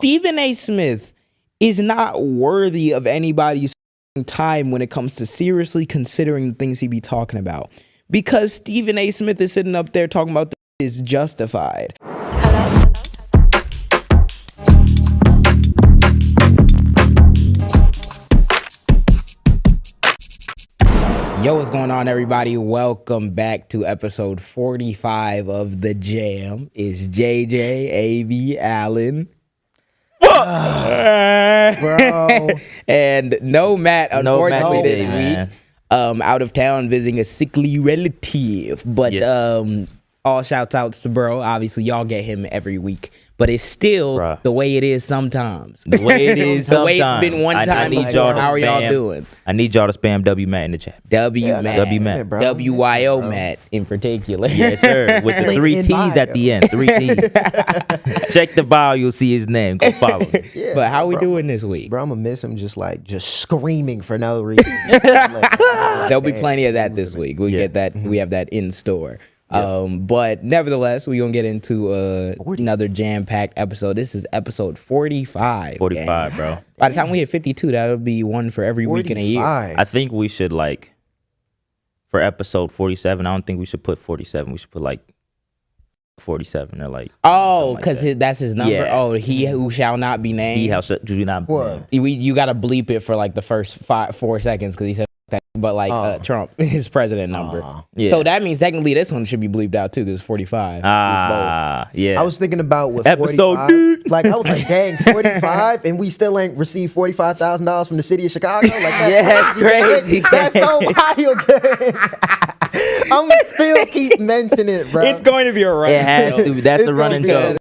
Stephen A. Smith is not worthy of anybody's time when it comes to seriously considering the things he be talking about. Because Stephen A. Smith is sitting up there talking about is justified. Yo, what's going on, everybody? Welcome back to episode 45 of The Jam. It's JJ, AB, Allen. Bro. And no Matt, unfortunately, this week. Out of town visiting a sickly relative. But all shouts outs to bro. Obviously, y'all get him every week. But it's still the way it is sometimes. The way it is the way it's been one time. How are y'all doing? I need y'all to spam W Matt in the chat. W Matt. WYO Matt. Matt in particular. Yes, sir. With the 3 T's at the end. 3 T's. Check the bio, you'll see his name. Go follow him. Yeah, but how we doing this week? Bro, I'm gonna miss him just screaming for no reason. There'll be plenty of that this week. We get that. We have that in store. But nevertheless, we're gonna get into another jam-packed episode. This is episode 45. 45, bro. By the time we hit 52, that'll be one for every week in a year. I think we should for episode 47. I don't think we should put 47. We should put 47 or because that's his number. Yeah. Oh, he who shall not be named. He shall not be named. You gotta bleep it for the first 4 seconds because he said that. But Trump, his president number. Yeah. So that means technically this one should be bleeped out too because it's 45. Yeah. I was thinking about with episode 45. I was like, dang, 45, and we still ain't received $45,000 from the city of Chicago. That's crazy. That's so wild. I'm gonna still keep mentioning it, bro. It's going to be a run. It has to. That's the running joke.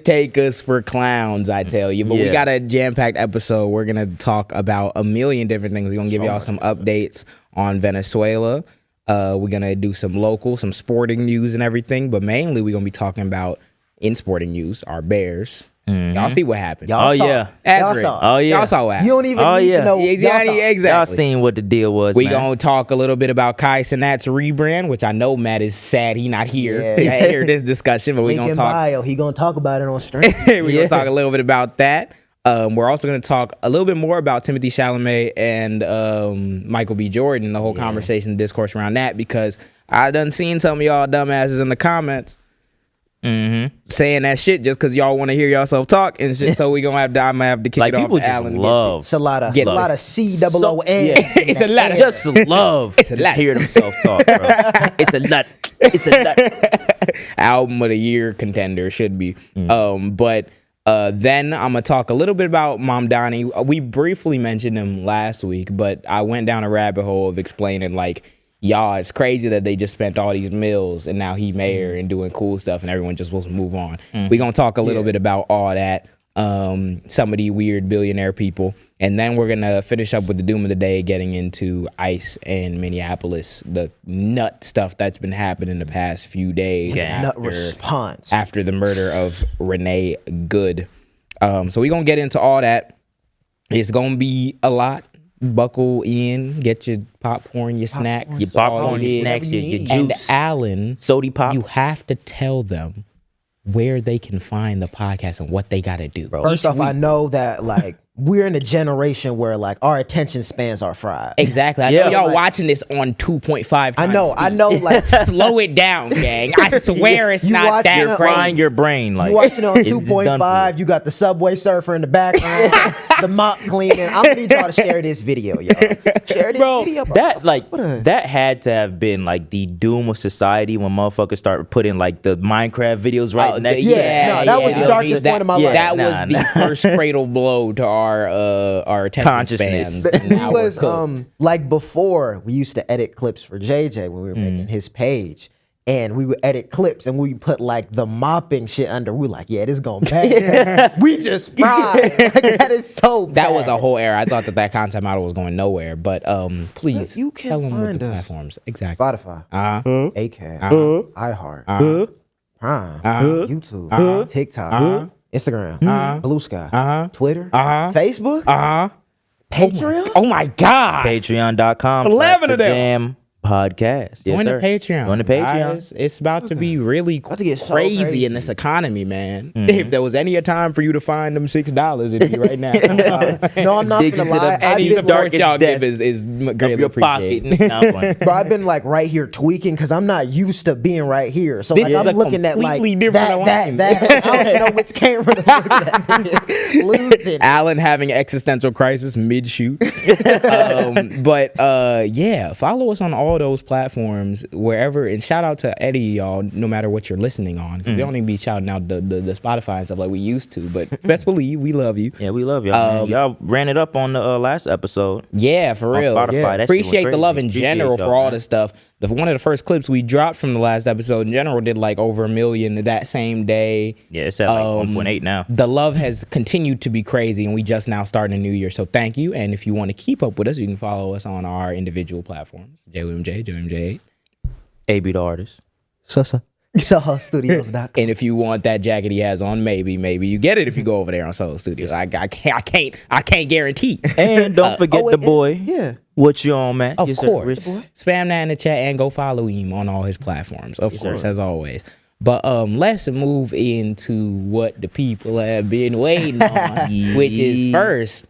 Take us for clowns, I tell you. But we got a jam-packed episode. We're going to talk about a million different things. We're going to give y'all some updates on Venezuela. We're going to do some local, some sporting news and everything. But mainly, we're going to be talking about, in sporting news, our Bears. Mm-hmm. Y'all see what happened. Y'all saw Y'all saw what happened. You don't even need to know. Exactly. Y'all seen what the deal was, We gonna talk a little bit about Kai Cenat's rebrand, which I know Matt is sad he not here to hear this discussion, but we gonna talk. He gonna talk about it on stream. We're gonna talk a little bit about that. We're also gonna talk a little bit more about Timothée Chalamet and Michael B. Jordan, the whole conversation, discourse around that, because I done seen some of y'all dumbasses in the comments saying that shit just because y'all want to hear yourself talk and shit. So I'm gonna have to kick it off. People to Allen. just love. It's a lot of COOOWWN. It's a lot. Just love. It's a lot. Hear themselves talk, bro. It's a lot. It's a lot. Album of the year contender should be. But then I'm gonna talk a little bit about Mamdani. We briefly mentioned him last week, but I went down a rabbit hole of explaining y'all, it's crazy that they just spent all these mills and now he mayor and doing cool stuff and everyone just supposed to move on. We're going to talk a little bit about all that, some of the weird billionaire people. And then we're going to finish up with the doom of the day, getting into ICE and Minneapolis, the nut stuff that's been happening the past few days. Nut response. After the murder of Renee Good. So we're going to get into all that. It's going to be a lot. Buckle in, get your popcorn, your snacks, your snacks, your juice. And Allen, Sody pop. You have to tell them where they can find the podcast and what they got to do. First off, I know that we're in a generation where our attention spans are fried. Exactly. I know y'all watching this on 2.5 times. I know. Slow it down, gang. I swear it's not that. You're frying your brain. You watching it on 2.5. You got the Subway Surfer in the background, the mop cleaning. I'm gonna need y'all to share this video, y'all. Share this video, bro. That had to have been the doom of society when motherfuckers started putting the Minecraft videos next. That was the darkest point of my life. That was the first cradle blow to our attention spans. He was before we used to edit clips for JJ when we were making his page, and we would edit clips and we put the mopping shit under. We were this is going bad. We just fried. That is so bad. That was a whole era. I thought that content model was going nowhere, but please you can tell them what find the us. Platforms. Exactly. Spotify, Acast, iHeart, Prime, YouTube, TikTok, Instagram, Blue Sky, Twitter, Facebook, Patreon. Oh my God. Patreon.com. 11 of them. podcast. Join the Patreon. Join the Patreon. Guys. It's about to be really About to get so crazy in this economy, man. If there was any time for you to find them $6, it'd be right now. No, I'm not Dig gonna into the lie. Any I've been support like, y'all depth give is greatly your pocket. appreciated. bro, I've been like right here tweaking because I'm not used to being right here. So This like is I'm a looking at like completely different that. I don't know which camera to look at. Losing. Alan having existential crisis mid shoot. Yeah, follow us on all those platforms wherever, and shout out to Eddie, y'all, no matter what you're listening on. We don't even be shouting out the Spotify and stuff like we used to, but best believe we love you. Yeah, we love y'all. Man. Y'all ran it up on the last episode. Yeah, for On real. Spotify. Yeah. That shit went Appreciate the crazy. love in Appreciate general y'all, for all man. this stuff. One of the first clips we dropped from the last episode in general did like over 1 million that same day. Yeah, it's at like 1.8 now. The love has continued to be crazy, and we just now starting a new year. So thank you. And if you want to keep up with us, you can follow us on our individual platforms. JWMJ, JWMJ8. AB the artist. SoHoStudios.com. And if you want that jacket he has on, maybe you get it if you go over there on Soho Studios. I can't guarantee. And don't forget the boy. Yeah. What you on, man? Of Yes, sir. course. Rich. Spam that in the chat and go follow him on all his platforms. Of course, as always. But let's move into what the people have been waiting on, which is first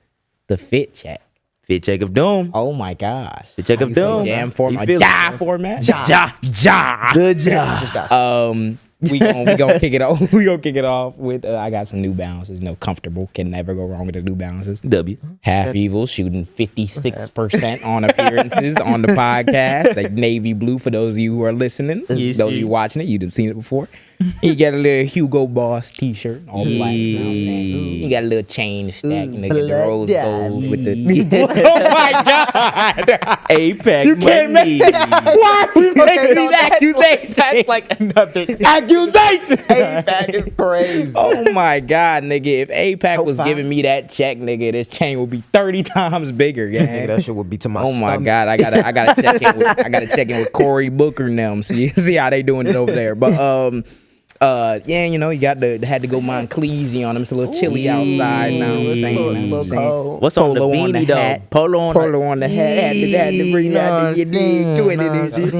the fit check. Fit check of doom. Oh my gosh. Fit check of doom. Jam You format. feel it, Ja man? format. Ja. Good job. Just got some. We gonna kick it off. We gonna kick it off with I got some New Balances. No, comfortable. Can never go wrong with the New Balances. W. Half Evil shooting 56% on appearances on the podcast. Like navy blue for those of you who are listening. Yes, Those of you watching it, you didn't seen it before. You got a little Hugo Boss t-shirt, all black. You know what I'm saying? You got a little chain stack. You know, get the rose gold with the. Oh my God! Apex. You can't make that. Why are we making these accusations? That's like another Accusations. APAC is crazy. Oh my God, nigga! If APAC was fine. giving me that check, nigga, this chain would be 30 times bigger, Nigga, gang. that shit would be to my Oh my stomach. God, I gotta check in with Cory Booker and them. See how they doing it over there. But yeah, you know, you had to go Monclese on them. It's a little chilly outside now. It's a little cold. What's on the Polo on the beanie though? hat. Polo on Polo on the hat, had to bring out the doing it and shit.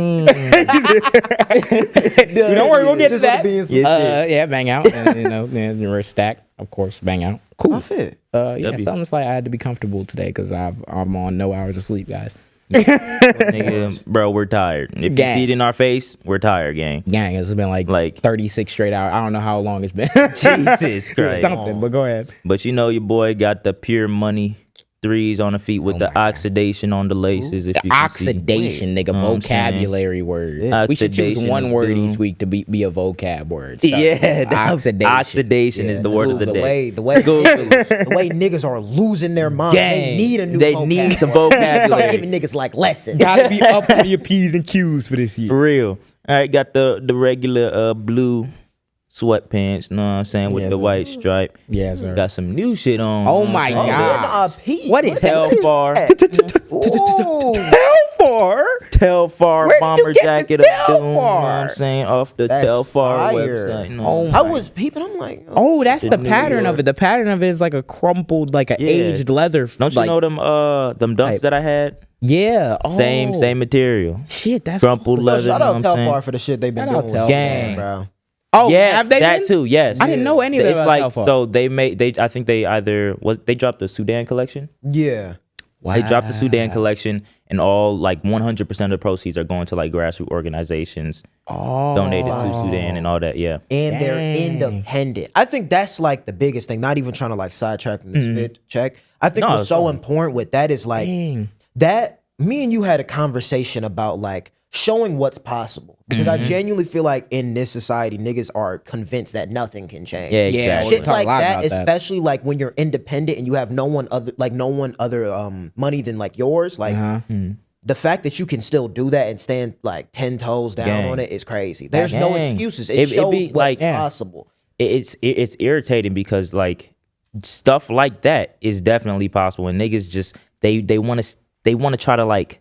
Don't worry, we'll get to Just wanna that. be in some Yeah, bang out. And, you know, we're a stack, of course, bang out. Cool. I fit. Yeah, W. something like I had to be comfortable today because I'm on no hours of sleep, guys. Nigga, bro, we're tired. If Gang. you see it in our face, we're tired, gang. Gang, it's been like 36 straight hours. I don't know how long it's been. Jesus Christ. Something, but go ahead. But you know your boy got the pure money threes on the feet with the oxidation on the laces. If you can see. Oxidation, nigga, Know what I'm vocabulary word. We should choose Oxidation one of word doom. each week to be a vocab word. Start Yeah, with oxidation. Oxidation is the word of the day. The way niggas are losing their mind. Gang. They need a new They vocab. need some Start vocabulary. giving niggas like lessons. Gotta be up on your P's and Q's for this year. For real. All right, got the regular blue sweatpants, know what I'm saying, with Yes, the sir. white stripe. Yeah, sir. Got some new shit on. Oh know my what I'm saying? God. Pete. What is Telfar. Ooh. Telfar? Telfar Where did bomber you get jacket the of doom. You know what I'm Telfar? saying? Off the That's Telfar fire. website. You know Oh what I'm I my- was peeping. I'm like, Oh, that's The the New pattern of York. it. The pattern of it is like a crumpled, like an Yeah. aged leather. Don't you like, know them dunks type. that I had? Yeah. Oh. Same material. Shit, that's Crumpled yo, leather. shout know out what I'm saying? Telfar for the shit they've been Shout out doing. with Telfar. Gang. bro. Oh, Yes, have they that been? too. Yes, I didn't know any of It's that. like so I think they either they dropped the Sudan collection. Yeah. Wow. They dropped the Sudan collection, and all like 100% of the proceeds are going to like grassroots organizations donated to Sudan and all that. Yeah, And they're Dang. independent. I think that's like the biggest thing. Not even trying to like sidetrack from this fit check. I think No, what's it's so fine. important with that is like Dang. that. Me and you had a conversation about like showing what's possible because I genuinely feel like in this society niggas are convinced that nothing can change. yeah, Yeah, exactly. Shit talk a like lot that, about that. especially like when you're independent and you have no one other money than like yours. Like the fact that you can still do that and stand like 10 toes down Gang. on it is crazy. There's no Gang. excuses. It It shows be what's like- Yeah. possible. It's irritating because like stuff like that is definitely possible, and niggas just they want to try to like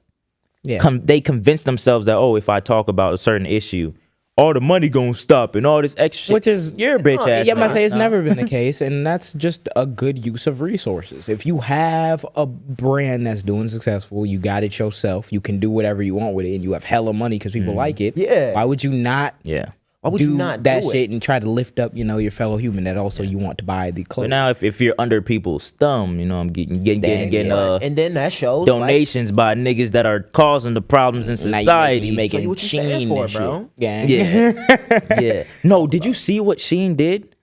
Yeah. they convince themselves that if I talk about a certain issue all the money gonna stop and all this extra shit. Which is you're a bitch ass. Yeah, I must say it's nigga. never been the case, and that's just a good use of resources. If you have a brand that's doing successful, you got it yourself. You can do whatever you want with it, and you have hella money because people like it. Yeah. Why would you not? Yeah. Why would do you not that do shit it? and try to lift up, your fellow human that also you want to buy the clothes? But now if you're under people's thumb, I'm getting and then that shows donations by niggas that are causing the problems in Now society. you making what you stand Sheen for, and bro. shit. Yeah. Yeah. Yeah. No, did you see what Sheen did?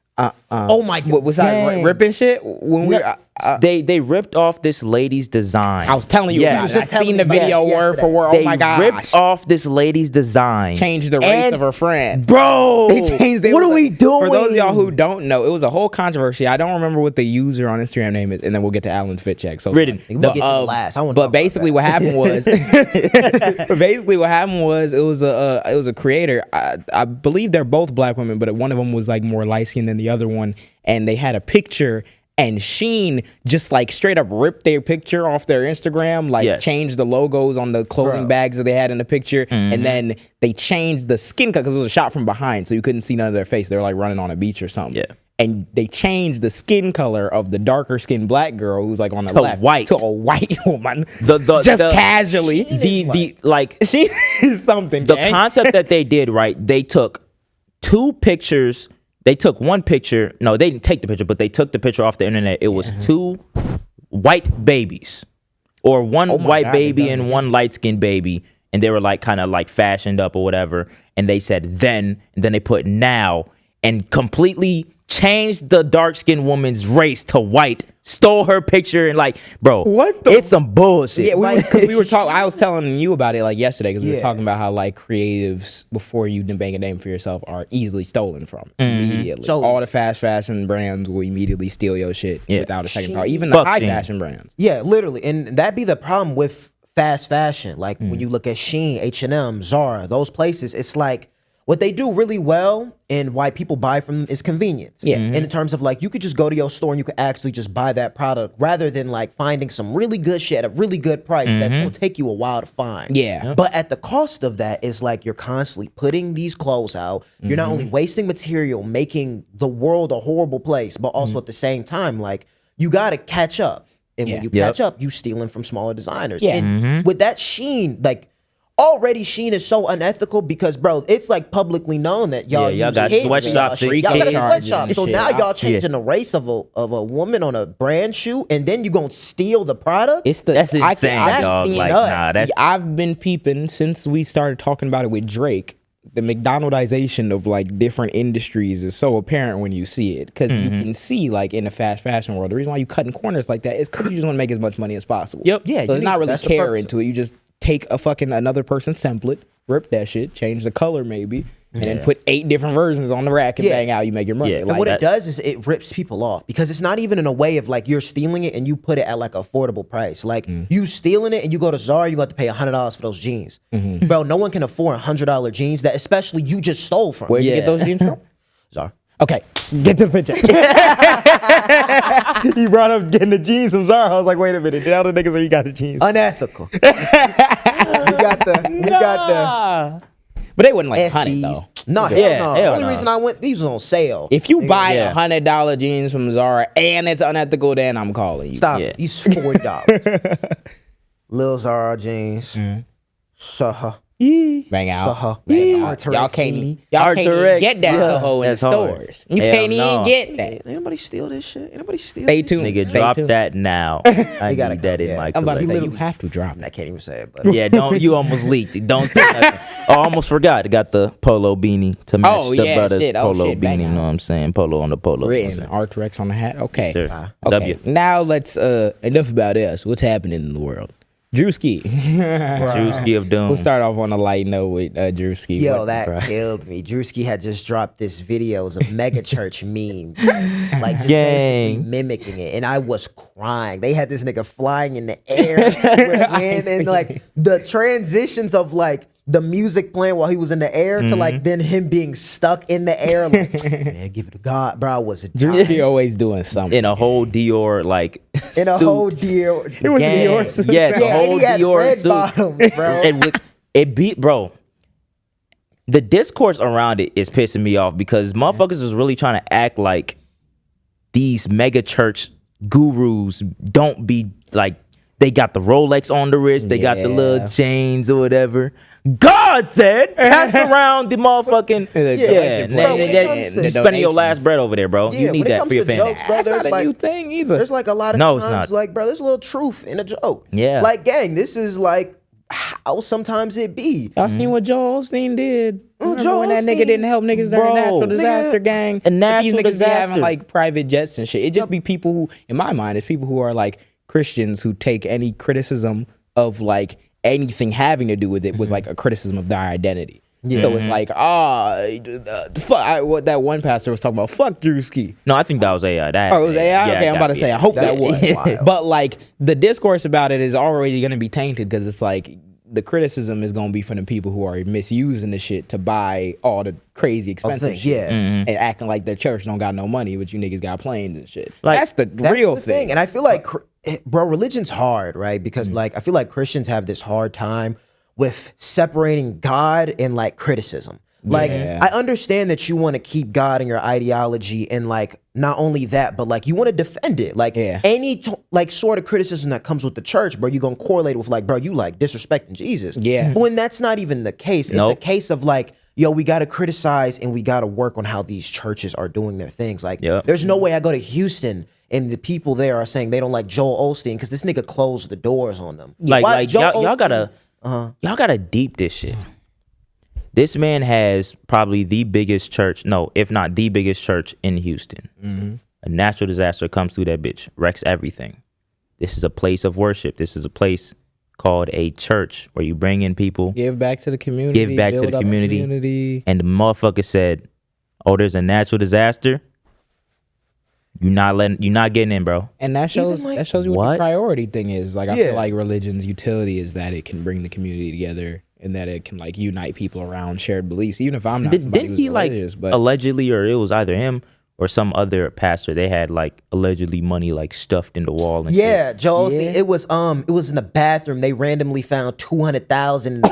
Oh my god. What was that Gang. ripping shit when we? They ripped off this lady's design. I was telling you, Yeah. I You just seen the telling me video about it word for yesterday. word. They Oh my god! ripped off this lady's design. Changed the race And- of her friend. Bro, They changed it. What It are was we like- doing? For those of y'all who don't know, it was a whole controversy. I don't remember what the user on Instagram name is, and then we'll get to Alan's fit check. So Ridden. We'll get to the last. I wanna talk But about basically, that. what happened was, it was a creator. I believe they're both black women, but one of them was like more light skinned than the other one, and they had a picture. And Sheen just like straight up ripped their picture off their Instagram, like Yes. changed the logos on the clothing Bro. bags that they had in the picture, Mm-hmm. and then they changed the skin color because it was a shot from behind, so you couldn't see none of their face. They were like running on a beach or something. Yeah. And they changed the skin color of the darker skinned black girl who's like on the To left white. to a white woman. The Just casually. the like She is something. the gang. concept that they did, right? They took two pictures. They took one picture. No, they didn't take the picture, but they took the picture off the internet. It was two white babies, or one Oh my white God, baby they've done it and again. one light skinned baby, and they were like kind of like fashioned up or whatever. And they said then, and then they put now, and completely changed the dark skinned woman's race to white. Stole her picture and like, bro, What the- It's some bullshit. Yeah, because we were talking. I was telling you about it like yesterday because we were Yeah. talking about how like creatives before you make a name for yourself are easily stolen from immediately. So- all the fast fashion brands will immediately steal your shit Yeah. without a second Sheen. thought. Even the Fuck high Sheen. fashion brands. Yeah, literally, and that be the problem with fast fashion. Like when you look at Shein, H&M, Zara, those places, it's like what they do really well and why people buy from them is convenience. Yeah. And in terms of like you could just go to your store and you could actually just buy that product rather than like finding some really good shit at a really good price that's gonna take you a while to find. Yeah. But at the cost of that is like you're constantly putting these clothes out. You're not only wasting material, making the world a horrible place, but also at the same time, like you gotta catch up. And Yeah. when you Yep. catch up, you stealing from smaller designers. Yeah. And with that Shein, like already Shein is so unethical because bro, it's like publicly known that y'all Yeah, y'all use got kids in sweatshops y'all and shit. Y'all got a shit. sweatshop. So Shit. now y'all Yeah. changing the race of a woman on a brand shoe and then you gonna steal the product? It's the That's I- insane, I've dog. seen- Like, nuts. nah, that's I've been peeping since we started talking about it with Drake. The McDonaldization of like different industries is so apparent when you see it because you can see like in the fast fashion world the reason why you cutting corners like that is because you just want to make as much money as possible. Yep. Yeah, so you there's need- not really that's the care purpose. into it. You just take a fucking another person's template, rip that shit, change the color maybe, and then put 8 different versions on the rack and Yeah. bang out. You make your money. Yeah, And Like, what that- it does is it rips people off because it's not even in a way of like you're stealing it and you put it at like affordable price. Like you stealing it and you go to Zara, you got to pay $100 for those jeans. Bro, no one can afford $100 jeans that especially you just stole from. where'd you Yeah. get those jeans from? Zara. Okay, get to the picture. You brought up getting the jeans from Zara. I was like, wait a minute. Tell the niggas where you got the jeans. Unethical. you got the But they wasn't like SBs. $100 though. No, hell Yeah, no. hell Only no. reason I went, these was on sale. If you buy Yeah. $100 jeans from Zara and it's unethical, then I'm calling you. Stop Yeah. it. These $40. Lil Zara jeans. Soho. Bang out. Soho. Bang out. Arterex Y'all can't, beanie. y'all can't even Arterex. get that Yeah. Soho in the That's hard. stores. You Hell can't no. even get that. Anybody steal this shit? Anybody steal Stay this tuned. nigga, Stay drop tuned. that now. I gotta need that come, in yeah. my I'm about to say, collection. you have to drop I that. can't even say it, but Yeah, don't you almost leaked it. Don't think nothing. Oh, I almost forgot. I got the polo beanie to match Oh, the yeah, brothers shit. Oh, polo shit, bang beanie. You out. know what I'm saying? Polo on the polo. You know Written what Arterex on the hat. Okay. I'm saying? Sure. Okay. W. Now let's enough about us. What's happening in the world? Druski. Druski of Doom. We'll start off on a light note with Druski. yo, What- that Bruh. killed me. Druski had just dropped this videos of mega church meme, like just Gang. basically mimicking it, and I was crying. They had this nigga flying in the air with wind, and like the transitions of like the music playing while he was in the air to like then him being stuck in the air, like man, give it to God, bro. I was a Druski always doing something. In a whole Dior like in a suit. whole deal. It was Gang. Dior suit. Yeah, the Yeah, and whole he had Dior red suit. bottoms, bro. And with, it beat, bro. the discourse around it is pissing me off because motherfuckers is really trying to act like these mega church gurus don't be like, they got the Rolex on the wrist, they got the little chains or whatever. God said, pass around the motherfucking you spending your last bread over there, bro. Yeah, you need that for your family. Jokes, bro, That's not a new thing either. There's like a lot of No, it's times, not. like, bro, there's a little truth in a joke. Yeah. Like, gang, this is like how sometimes it be. Y'all seen what Joel Osteen did? Remember when that Joel nigga didn't help niggas during Bro, natural disaster, gang? A natural These niggas be disaster. having like private jets and shit. It just be people who, in my mind, it's people who are like Christians who take any criticism of like anything having to do with it was like a criticism of their identity. Yeah. So it's like, fuck, what that one pastor was talking about, fuck Druski. No, I think that was AI. Oh, it was AI? Yeah, okay, I'm about to say, I hope that was. wild. But like, the discourse about it is already going to be tainted because it's like, the criticism is going to be from the people who are misusing the shit to buy all the crazy expensive shit. Yeah. And acting like their church don't got no money, but you niggas got planes and shit. Like, that's the real thing. And I feel like, bro, religion's hard, right? Because like, I feel like Christians have this hard time with separating God and like criticism. Like, Yeah. I understand that you want to keep God in your ideology, and like, not only that, but like, you want to defend it. Like, any like sort of criticism that comes with the church, bro, you're gonna correlate with like, bro, you like disrespecting Jesus. Yeah. But when that's not even the case, it's a case of like, yo, we got to criticize and we got to work on how these churches are doing their things. Like, there's no way I go to Houston and the people there are saying they don't like Joel Osteen because this nigga closed the doors on them. Like y'all gotta deep this shit. This man has probably the biggest church, no, if not the biggest church in Houston. A natural disaster comes through that bitch, wrecks everything. This is a place of worship. This is a place called a church where you bring in people, Give back to the community. give back to build the up community. And the motherfucker said, "Oh, there's a natural disaster. You're not getting in, bro." And that shows like- that shows you what the priority thing is. Like, I Yeah. feel like religion's utility is that it can bring the community together and that it can like unite people around shared beliefs. Even if I'm not somebody Didn't who's he like religious, but allegedly, or it was either him or some other pastor, they had like allegedly money like stuffed in the wall and Yeah, shit. Joel Osteen, it was in the bathroom. They randomly found 200,000 in the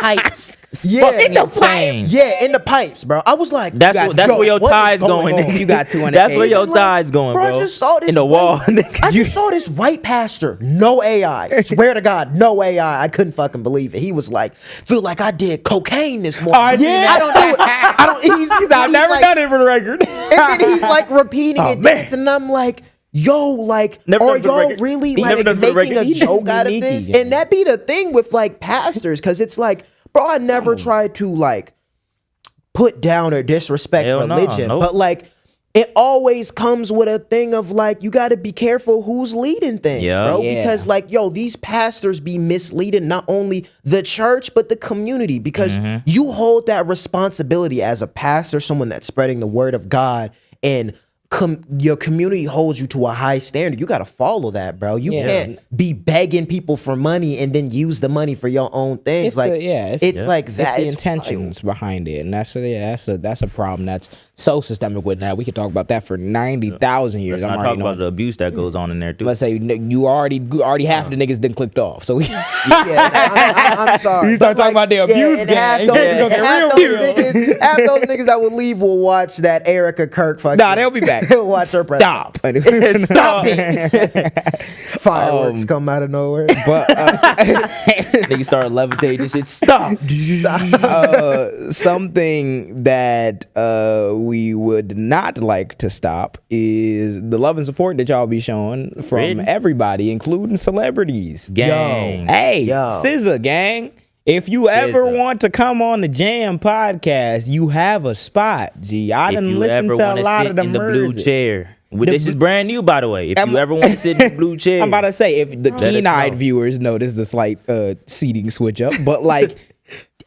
pipes. Yeah, Fucking insane. Yeah, in the pipes, bro. I was like, That's where your what is tie's going. on? you got 200. That's where your tie's going, bro. I just saw this in the wall. I just saw this white pastor, no AI. Swear to God, no AI. I couldn't fucking believe it. He was like, feel like I did cocaine this morning. I don't do it. I don't. I've never done it for the record. And then he's like repeating it, man. and I'm like, yo, like, Never are done for the y'all record. really He never like done for the making a record. He joke done out of sneaky, this? yeah. And that be the thing with like pastors, because it's like, bro, I never tried to like put down or disrespect Hell no, religion, nope. but like, it always comes with a thing of like, you got to be careful who's leading things, bro. Yeah. Because like, yo, these pastors be misleading not only the church, but the community, because you hold that responsibility as a pastor, someone that's spreading the word of God, and your community holds you to a high standard. You got to follow that, bro. You can't be begging people for money and then use the money for your own things. It's like, it's like that. It's the It's intentions behind it, and that's a problem that's so systemic with that. We could talk about that for 90,000 years. Let's I'm not already talk about the abuse that goes on in there too. Let's say you already half the niggas done clicked off. So we I'm sorry. You start But, talking about the abuse and gang. half those niggas that would leave will watch that Erica Kirk fucking. Nah, they'll be back. Watch her press. Stop. Stop it. Fireworks come out of nowhere. But Then you start levitating and shit. Stop. something that we would not like to stop is the love and support that y'all be showing from Really? everybody, including celebrities. Gang. Hey, Yo. SZA gang. If you ever want to come on the Jaam podcast, you have a spot. G, I If done you listened ever to a want to lot sit of the in the blue murders. chair. This is brand new, by the way. If you ever want to sit in the blue chair. I'm about to say, if the us keen-eyed know. viewers notice the slight seating switch up, but like,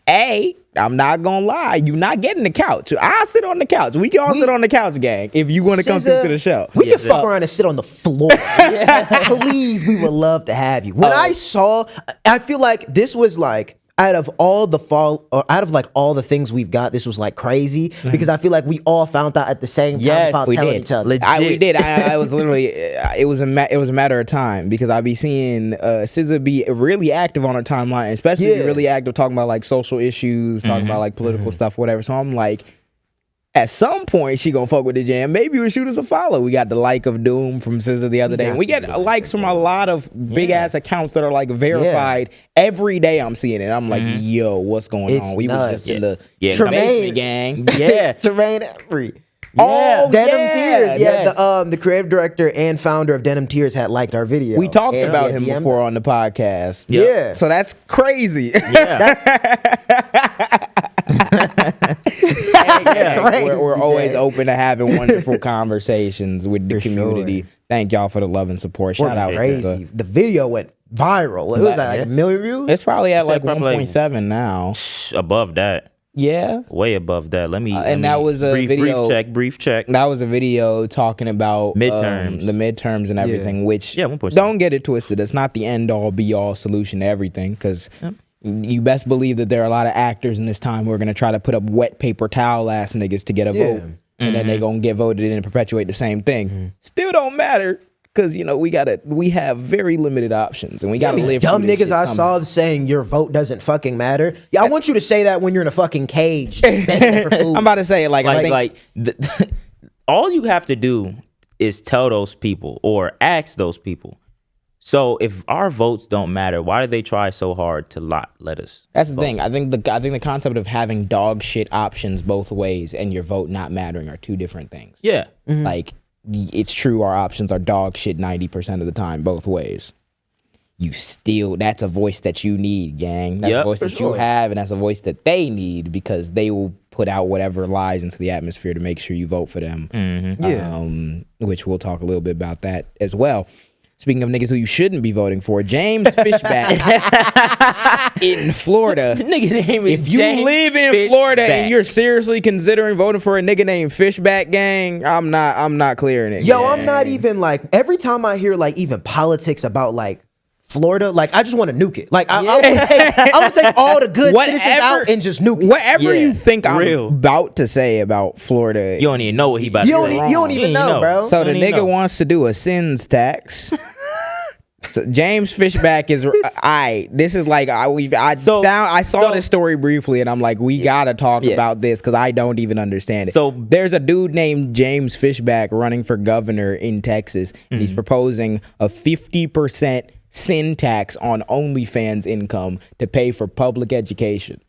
I'm not gonna lie, you not getting the couch. I'll sit on the couch. We can all sit on the couch, gang, if you want to come through to the show. We can fuck around and sit on the floor. Please, we would love to have you. When I feel like this was like, out of all the things we've got, this was like crazy because I feel like we all found out at the same time Yes, about we telling did. each other. Legit. We did. I was literally. It was a matter of time because I be seeing SZA be really active on her timeline, especially be really active talking about like social issues, talking about like political stuff, whatever. So I'm like, at some point she gonna fuck with the jam. Maybe we'll shoot us a follow. We got the like of doom from SZA the other day, and we get likes from a lot of big ass accounts that are like verified. Every day I'm seeing it. I'm like, yo, what's going on? We was just in the Tremaine gang. Yeah. Tremaine Every. Oh, Denim Tears. Yeah, the creative director and founder of Denim Tears had liked our video. We talked And about him DM'd before us. on the podcast. Yeah. So that's crazy. We're always open to having wonderful conversations with the community. Thank y'all for the love and support. Shout out Crazy. SZA. The video went viral. It was like 1 million views. It's probably at like probably 1.7 now. Above that. Yeah. Way above that. Let me. And that was a video. Brief check. That was a video talking about Midterms. the midterms and everything, which 1.7. don't get it twisted. It's not the end all be all solution to everything because you best believe that there are a lot of actors in this time who are going to try to put up wet paper towel ass niggas to get a vote. And then they going to get voted in and perpetuate the same thing. Still don't matter because, you know, we have very limited options and we got to live Dumb through this niggas shit I somehow. saw saying your vote doesn't fucking matter. Yeah, I want you to say that when you're in a fucking cage. begging for food. I'm about to say it I think, all you have to do is tell those people or ask those people. So if our votes don't matter, why do they try so hard to let us? That's the vote? thing. I think the concept of having dog shit options both ways and your vote not mattering are two different things. Yeah. Like, it's true our options are dog shit 90% of the time both ways. That's a voice that you need, gang. That's a voice that you have, and that's a voice that they need because they will put out whatever lies into the atmosphere to make sure you vote for them. Which we'll talk a little bit about that as well. Speaking of niggas who you shouldn't be voting for, James Fishback in Florida. Nigga name is If you James live in Fishback. Florida and you're seriously considering voting for a nigga named Fishback, gang, I'm not clearing it. Yo, gang. I'm not even like, every time I hear like even politics about like Florida, like I just want to nuke it. Like I would take all the good citizens out and just nuke it. Whatever you think real. I'm about to say about Florida, You don't even know what he about to do. You don't even know, bro. so the don't even nigga know. wants to do a sins tax. So James Fishback is this is like I saw this story briefly and I'm like, we gotta talk about this because I don't even understand it. So there's a dude named James Fishback running for governor in Texas and he's proposing a 50% sin tax on OnlyFans income to pay for public education.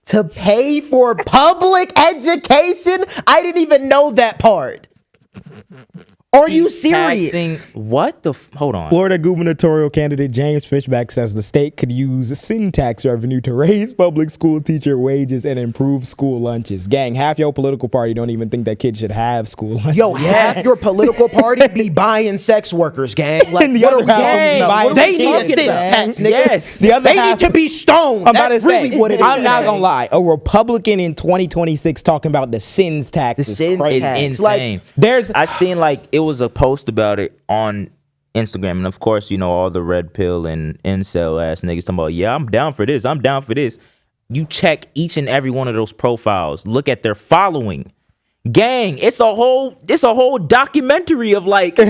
To pay for public education? I didn't even know that part. Are you serious? Taxing, what the hold on. Florida gubernatorial candidate James Fishback says the state could use sin tax revenue to raise public school teacher wages and improve school lunches. Gang, half your political party don't even think that kids should have school lunches. Yo, half your political party be buying sex workers, gang. Like, The what other are we half talking about? buying They need a talking sin about? tax, nigga. Yes. The other They half- need to be stoned. I'm about That's to say, really what it is. I'm not gonna lie. A Republican in 2026 talking about the sins tax The is sin crazy. tax. It's Like, insane. there's I seen like it was a post about it on Instagram, and of course, you know, all the red pill and incel ass niggas talking about, yeah, I'm down for this. I'm down for this. You check each and every one of those profiles. Look at their following. Gang, it's a whole documentary of like OF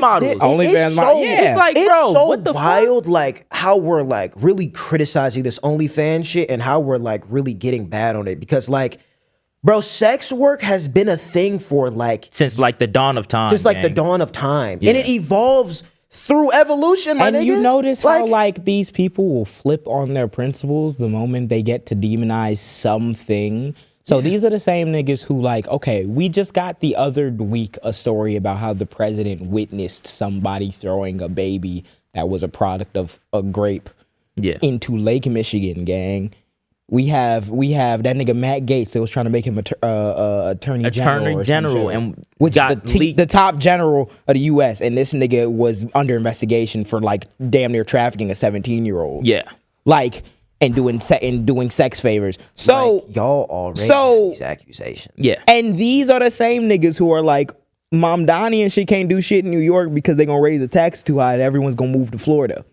models. OnlyFans model. Yeah. It's like, it's bro, so what the wild, like how we're like really criticizing this OnlyFans shit and how we're like really getting bad on it because like, bro, sex work has been a thing for like Since like the dawn of time. just like the gang. dawn of time, and it evolves through evolution. My and nigga. you notice how like these people will flip on their principles the moment they get to demonize something. So these are the same niggas who like, okay, we just got the other week a story about how the president witnessed somebody throwing a baby that was a product of a grape into Lake Michigan, gang. We have that nigga Matt Gaetz that was trying to make him attorney general, and which got the top general of the U.S. and this nigga was under investigation for like damn near trafficking a 17-year-old. Yeah. Like and doing sex favors. So like, y'all already have these accusations. Yeah. and these are the same niggas who are like Mamdani and shit can't do shit in New York because they gonna raise the tax too high and everyone's gonna move to Florida.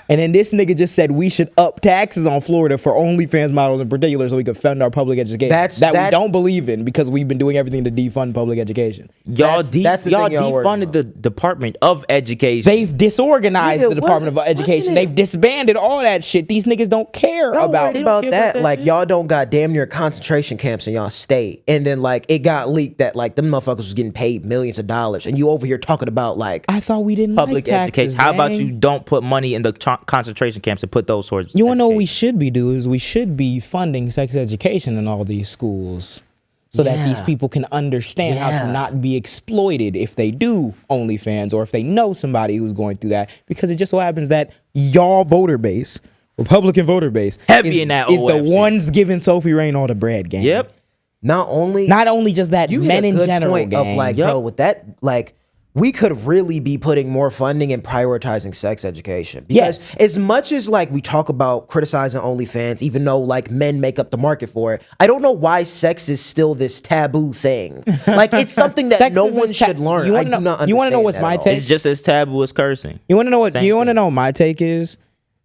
And then this nigga just said we should up taxes on Florida for OnlyFans models in particular so we could fund our public education. We don't believe in because we've been doing everything to defund public education. Y'all that's the thing y'all defunded the Department of Education. They've disorganized the Department of Education. They've disbanded all that shit. These niggas don't care about that. Like, y'all don't got damn near concentration camps in y'all state. And then, like, it got leaked that, like, them motherfuckers was getting paid millions of dollars. And you over here talking about, like... I thought we didn't public like taxes, education. How about you don't put money in the concentration camps and put those sorts. You want to know what we should be doing? Is we should be funding sex education in all these schools so that these people can understand how to not be exploited if they do OnlyFans or if they know somebody who's going through that. Because it just so happens that y'all voter base, Republican voter base, heavy in that is the OFC. ones giving Sophie Rain all the bread, gang. Yep. Not only just that, men in general, point gang. of like, bro, with that, like, we could really be putting more funding and prioritizing sex education. Because as much as like we talk about criticizing OnlyFans, even though like men make up the market for it, I don't know why sex is still this taboo thing. Like, it's something that no one should learn. I do not understand. You want to know what's my take? It's just as taboo as cursing. You want to know what? You want to know what my take is?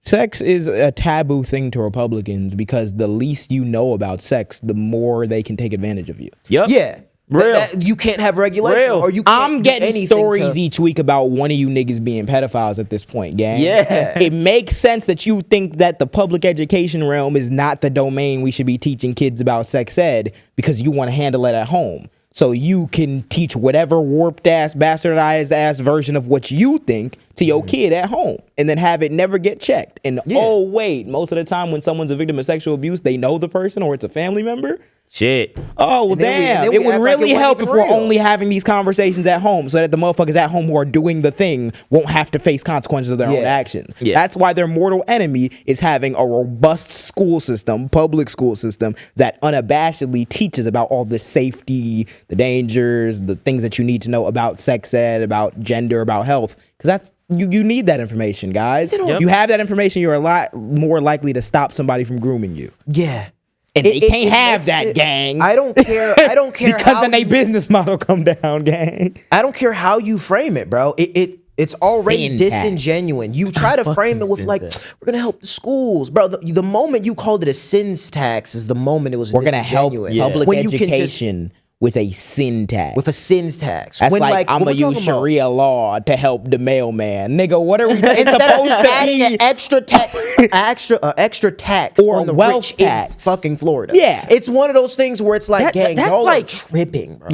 Sex is a taboo thing to Republicans because the least you know about sex, the more they can take advantage of you. Yep. Yeah. Real. You can't have regulation, or you can't I'm getting stories each week about one of you niggas being pedophiles at this point, gang. Yeah. It makes sense that you think that the public education realm is not the domain we should be teaching kids about sex ed because you want to handle it at home. So you can teach whatever warped ass, bastardized ass version of what you think to your kid at home and then have it never get checked. And oh, wait, most of the time when someone's a victim of sexual abuse, they know the person or it's a family member. Shit. Oh, well, damn. It would really help if we're only having these conversations at home so that the motherfuckers at home who are doing the thing won't have to face consequences of their own actions. Yeah. That's why their mortal enemy is having a robust school system, public school system, that unabashedly teaches about all the safety, the dangers, the things that you need to know about sex ed, about gender, about health. Because that's you need that information, guys. You have that information, you're a lot more likely to stop somebody from grooming you. Yeah. And they can't have that, gang. I don't care. I don't care because then their business model come down, gang. I don't care how you frame it, bro. It's already disingenuous. You try to frame it with like, we're gonna help the schools, bro. The moment you called it a sins tax is the moment it was. We're gonna help public education with a sin tax. With a sins tax. That's like I'm gonna use Sharia law to help the mailman, nigga. What are we supposed to adding an extra tax, extra tax or on the wealth rich tax in fucking Florida? Yeah, it's one of those things where it's like, gang, y'all are tripping, bro.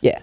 Yeah.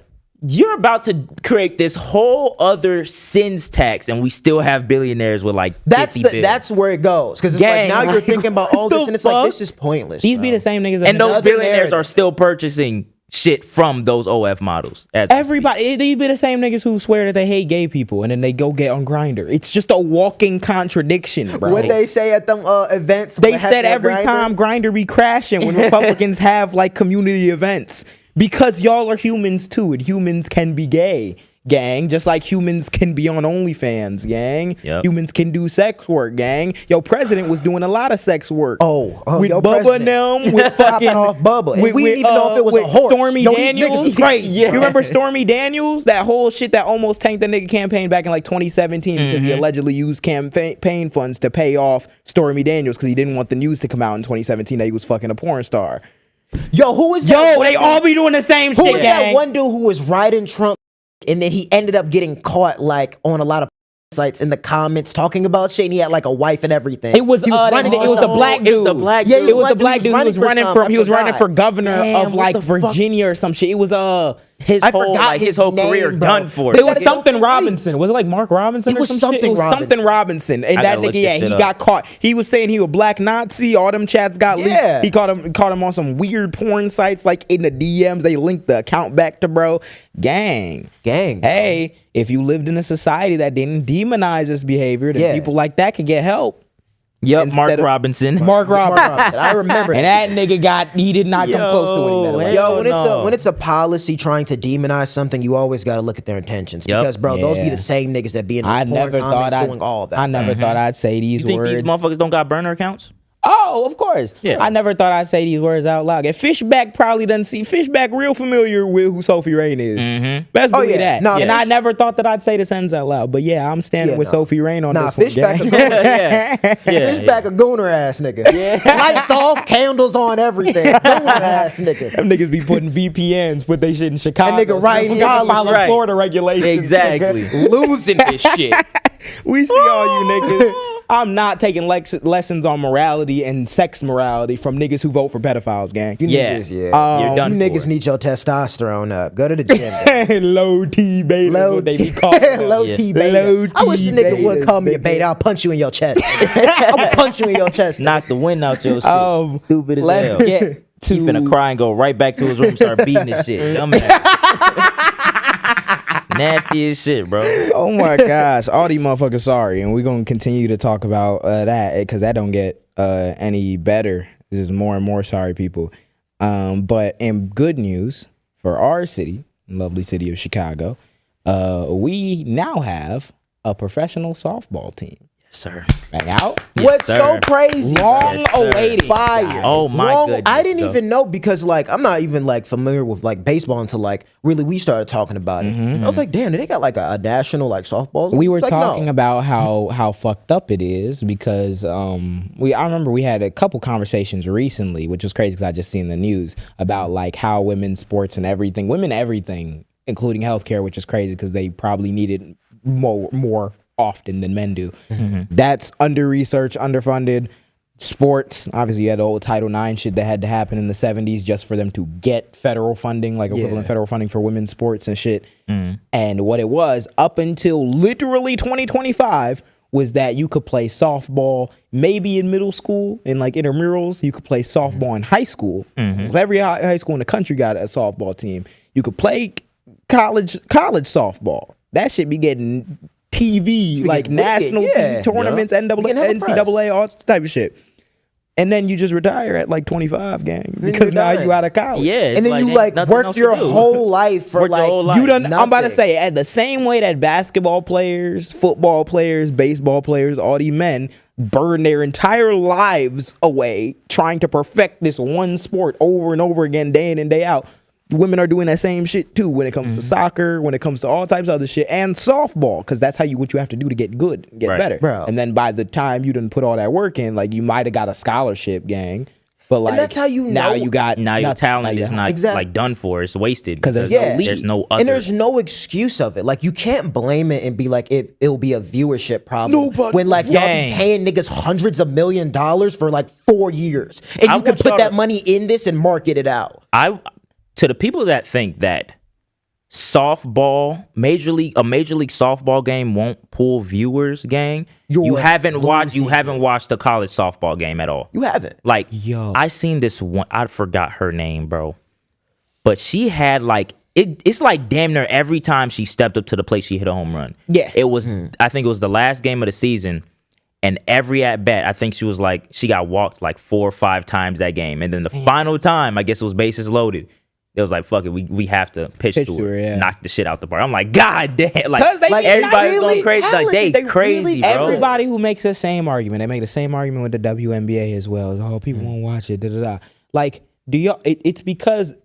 You're about to create this whole other sins tax, and we still have billionaires with like 50 billion. That's where it goes, because it's like now you're thinking about all this, and it's like this is pointless. These be the same niggas, and those billionaires are still purchasing shit from those OF models. Everybody, they be the same niggas who swear that they hate gay people and then they go get on Grindr. It's just a walking contradiction, bro. What they say at them events? They said every time Grindr be crashing when Republicans have like community events because y'all are humans too, and humans can be gay. Gang, just like humans can be on OnlyFans, gang. Humans can do sex work, gang. Yo, president was doing a lot of sex work. With Bubba and them, with fucking off Bubba. And we didn't even know if it was a horse. Stormy Daniels. Crazy. You remember Stormy Daniels? That whole shit that almost tanked the nigga campaign back in like 2017 because he allegedly used campaign funds to pay off Stormy Daniels because he didn't want the news to come out in 2017 that he was fucking a porn star. Yo, who is that? Yo, they all be doing the same shit, gang. Who is that one dude who was riding Trump? And then he ended up getting caught like on a lot of sites in the comments talking about shit, and he had like a wife and everything. It was the black dude. It was the black dude. It was the black dude who was running for. He was running for governor of like Virginia or some shit. It was his whole career done for. It was something Robinson. Was it like Mark Robinson or some shit? It was something Robinson. And that nigga, he got caught. He was saying he was black Nazi. All them chats got leaked. He caught him on some weird porn sites, like in the DMs. They linked the account back to bro. Gang. Hey, if you lived in a society that didn't demonize this behavior, then people like that could get help. Yep, Mark Robinson. I remember and that nigga he did not come close to winning that. Yo, when it's a policy trying to demonize something, you always got to look at their intentions. Because, bro, those be the same niggas that be in the porn comments doing all that. I never thought I'd say these words. You think these motherfuckers don't got burner accounts? Oh, of course. Yeah. I never thought I'd say these words out loud. And Fishback probably doesn't see. Fishback real familiar with who Sophie Rain is. Best believe that. No, and I never thought that I'd say the sentence out loud. But yeah, I'm standing with Sophie Rain on this Fishback one. Fishback a gooner ass nigga. Lights off, candles on, everything. Gooner ass nigga. Them niggas be putting VPNs, put they shit in Chicago. That nigga writing dollars. Right. Florida regulations. Exactly. Losing this shit. We see all you niggas. I'm not taking lessons on morality and sex morality from niggas who vote for pedophiles, gang. You Yeah. niggas, You're done you for. niggas need your testosterone up. Go to the gym. Low T beta. Low What they T- be called. Low T beta. Low I wish the T nigga would betas, call me a nigga. beta. I'll punch you in your chest. I'll punch you in your chest. Knock the wind out your shit. Stupid as hell. Let's get to He finna cry and go right back to his room, start beating his shit. Dumbass. Nasty as shit, bro. Oh my gosh, all these motherfuckers sorry, and we're gonna continue to talk about that because that don't get any better. This is more and more sorry people. But in good news for our city, lovely city of Chicago, we now have a professional softball team. Sir. Back out. What's Yes, so sir. crazy? Long Yes, sir. awaited. Fire. Oh, my goodness, I didn't though. even know because like I'm not even like familiar with like baseball until like really we started talking about it. I was like, damn, they got like a national like softball. We were It's like, talking no. about how fucked up it is because I remember we had a couple conversations recently, which was crazy because I just seen the news about like how women's sports and everything, including healthcare, which is crazy because they probably need it more often than men do. That's under researched, underfunded. Sports, obviously you had the old Title IX shit that had to happen in the 70s just for them to get federal funding, like equivalent federal funding for women's sports and shit. And what it was up until literally 2025 was that you could play softball maybe in middle school in like intramurals. You could play softball in high school. 'Cause every high school in the country got a softball team. You could play college softball. That shit be getting TV, like getting national wicked, TV tournaments, Getting hella NCAA, all type of shit. And then you just retire at like 25, gang, because now done. you out of college. Yeah. And then you ain't like nothing work else your to do. whole life for Work your like whole life. You done. I'm about to nothing. say, at the same way that basketball players, football players, baseball players, all these men burn their entire lives away trying to perfect this one sport over and over again, day in and day out. Women are doing that same shit too when it comes to soccer, when it comes to all types of other shit, and softball, because that's what you have to do to get good, get Right. better. Bro. And then by the time you done put all that work in, like you might have got a scholarship, gang. But like that's how you now know- you got Now your nothing. talent is not Exactly. like done for. It's wasted. 'Cause there's no there's no other. and there's no excuse of it. Like you can't blame it and be like it'll be a viewership problem Nobody- when like y'all Gang. be paying niggas hundreds of $1 million for like 4 years, and I you can want put y'all that to- money in this and market it out. To the people that think that softball, major league softball game won't pull viewers, gang, you haven't watched a college softball game at all. You haven't. Like, Yo. I seen this one. I forgot her name, bro. But she had like it's like damn near every time she stepped up to the plate, she hit a home run. Yeah. It was. I think it was the last game of the season, and every at bat, I think she got walked like 4 or 5 times that game, and then the final time, I guess it was bases loaded. It was like, fuck it, we have to pitch to her, yeah. knock the shit out the park. I'm like, god damn, 'Cause they like be everybody's really going crazy, like they talented. They crazy, really- bro. Everybody who makes the same argument, they make the same argument with the WNBA as well. Is, oh, people won't watch it. Da da da. Like, do y'all? It's because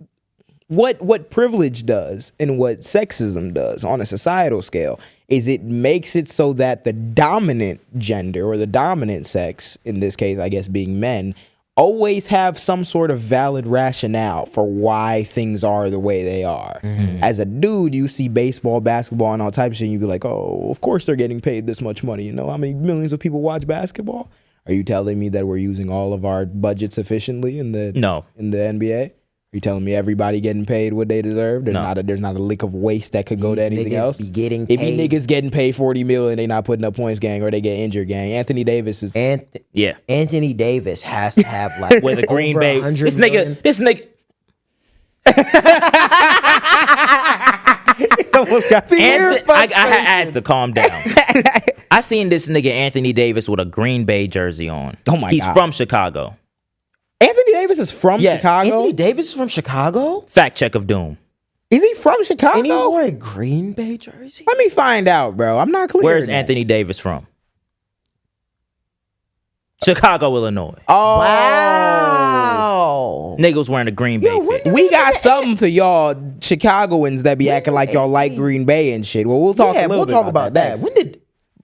what privilege does and what sexism does on a societal scale is it makes it so that the dominant gender or the dominant sex, in this case, I guess being men, always have some sort of valid rationale for why things are the way they are. As a dude, you see baseball, basketball, and all types of shit, and you be like, oh, of course they're getting paid this much money. You know how many millions of people watch basketball? Are you telling me that we're using all of our budgets efficiently in the NBA? Are you telling me everybody getting paid what they deserve? There's not a lick of waste that could go to These anything niggas else. be getting If you paid. niggas getting paid $40 million, they not putting up points, gang, or they get injured, gang. Anthony Davis is Yeah, Anthony Davis has to have like with a Green over Bay. 100 This million. nigga. almost got I had to calm down. I seen this nigga Anthony Davis with a Green Bay jersey on. Oh my He's God. from Chicago. Anthony Davis is from Yeah. Chicago. Anthony Davis is from Chicago? Fact check of doom. Is he from Chicago? And he wore a Green Bay jersey? Let me find out, bro. I'm not clear. Where's on that. Anthony Davis from? Chicago, Illinois. Oh, Wow. Nigga was wearing a Green Bay fit. we got something for y'all Chicagoans that be acting like y'all like Green Bay and shit. Well, we'll talk a little bit about that. When did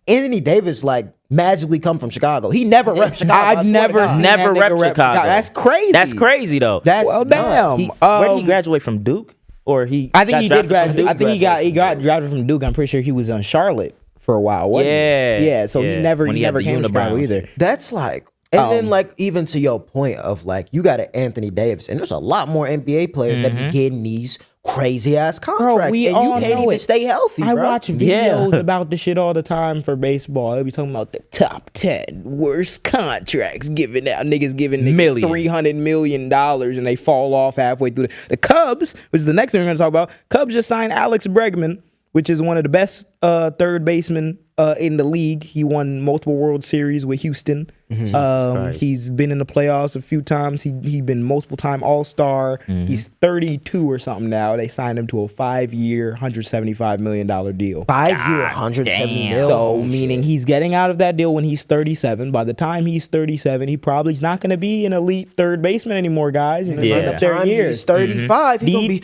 Anthony Davis like magically come from Chicago? He never repped Chicago. I've never Never that nigga rep rep Chicago. That's crazy. That's crazy though. That's well, nuts. damn. Where did he graduate from? Duke, or he? I think got he drafted did from graduate. Duke? I think he got drafted from Duke. I'm pretty sure he was on Charlotte for a while. Wasn't Yeah, he? Yeah. So yeah. he never When he had the came to Chicago Unibrows. either. That's like, and then like even to your point of like you got an Anthony Davis, and there's a lot more NBA players that be getting these crazy ass contracts, we and you all can't know even it. stay healthy. I bro. watch videos about the shit all the time for baseball. They be talking about the top 10 worst contracts given out. Niggas giving niggas $300 million and they fall off halfway through. The Cubs, which is the next thing we're going to talk about, Cubs just signed Alex Bregman, which is one of the best third basemen in the league. He won multiple World Series with Houston. He's been in the playoffs a few times. He been multiple time All-Star. He's 32 or something now. They signed him to a 5-year, $175 million deal. 5-year, 170 mil. So meaning he's getting out of that deal when he's 37. By the time he's 37, he probably's not going to be an elite third baseman anymore, guys. By the time he's 35, he's gonna be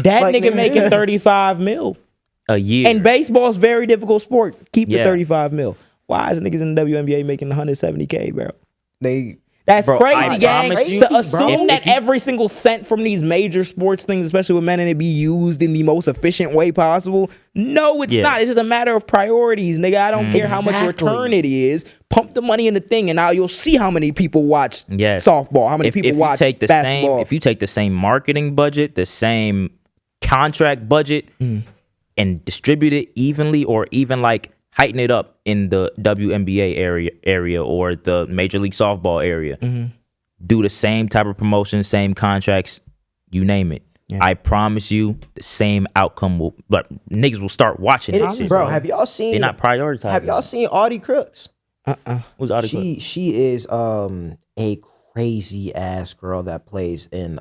that like, nigga making 35 mil a year. And baseball's very difficult sport. Keep the 35 mil. Why is niggas in the WNBA making 170K, bro? That's crazy, gang. To assume that every single cent from these major sports things, especially with men, and it be used in the most efficient way possible. No, it's not. It's just a matter of priorities, nigga. I don't care how much return it is. Pump the money in the thing, and now you'll see how many people watch softball, how many people watch basketball. If you take the same marketing budget, the same contract budget, and distribute it evenly, or even like heighten it up in the WNBA area or the Major League Softball area. Do the same type of promotion, same contracts, you name it. I promise you, the same outcome will. But niggas will start watching this shit, bro. Have y'all seen? They're not prioritizing. Have y'all seen Audie Crooks? Who's Audie Crooks? She is a crazy ass girl that plays in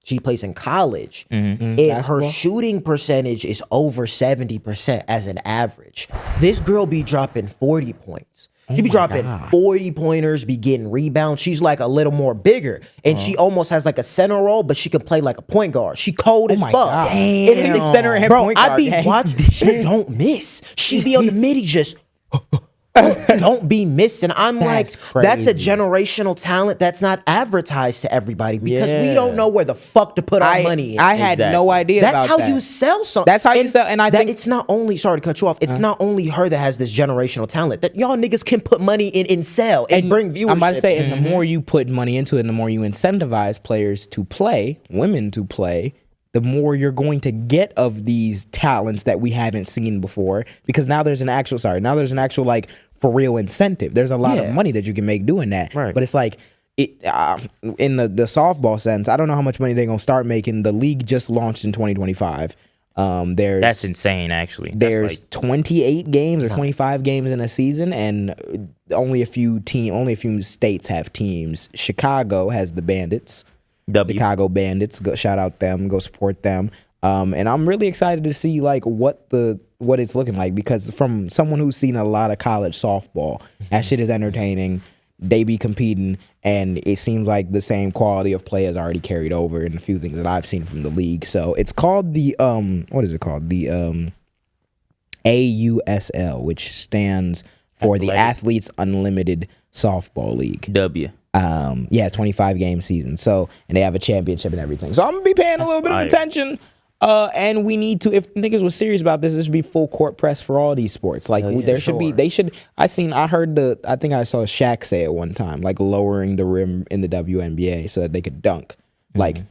she plays in college. And her shooting percentage is over 70% as an average. This girl be dropping 40 points. She be dropping 40 pointers, be getting rebounds. She's like a little more bigger. And she almost has like a center role, but she can play like a point guard. She cold as fuck. God. And it's the center and point guard. I be watching. She don't miss. She be on the midi just don't be missing. I'm that's a generational talent that's not advertised to everybody because we don't know where the fuck to put our money in. I had no idea about that. That's how you sell something. That's how you sell. And I think it's not only, sorry to cut you off, it's not only her that has this generational talent that y'all niggas can put money in and sell and bring viewership. I'm about to say, and the more you put money into it, and the more you incentivize players to play, women to play, the more you're going to get of these talents that we haven't seen before. Because now there's an actual, like, for real incentive. There's a lot of money that you can make doing that. Right. But it's like, in the softball sense, I don't know how much money they're going to start making. The league just launched in 2025. That's insane, actually. There's 28 games or 25 games in a season, and only a few states have teams. Chicago has the Bandits. Chicago Bandits. Go shout out them. Go support them. And I'm really excited to see like what it's looking like, because from someone who's seen a lot of college softball, that shit is entertaining. They be competing, and it seems like the same quality of play is already carried over in a few things that I've seen from the league. So it's called the what is it called? The AUSL, which stands for the Athletes Unlimited Softball League. It's 25 game season. So, and they have a championship and everything. So I'm gonna be paying a little bit of attention. And we need to, if niggas was serious about this, there should be full court press for all these sports. Like I think I saw Shaq say it one time, like lowering the rim in the WNBA so that they could dunk. Like,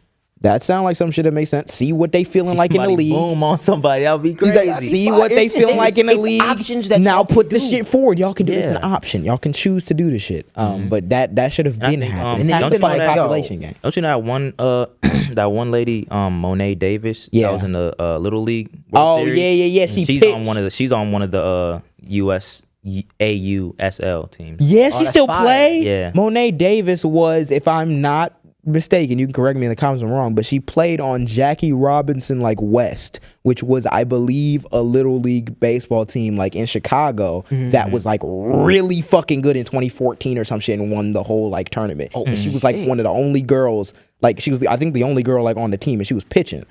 that sound like some shit that makes sense. See what they feeling like in the league. Boom on somebody, that'll be crazy. See what they feeling like in the league. Options that now put the shit forward. Y'all can do this as an option. Y'all can choose to do the shit. But that should have been happening. Don't It's like population game. Don't you know that one lady, Monet Davis, that was in the Little League World Series? Yeah. She's on one of the US AUSL teams. Yeah, she still play. Yeah. Monet Davis was, if I'm not mistaken, you can correct me in the comments if I'm wrong, but she played on Jackie Robinson like West, which was, I believe, a little league baseball team like in Chicago that was like really fucking good in 2014 or some shit and won the whole like tournament. Oh, she was like one of the only girls, like she was, I think the only girl like on the team, and she was pitching.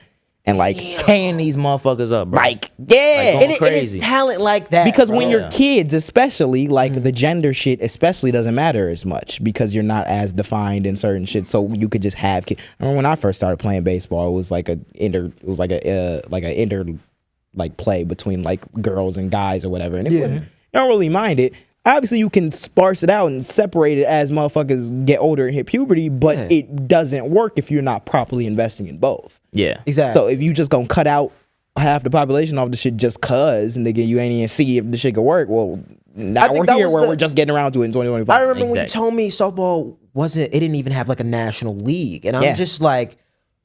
And like Kaying these motherfuckers up, bro. like yeah, Like, and it's talent like that. because bro. when you're kids, especially like the gender shit, especially doesn't matter as much because you're not as defined in certain shit. So you could just have kids. I remember when I first started playing baseball, it was like a like play between like girls and guys or whatever, and it wouldn't, you don't really mind it. Obviously, you can sparse it out and separate it as motherfuckers get older and hit puberty, but it doesn't work if you're not properly investing in both. Yeah. exactly. So if you just gonna cut out half the population off the shit just cause, nigga, you ain't even see if the shit could work, well, now we're here where we're just getting around to it in 2025. I remember when you told me softball it didn't even have like a national league, and I'm just like,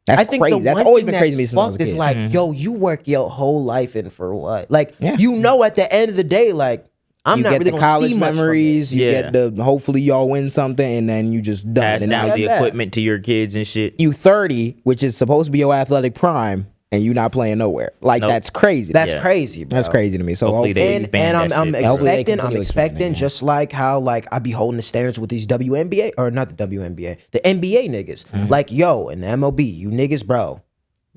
That's I think crazy. the That's one always thing been crazy to me since I was a fucked is kid. like, yo, you work your whole life in for what? Like, Yeah. you know, at the end of the day, like, I'm you not get really the gonna college see much from memories, this. you get the hopefully y'all win something, and then you just done. Pass And down now the that. equipment to your kids and shit. you 30, which is supposed to be your athletic prime, and you not playing nowhere. Like Nope. that's crazy. That's crazy, bro. That's crazy to me. So Hopefully they And expand that I'm shit. Hopefully they expecting, continue expanding, just like how like I be holding the standards with these WNBA or not the WNBA, the NBA niggas. Like, yo, in the MLB, you niggas, bro,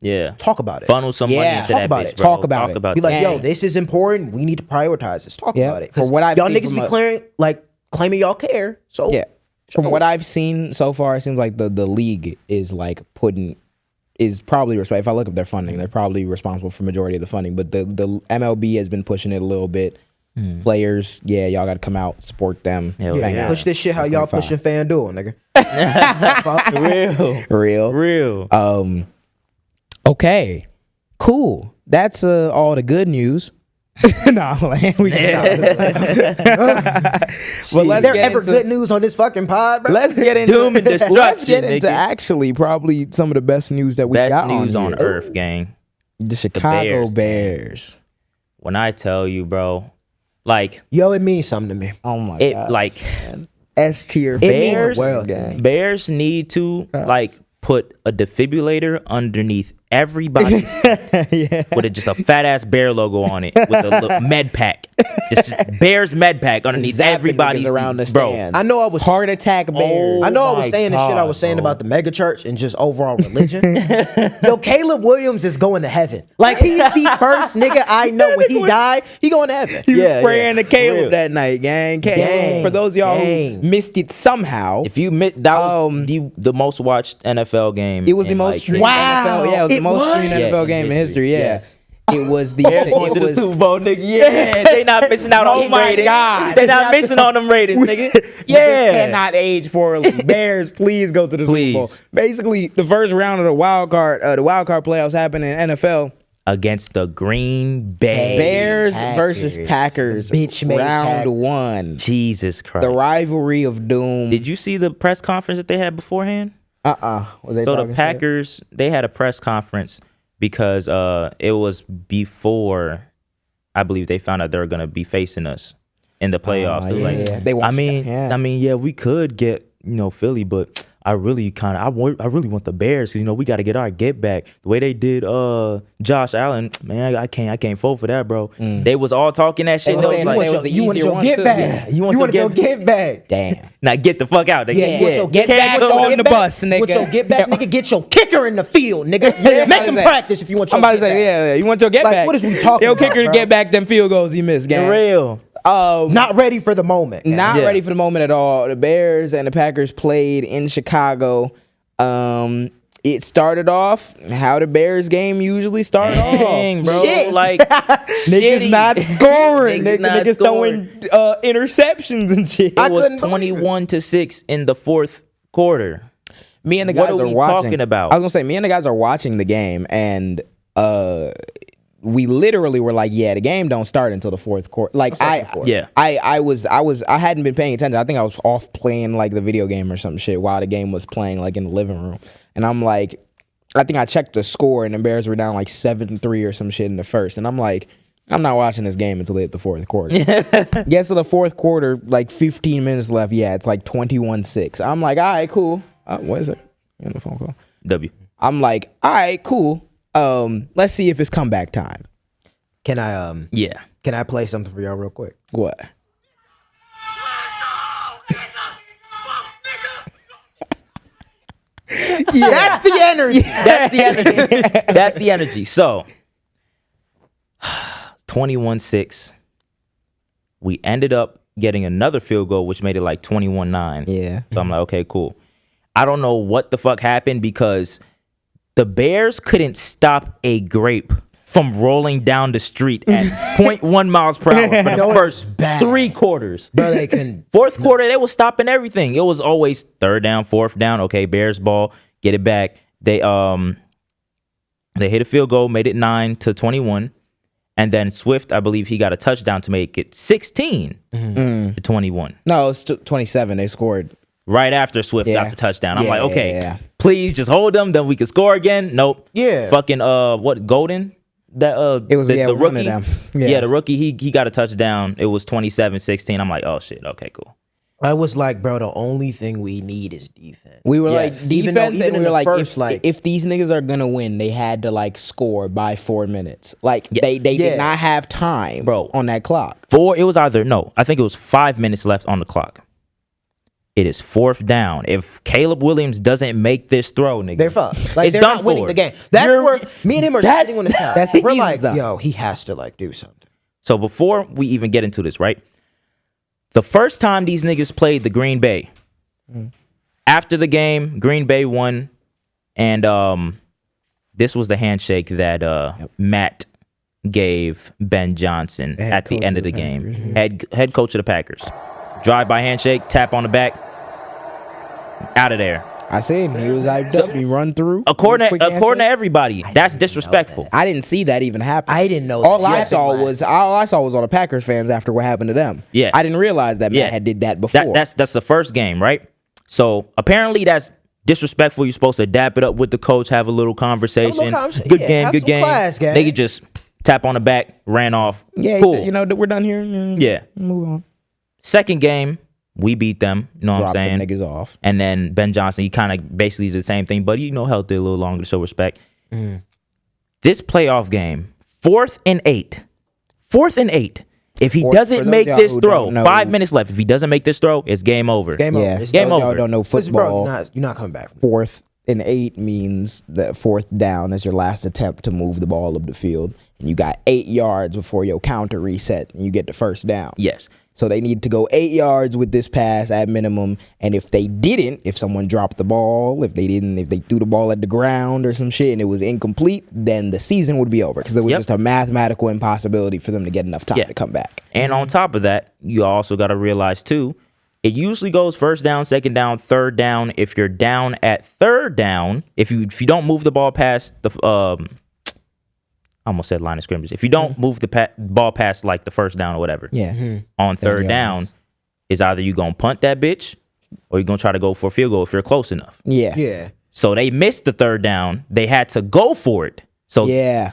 Yeah. talk about it. Funnel some money Yeah. into Talk that about bitch, it. bro. Talk about it. Be like, Yeah. yo, this is important. We need to prioritize this. Talk Yeah. about it. For 'Cause what I've y'all seen niggas from be claiming y'all care. So Yeah. From what I've seen so far, it seems like the league is like is probably responsible. If I look up their funding, they're probably responsible for majority of the funding. But the MLB has been pushing it a little bit. Players, yeah, y'all got to come out, support them. Hell yeah, yeah. push this shit how That's y'all gonna be pushing FanDuel, nigga. Real. Real. Okay. Cool. That's all the good news. No, we can But let's there get ever into- good news on this fucking pod, bro? Let's get into Doom and Let's destruction, get into nigga. actually probably some of the best news that we Best got news on here. earth, gang. The Chicago Bears. Bears. When I tell you, bro, like Yo, it means something to me. Oh my it, god. like S tier It means Bears. the world to me. Bears need to like put a defibrillator underneath everybody's with just a fat ass bear logo on it with a little med pack. Just Bears med pack underneath Zapping everybody's niggas around the bro. stand. I know I was Heart attack Bears. I know I my was saying the shit I was God, saying bro. about the mega church and just overall religion. Yo, Caleb Williams is going to heaven. Like, he's the first nigga I know when he died, he going to heaven. He was Yeah, praying yeah. to Caleb Real. that night, gang. Gang. For those of y'all Gang. who missed it somehow, If you that was the most watched NFL game. it was the in, most like, streamed Wow. NFL. Yeah, it was the It most was? streamed Yeah, NFL in game in history. history, Yeah. yes. It was the Bears going to the Super Bowl, nigga. Yeah, they not missing out on Oh them my ratings. God. They not missing on them ratings, nigga. Yeah, cannot age poorly. Bears, please go to the Please. Super Bowl. Basically, the first round of the wild card playoffs happened in NFL. Against the Green Bay Bears Packers. versus Packers. The bitch-made round Pack- 1. Jesus Christ. The rivalry of doom. Did you see the press conference that they had beforehand? Was they So the talking shit? Packers, they had a press conference because it was before I believe they found out they were gonna be facing us in the playoffs. They were yeah. like, They want I mean, we could get Philly, but I really want the Bears because we got to get our get back. The way they did Josh Allen, man, I can't vote for that, bro. They was all talking that shit. They They was was saying like, it was the you want easier your one, get too. back. Yeah. You want your get back. Damn. now get the fuck out. Yeah, you want your get back with your on get the back, bus, nigga. With your get back, nigga, get your kicker in the field, nigga. I'm Make about him to say- practice if you want your I'm about to get say, back. yeah, you want your get Like, back. what is we talking Your about, kicker to bro? get back them field goals he missed, gang. real. Not ready for the moment. Not Yeah. ready for the moment at all. The Bears and the Packers played in Chicago. It started off how the Bears game usually started Dang, off. bro. Shit. Like Niggas shitty. not scoring. Niggas scoring. throwing interceptions and shit. It was couldn't believe it. 21-6 in the fourth quarter. Me and the What guys are are we watching. talking about? I was gonna say, me and the guys are watching the game, and we literally were like, yeah, the game don't start until the fourth quarter. Like I hadn't been paying attention. I think I was off playing like the video game or some shit while the game was playing like in the living room. And I'm like, I think I checked the score and the Bears were down like 7-3 or some shit in the first. And I'm like, I'm not watching this game until they hit the fourth quarter. Gets to the fourth quarter, like 15 minutes left. Yeah, it's like 21-6. I'm like, all right, cool. What is it? on the phone call. W. I'm like, all right, cool. Let's see if it's comeback time. Can I Yeah. Can I play something for y'all real quick? What? Yeah. That's the energy. That's the energy. That's the energy. So 21-6. We ended up getting another field goal, which made it like 21-9. Yeah. So I'm like, okay, cool. I don't know what the fuck happened because the Bears couldn't stop a grape from rolling down the street at 0.1 miles per hour for the first 3 quarters. Bro, they couldn't. Fourth quarter, they was stopping everything. It was always third down, fourth down. Okay, Bears ball, get it back. They hit a field goal, made it 9-21. And then Swift, I believe he got a touchdown to make it 16-21. No, it's 27. They scored. Right after Swift got the touchdown. I'm Yeah, like, okay, yeah. please just hold them, then we can score again. Nope. Yeah. Fucking what, Golden? That It was the one rookie. of them. Yeah, the rookie, he got a touchdown. It was 27-16. I'm like, oh shit, okay, cool. I was like, bro, the only thing we need is defense. We were Yes. like Even though- defense, even and in we were the like, first, if these niggas are gonna win, they had to like score by 4 minutes. Like Yeah. they Yeah. did not have time, Bro. on that clock. It was either, no, I think it was 5 minutes left on the clock. It is fourth down. If Caleb Williams doesn't make this throw, nigga, They're fucked. Like it's they're done not winning for. the game. That's where me and him are that's- sitting on the couch. that's the We're season's like, up. yo, he has to like do something. So before we even get into this, right? The first time these niggas played the Green Bay, after the game, Green Bay won, and this was the handshake that Matt gave Ben Johnson at the end of the game. Head coach of the Packers. Drive-by handshake, tap on the back, out of there. I seen he was hyped up. He run through. According Quick to handshake. everybody, that's disrespectful. I didn't see that even happen. I didn't know. All that. I Yeah. saw was all the Packers fans after what happened to them. Yeah. I didn't realize that Matt Yeah. had did that before. That's the first game, right? So apparently that's disrespectful. You're supposed to dap it up with the coach, have a little conversation. conversation. Good Yeah, game, have good some game. class, gang. They could just tap on the back, ran off. yeah, cool. you know that we're done here. Yeah. Move on. Second game, we beat them. You know what Drop the I'm saying? niggas off. And then Ben Johnson, he kind of basically did the same thing, but held it a little longer to show respect. This playoff game, 4th and 8. 4th and 8. If he For doesn't those make y'all this who throw, don't know- 5 minutes left. If he doesn't make this throw, it's game over. Game Yeah. over. It's Game done. over. Y'all don't know Listen, football. bro, you're not coming back. 4th and 8 means that 4th down is your last attempt to move the ball up the field, and you got 8 yards before your counter reset, and you get the first down. Yes. So they need to go 8 yards with this pass at minimum. And if they didn't, if someone dropped the ball, if they threw the ball at the ground or some shit and it was incomplete, then the season would be over because it was Yep. just a mathematical impossibility for them to get enough time Yeah. to come back. And on top of that, you also got to realize too, it usually goes first down, second down, third down. If you're down at third down, if you don't move the ball past the I almost said line of scrimmage. If you don't move the ball past like the first down or whatever, Yeah. on third yards. down, is either you gonna punt that bitch or you're gonna try to go for a field goal if you're close enough. Yeah. Yeah. So they missed the third down. They had to go for it. So Yeah.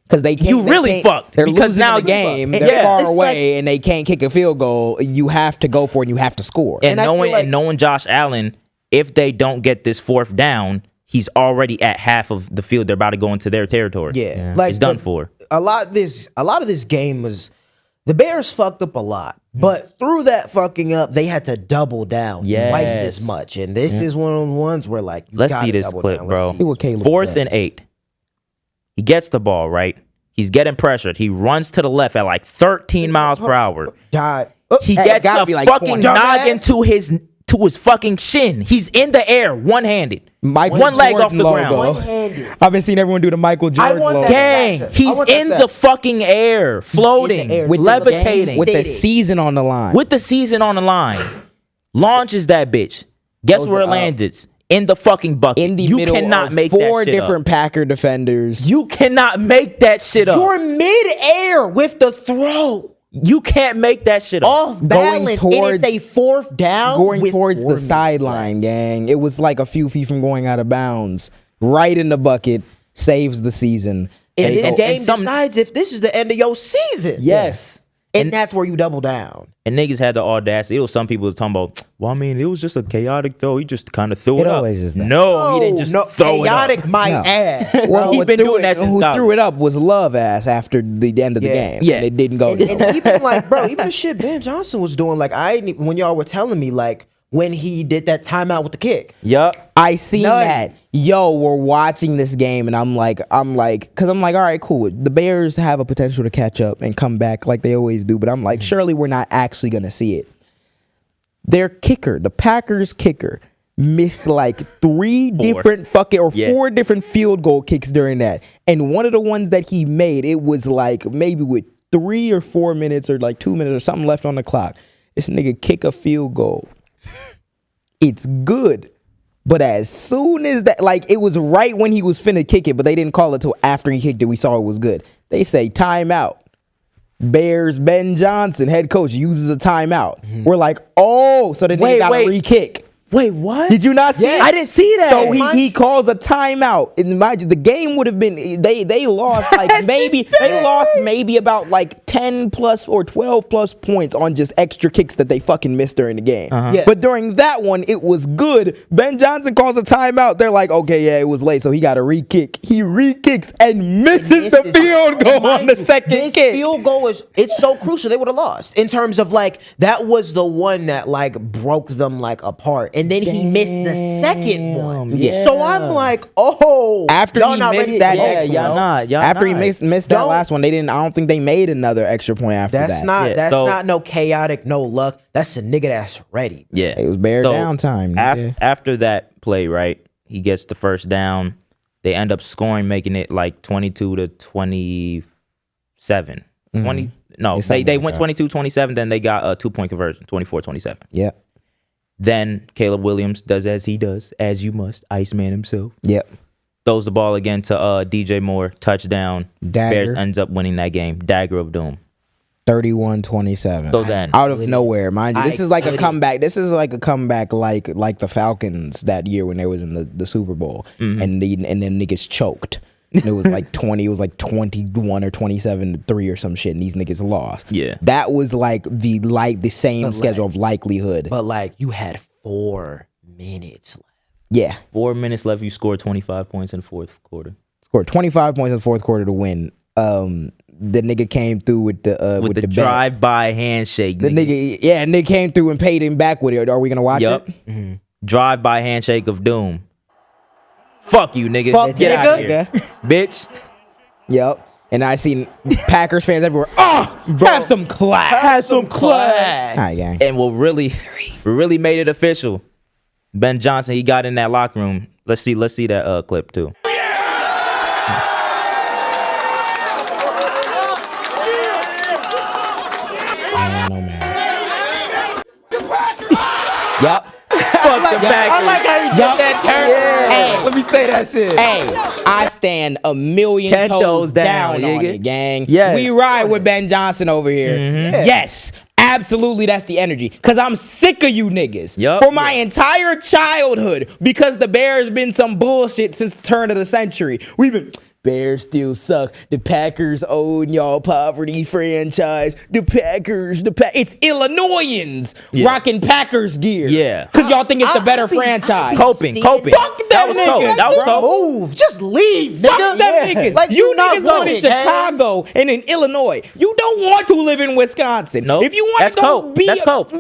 Because they can't. You they really can't- fucked, They're because losing now the game. you They're fucked. far It's away and they can't kick a field goal. You have to go for it and you have to score. and I feel like- knowing Josh Allen, if they don't get this fourth down, he's already at half of the field. They're about to go into their territory. Yeah. Like It's done for. A lot of this game was the Bears fucked up a lot. But through that fucking up, they had to double down Yes. twice as much. And this is one of the ones where like you Let's gotta see this double clip, down. bro. Let's See what Caleb 4th does. and 8. He gets the ball, right? He's getting pressured. He runs to the left at like 13 miles per hour. God. He Hey, gets gotta the be like fucking 20. noggin to his fucking shin. He's in the air, one-handed. Michael one leg off Jordan the logo. ground. I've been seeing everyone do the Michael Jordan logo. Gang, he's in the fucking air, floating, air, levitating, With the Stated. season on the line. with the season on the line. Launches that bitch. Guess Goes where it up. lands? In the fucking bucket. in the You middle cannot of make 4 that shit different up. Packer defenders. You cannot make that shit up. You're mid-air with the throw. You can't make that shit up. Off balance. And it's a fourth down. Going with towards 4 the minutes sideline, gang. It was like a few feet from going out of bounds. Right in the bucket. Saves the season. left. And They this go- game some- decides if this is the end of your season. Yes. And that's where you double down. And niggas had the audacity. It was some people was talking about, well, I mean, it was just a chaotic throw. He just kind of threw it up. always is that. No, he didn't just throw chaotic it up. my ass. Well, He what been threw doing it- that since who college. threw it up was Love Ass after the end of the game. Yeah. And it didn't go. And even like, bro, even the shit Ben Johnson was doing, like, I didn't even, when y'all were telling me, like, when he did that timeout with the kick. Yup. I seen None. that. Yo, we're watching this game, and I'm like, because I'm like, all right, cool. The Bears have a potential to catch up and come back like they always do, but I'm like, surely we're not actually gonna see it. Their kicker, the Packers kicker, missed like four different field goal kicks during that, and one of the ones that he made, it was like maybe with 3 or 4 minutes or like 2 minutes or something left on the clock. This nigga kick a field goal. It's good. But as soon as that, like, it was right when he was finna kick it, but they didn't call it till after he kicked it. We saw it was good. They say timeout. Bears Ben Johnson, head coach, uses a timeout. We're like, oh, so then they got to re-kick. Wait, what? Did you not see it? I didn't see that. So he calls a timeout. And mind you, the game would have been, they lost like they lost maybe about like 10 plus or 12 plus points on just extra kicks that they fucking missed during the game. Yeah. But during that one, it was good. Ben Johnson calls a timeout. They're like, okay, yeah, it was late, so he got to re-kick. He re-kicks and misses the field goal on the second this kick. field goal it's so crucial. They would have lost in terms of like that was the one that like broke them like apart, and then he missed the second one. Yeah. So I'm like, oh, After y'all he not missed ready that to go. next y'all one, not. Y'all after he not. missed that Don't- last one, I don't think they made another extra point after That's that. not Yeah, that's so- not no chaotic, no luck. That's a nigga that's ready. Yeah. It was bare downtime. nigga. After that play, right, he gets the first down. They end up scoring, making it like 22-27. 20. No, It's they something went like that. 22-27. Then they got a 2-point conversion, 24-27. Yep. Then Caleb Williams does as he does, as you must, Iceman himself. Yep. Throws the ball again to DJ Moore, touchdown. Dagger. Bears ends up winning that game. Dagger of doom. 31-27. So then, Out of nowhere, mind you. This I is like a couldn't. comeback. This is like a comeback like the Falcons that year when they was in the Super Bowl. And then niggas choked. And it was like 20, it was like 21 or 27-3 or some shit, and these niggas lost. Yeah. That was like the same schedule of likelihood. But like you had 4 minutes left. Yeah. 4 minutes left. You scored 25 points in the fourth quarter. Scored 25 points in the fourth quarter to win. The nigga came through with the bet. drive-by handshake. The nigga came through and paid him back with it. Are we gonna watch Yup. it? Drive-by handshake of doom. Fuck you, nigga. Fuck Get out of nigga. here, bitch. Yep. And I seen Packers fans everywhere. Oh, have some class. Have some class. All right, gang. And what really made it official, Ben Johnson, he got in that locker room. Let's see that clip too. Yep. Fuck the Packers. I like how you Yup. did that turn. Yeah. Hey, Let me say that shit. Hey, I stand a million 10 toes down on nigga. it, gang. Yes. We ride with Ben Johnson over here. Yes. Absolutely, that's the energy. Cause I'm sick of you niggas. Yup. For my entire childhood, because the Bears been some bullshit since the turn of the century. We've been Bears still suck. The Packers own y'all poverty franchise. The Packers, it's Illinoisans rocking Packers gear. Yeah. Cause y'all think it's the better franchise. Coping. Fuck them That was cope. niggas. That was cope. Move, just leave, nigga. Fuck them niggas. Like, you you not niggas live want in it, gang. Chicago and in Illinois. You don't want to live in Wisconsin. Nope. If you want That's to go cope. be That's cope.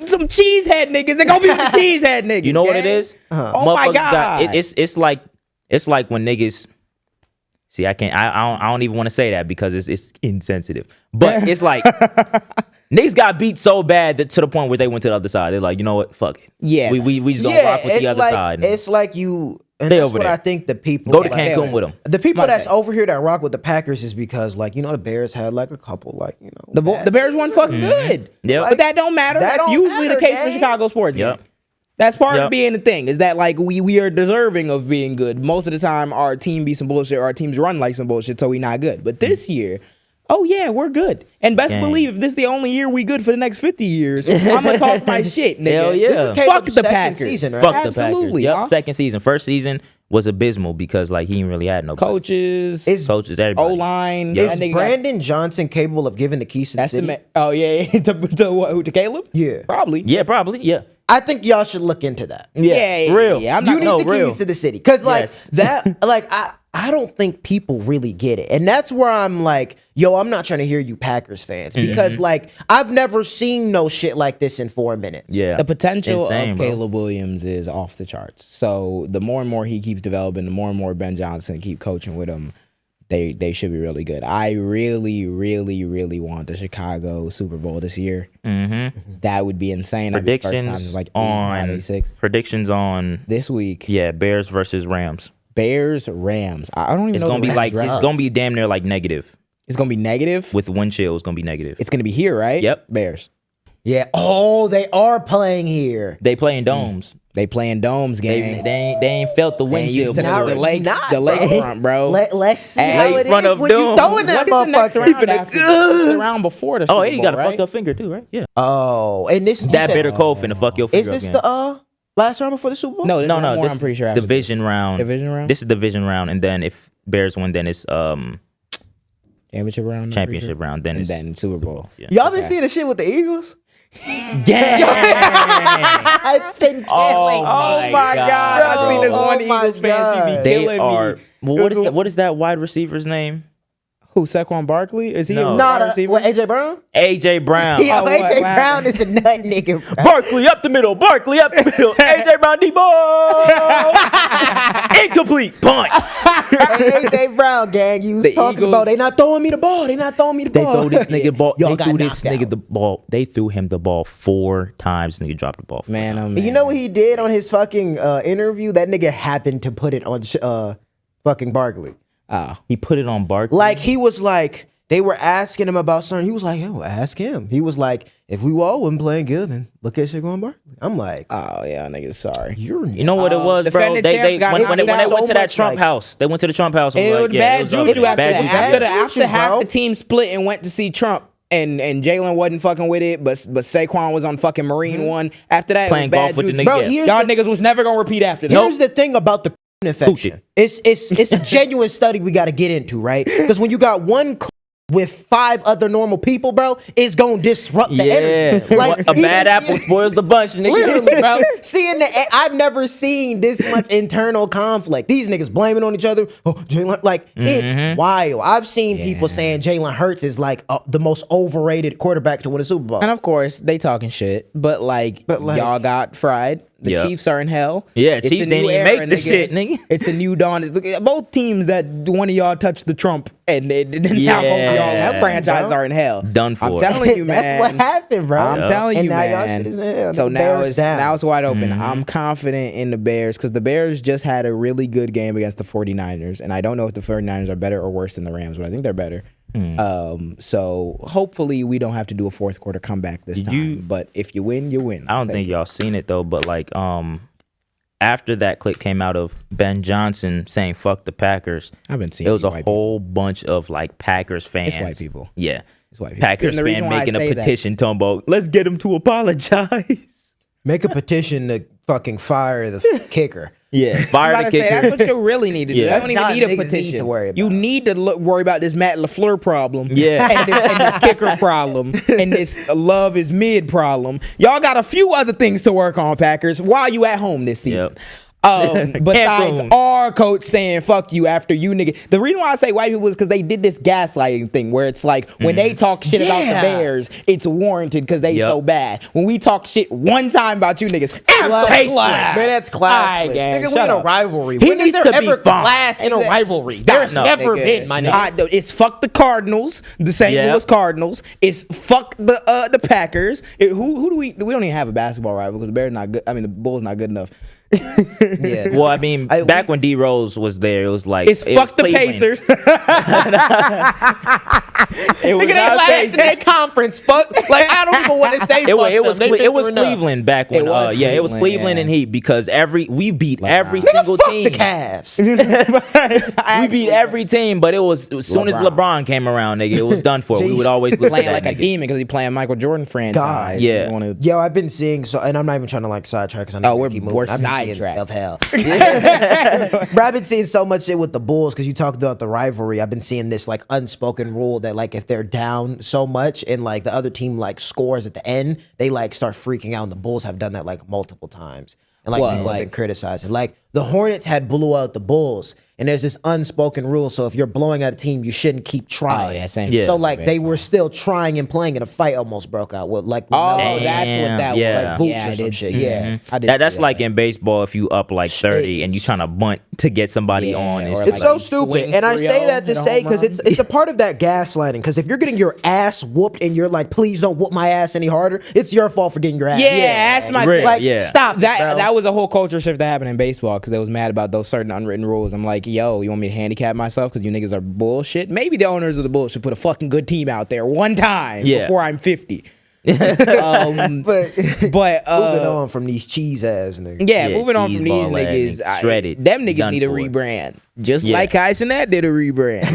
some cheesehead niggas, then go be with the cheesehead niggas. You know what it gang. is? Oh my Motherfuckers God. it's like when niggas. See, I can't. I don't even want to say that because it's insensitive. But it's like niggas got beat so bad that to the point where they went to the other side. They're like, you know what? Fuck it. Yeah. We just gonna rock with it's the other like, side. It's like you. And Stay that's over what there. I think the people Go to like, Cancun with them. The people My that's bad. over here that rock with the Packers is because like the Bears had like a couple like The Bears won fucking good. Yep. But that don't matter. That That's don't usually the matter, case for gang. Chicago sports. Yep. Game. That's part Yep. of being the thing, is that like we are deserving of being good. Most of the time our team be some bullshit or our teams run like some bullshit, so we not good. But this year, oh yeah, we're good. And best Gang. believe if this is the only year we good for the next 50 years, I'm gonna talk my shit, nigga. Hell yeah. This is Fuck Caleb's the second Packers. season, right? Fuck the Absolutely, Packers. Yep. huh? Second season. First season was abysmal because like he didn't really had no Coaches, coaches, everybody. O-line. Is Brandon Johnson capable of giving the keys to the city? Oh yeah, to Caleb? Yeah. Probably. Yeah, probably. Yeah. I think y'all should look into that. Yeah, real. Yeah, I'm You not need the real. keys to the city. Because, like, Yes. that, like, I don't think people really get it. And that's where I'm like, yo, I'm not trying to hear you Packers fans. Because, like, I've never seen no shit like this in 4 minutes. Yeah. The potential Insane, of bro. Caleb Williams is off the charts. So the more and more he keeps developing, the more and more Ben Johnson keep coaching with him, they should be really good. I really, really, really want the Chicago Super Bowl this year. Mm-hmm. That would be insane. That'd be the first time Predictions since, like 85, on 86. predictions on This week, Bears versus Rams. Bears, Rams. I don't even It's know. gonna the be like Rams. it's gonna be damn near like negative It's gonna be negative. with wind chill. It's gonna be negative. It's gonna be here, right? Yep. Bears. Yeah. Oh, they are playing here. They play in domes. They playing domes, They gang. ain't felt the They wind chill. used to before. the lake, Not, the bro. lakefront, bro. Let's see Hey, how it front is of when you doom. throwing that What is the next round motherfucker. after? This is the round before the Super Oh, Bowl, he got a right? fucked up finger too, right? Yeah. Oh, and this That bitter cold finna fuck your is finger this up. the last round before the Super Bowl? No, there's No, one no. more, This I'm pretty sure. after division round. Division round? This is division round, and then if Bears win, then it's this. Championship round. I'm pretty championship sure. round. Then And it's then Super Bowl. Yeah. Y'all been seeing the shit with the Eagles? Yeah. It's been Oh killing my me. God! I bro. seen this Oh one my Eagles fan. God. He be They killing are. me. Well, what is that wide receiver's name? Who? Saquon Barkley? Is he No. a Not wide receiver? what, AJ Brown? AJ Brown. Yeah, Oh, what AJ Brown happened? is a nut nigga. Bro. Barkley up the middle. Barkley up the middle. AJ Brown deep ball. Incomplete punt. Hey, AJ Brown, gang, you was The talking Eagles- about they not throwing me the ball. They not throwing me the They ball. throw this nigga ball. Y'all They got threw this knocked nigga out. the ball. They threw him the ball 4 times. Nigga dropped the ball. 4 Man, times. oh man. You know what he did on his fucking interview? That nigga happened to put it on fucking Barkley. Oh. He put it on Barkley. Like, he was like, they were asking him about something. He was like, yo, ask him. He was like, if we all wasn't playing good, then look at Saquon Barkley. I'm like, Oh yeah, niggas. Sorry. you're You know what it was, bro? defending They champs got when they knocked out. went to that So Trump much, house. They went to the Trump house. And It was was like, yeah, bad it was juju after bad that. juju. After juju, half bro. the team split and went to see Trump, and Jalen wasn't fucking with it, but Saquon was on fucking Marine one. After that, Playing it was bad golf with the juju. nigga. Bro, Yeah. here's Y'all the, niggas was never gonna repeat after that. here's the thing about the infection. It's a genuine study we got to get into, right? Because when you got one with 5 other normal people, bro, it's gonna disrupt the Yeah, energy. a bad apple spoils the bunch, nigga. Literally, bro. Seeing I've never seen this much internal conflict. These niggas blaming on each other. Oh, Jalen, like it's wild. I've seen people saying Jalen Hurts is like the most overrated quarterback to win a Super Bowl. And of course, they talking shit, but like y'all got fried. The Yep. Chiefs are in hell. Yeah, It's Chiefs a didn't new even era, make the shit, nigga. It's a new dawn. It's, both teams that one of y'all touched the Trump, and now both of y'all Yeah. franchises are in hell. Done for. I'm telling you, man. That's what happened, bro. I'm telling and you, now y'all man. shit is in hell. So The now Bears it's down. now it's wide open. I'm confident in the Bears because the Bears just had a really good game against the 49ers, and I don't know if the 49ers are better or worse than the Rams, but I think they're better. So hopefully we don't have to do a fourth quarter comeback this time. But if you win, you win. I don't think y'all seen it though, but like after that clip came out of Ben Johnson saying "fuck the Packers," I've been seeing it was a white whole bunch of like Packers fans. It's white people. Yeah, It's white people. Packers And the reason fan why I making a say that- petition talking about let's get him to apologize. Make a petition to fucking fire the kicker. Yeah, I'm fire about the to say, kicker. that's what you really need to do. Yeah. You don't even Y'all need a niggas petition. need to worry about. You need to worry about this Matt LaFleur problem. Yeah. and this kicker problem. And this love is mid problem. Y'all got a few other things to work on, Packers, while you at home this season. Yep. Besides Cancun. our coach saying fuck you after you nigga. The reason why I say white people is because they did this gaslighting thing where it's like when they talk shit about the Yeah. Bears, it's warranted because they Yep. so bad. When we talk shit one time about you niggas, Man, that's classless. Aight, gang, Nigga, we shut in a up. rivalry. He When is needs there to be ever fine. class in a rivalry? There's no, never nigga. been, my nigga. It's fuck the Cardinals, the St. Yep. Louis Cardinals. It's fuck the Packers. Who do we don't even have a basketball rival because the Bears not good. I mean the Bulls not good enough. Yeah. Well, I mean, back when D Rose was there, it was like It's it fuck was the Cleveland. Pacers. It was Nigga, they not last Pacers. in their conference. Fuck. Like, I don't even want to say It was fuck them. They been it was through enough. Cleveland back when It was it was Cleveland, Cleveland yeah. and Heat because we beat every Nigga, single fuck team. the Cavs. We beat every team, but it was as soon as LeBron came around, nigga, it was done for. We would always lose to Playing that like a nigga. demon because he playing Michael Jordan franchise. God. Yeah. You wanna- Yo, I've been seeing and I'm not even trying to like sidetrack because I know Oh, we we're keep moving. we're I've been seeing Sidetrack. of hell. Bro, I've been seeing so much shit with the Bulls because you talked about the rivalry. I've been seeing this like unspoken rule that like if they're down so much and like the other team like scores at the end, they like start freaking out. And the Bulls have done that like multiple times. And like people have been criticizing. Like the Hornets had blew out the Bulls. And there's this unspoken rule. So if you're blowing out a team, you shouldn't keep trying. Oh, yeah, same. Yeah. So like they were still trying and playing, and a fight almost broke out with like Oh, LaMelo. that's what that Yeah. was. Like, Yeah, Vooch I or some did shit. see that. Yeah, I did That's see like in baseball if you up like 30 and you trying to bunt to get somebody Yeah, on. or It's It's like so swing stupid, and I say 3-0, that to hit a say home because run. it's a part of that gaslighting. Because if you're getting your ass whooped and you're like, please don't whoop my ass any harder, it's your fault for getting your ass. Yeah, that's my Right, thing. Like, yeah. stop That it, bro. that was a whole culture shift that happened in baseball because they was mad about those certain unwritten rules. I'm like, yo, you want me to handicap myself because you niggas are bullshit? Maybe the owners of the Bulls should put a fucking good team out there one time before I'm 50. but But moving on from these cheese ass niggas. yeah, Yeah, moving on from these cheeseball ass niggas, niggas. Shredded. them niggas Done need a for it. rebrand, just Yeah. like Kai Cenat did a rebrand.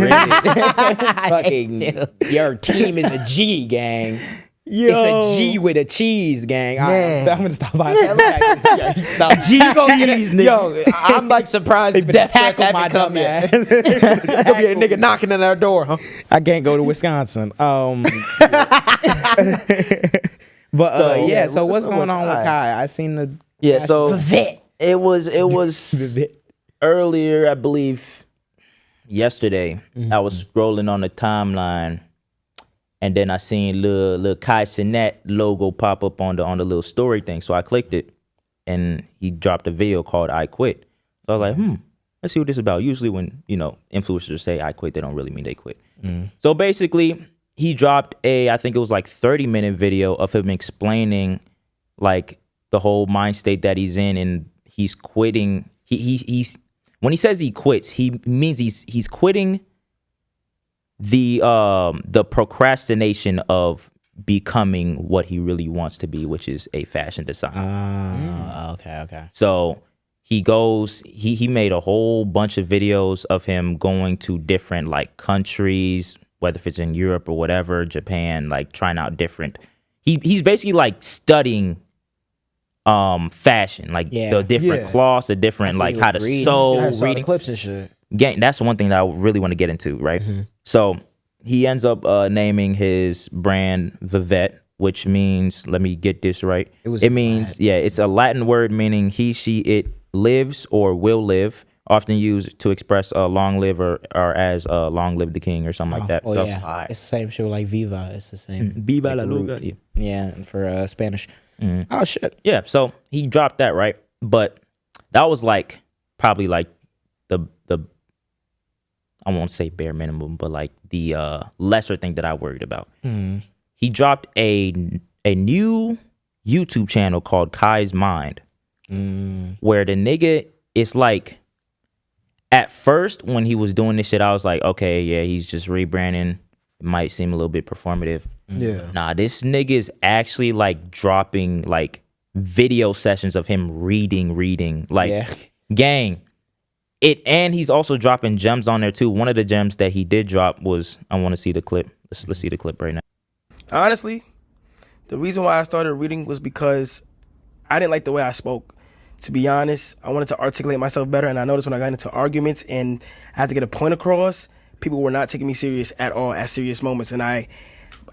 Fucking, your team is a G, gang. It's a G with a cheese, gang. Man. I'm gonna stop by. G cheese, nigga. Yo, I'm like surprised if death threats haven't come yet. Could be a nigga knocking on our door, huh? I can't go to Wisconsin. But yeah. So what's going on with Kai? I seen the Yeah, so Vet. it was earlier, I believe, yesterday. I was scrolling on the timeline, and then I seen little Kai Cenat logo pop up on the little story thing. So I clicked it, and he dropped a video called "I Quit." So I was like, let's see what this is about. Usually, when influencers say "I quit," they don't really mean they quit. So basically, he dropped I think it was like 30-minute video of him explaining like the whole mind state that he's in, and he's quitting. He's when he says he quits, he means he's quitting the procrastination of becoming what he really wants to be, which is a fashion designer. Okay. So he goes, he made a whole bunch of videos of him going to different like countries, whether if it's in Europe or whatever, Japan, like trying out different. He's basically like studying fashion, like the different cloths, the different like how to sew, I saw the reading. clips and shit. That's one thing that I really want to get into, right? So he ends up naming his brand The Vet, which means, let me get this right. It means, it's a Latin word meaning he, she, it lives or will live, often used to express long live or as long live the king or something like that. Oh So yeah, it's the same shit like Viva. It's the same. Viva la root. Luga. Yeah, for Spanish. Oh shit. Yeah, so he dropped that, right? But that was like probably like the I won't say bare minimum, but like the lesser thing that I worried about. He dropped a new YouTube channel called Kai's Mind, where the nigga is like, at first when he was doing this shit, I was like, okay, yeah, he's just rebranding. It might seem a little bit performative. Yeah. Nah, this nigga is actually like dropping like video sessions of him reading. Like, gang. And he's also dropping gems on there too. One of the gems that he did drop was, I want to see the clip. Let's see the clip right now. Honestly, the reason why I started reading was because I didn't like the way I spoke. To be honest, I wanted to articulate myself better, and I noticed when I got into arguments and I had to get a point across, people were not taking me serious at all at serious moments, and I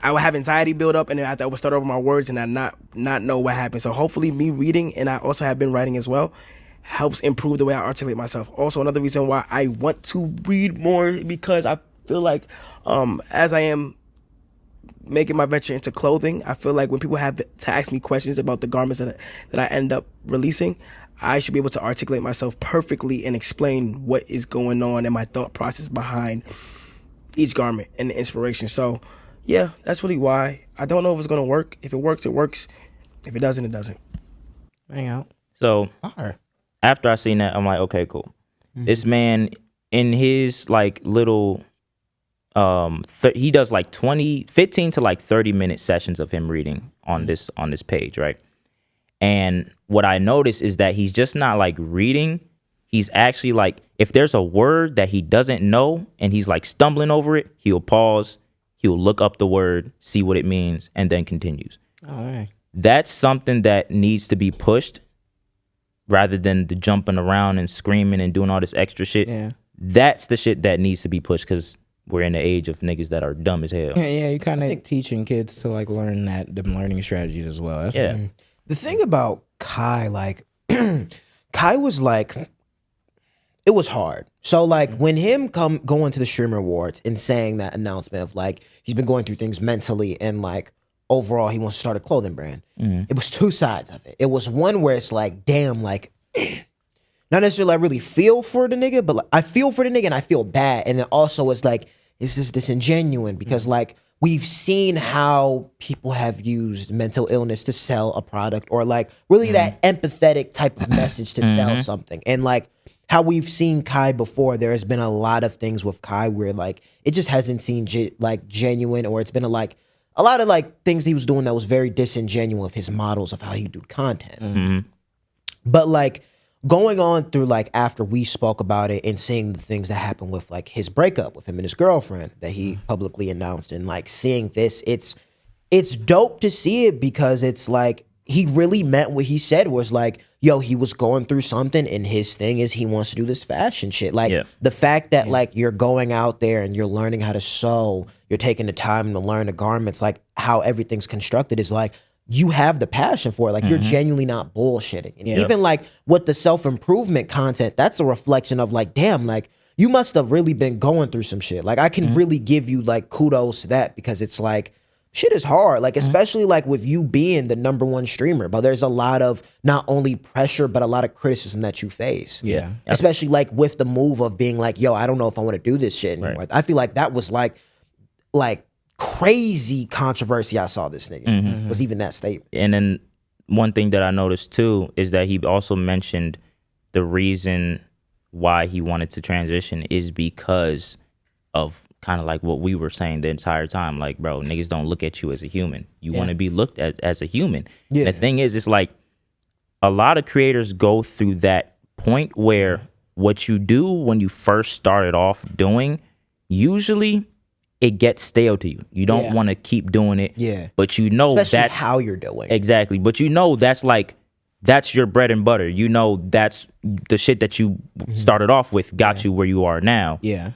would have anxiety build up, and then I would start over my words and I not know what happened. So hopefully me reading, and I also have been writing as well, helps improve the way I articulate myself. Also, another reason why I want to read more, because I feel like as I am making my venture into clothing, I feel like when people have to ask me questions about the garments that I end up releasing, I should be able to articulate myself perfectly and explain what is going on and my thought process behind each garment and the inspiration. So yeah, that's really why. I don't know if it's going to work. If it works, it works. If it doesn't, it doesn't. Hang out. So after I seen that, I'm like, okay, cool. This man, in his like little he does like 15 to like 30-minute sessions of him reading on this page, right? And what I noticed is that he's just not like reading. He's actually like, if there's a word that he doesn't know and he's like stumbling over it, he'll pause, he'll look up the word, see what it means, and then continues. All right. That's something that needs to be pushed rather than the jumping around and screaming and doing all this extra shit. Yeah. That's the shit that needs to be pushed because we're in the age of niggas that are dumb as hell. Yeah, you kind of teaching kids to like learn them learning strategies as well. That's Yeah. The thing about Kai, like, Kai was like, it was hard. So like when him going to the Streamer Awards and saying that announcement of like he's been going through things mentally and like overall he wants to start a clothing brand. It was two sides of it. It was one where it's like, damn, like not necessarily I really feel for the nigga, but like, I feel for the nigga and I feel bad. And then also it's like, it's just disingenuous because like we've seen how people have used mental illness to sell a product or like really that empathetic type of message to sell something. And like how we've seen Kai before, there has been a lot of things with Kai where like it just hasn't seemed like genuine, or it's been a lot of like things he was doing that was very disingenuous with his models of how he do content. But like going on through like after we spoke about it and seeing the things that happened with like his breakup with him and his girlfriend that he publicly announced, and like seeing this, it's dope to see it because it's like he really meant what he said was like, yo, he was going through something and his thing is he wants to do this fashion shit. Like the fact that like you're going out there and you're learning how to sew, you're taking the time to learn the garments, like how everything's constructed is like, you have the passion for it. Like you're genuinely not bullshitting. And even like with the self-improvement content, that's a reflection of like, damn, like you must have really been going through some shit. Like I can really give you like kudos to that because it's like, shit is hard. Like especially like with you being the #1 streamer, but there's a lot of not only pressure, but a lot of criticism that you face. Yeah. Especially like with the move of being like, yo, I don't know if I want to do this shit anymore. Right. I feel like that was like crazy controversy I saw this nigga was even that statement. And then one thing that I noticed too is that he also mentioned the reason why he wanted to transition is because of kind of like what we were saying the entire time. Like, bro, niggas don't look at you as a human. You want to be looked at as a human. Yeah. The thing is, it's like a lot of creators go through that point where what you do when you first started off doing, usually it gets stale to you. You don't want to keep doing it. Yeah. But you know Especially that's how you're doing. exactly. But you know that's like that's your bread and butter. You know that's the shit that you started off with got you where you are now. Yeah.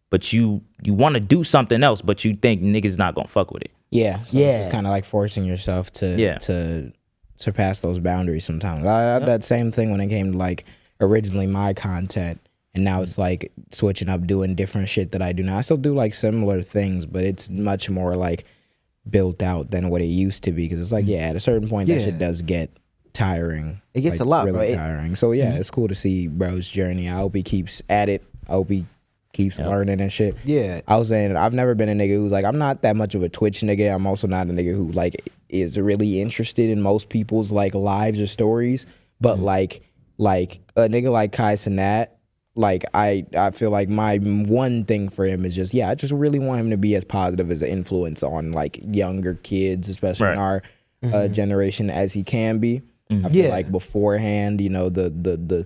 But you want to do something else, but you think niggas not gonna fuck with it. Yeah. So Yeah. it's just kind of like forcing yourself to surpass those boundaries sometimes. I had that same thing when it came to like originally my content. And now it's like switching up, doing different shit that I do now. I still do like similar things, but it's much more like built out than what it used to be. Because it's like, at a certain point, that shit does get tiring. It gets like, a lot, really bro. tiring. So it's cool to see bro's journey. I hope he keeps at it. I hope he keeps learning and shit. Yeah. I was saying I've never been a nigga who's like, I'm not that much of a Twitch nigga. I'm also not a nigga who like is really interested in most people's like lives or stories. But like a nigga like Kai Cenat, like I feel like my one thing for him is just I just really want him to be as positive as an influence on like younger kids, especially in our generation, as he can be. I feel like beforehand, you know, the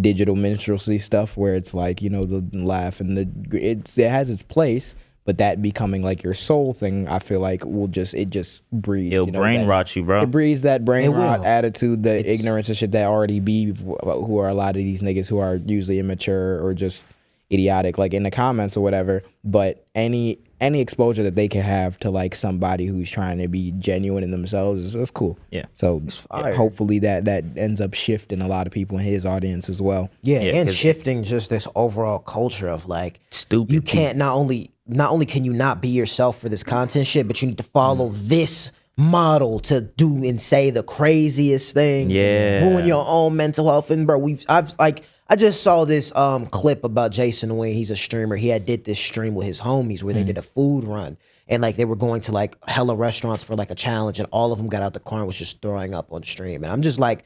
digital minstrelsy stuff where it's like, you know, the laugh and it has its place, but that becoming like your soul thing, I feel like it just breeds. It'll brain rot you, bro. It breeds that brain rot will. attitude, the ignorance and shit that already be who are a lot of these niggas who are usually immature or just idiotic, like in the comments or whatever. But any exposure that they can have to like somebody who's trying to be genuine in themselves is cool. Yeah. So hopefully that ends up shifting a lot of people in his audience as well. Yeah, and shifting just this overall culture of like stupid. You can't not only can you not be yourself for this content shit, but you need to follow this model to do and say the craziest thing. Yeah. Ruin your own mental health. And bro, I just saw this clip about Jason Wayne. He's a streamer. He did this stream with his homies where they did a food run. And like they were going to like hella restaurants for like a challenge, and all of them got out the car and was just throwing up on stream. And I'm just like,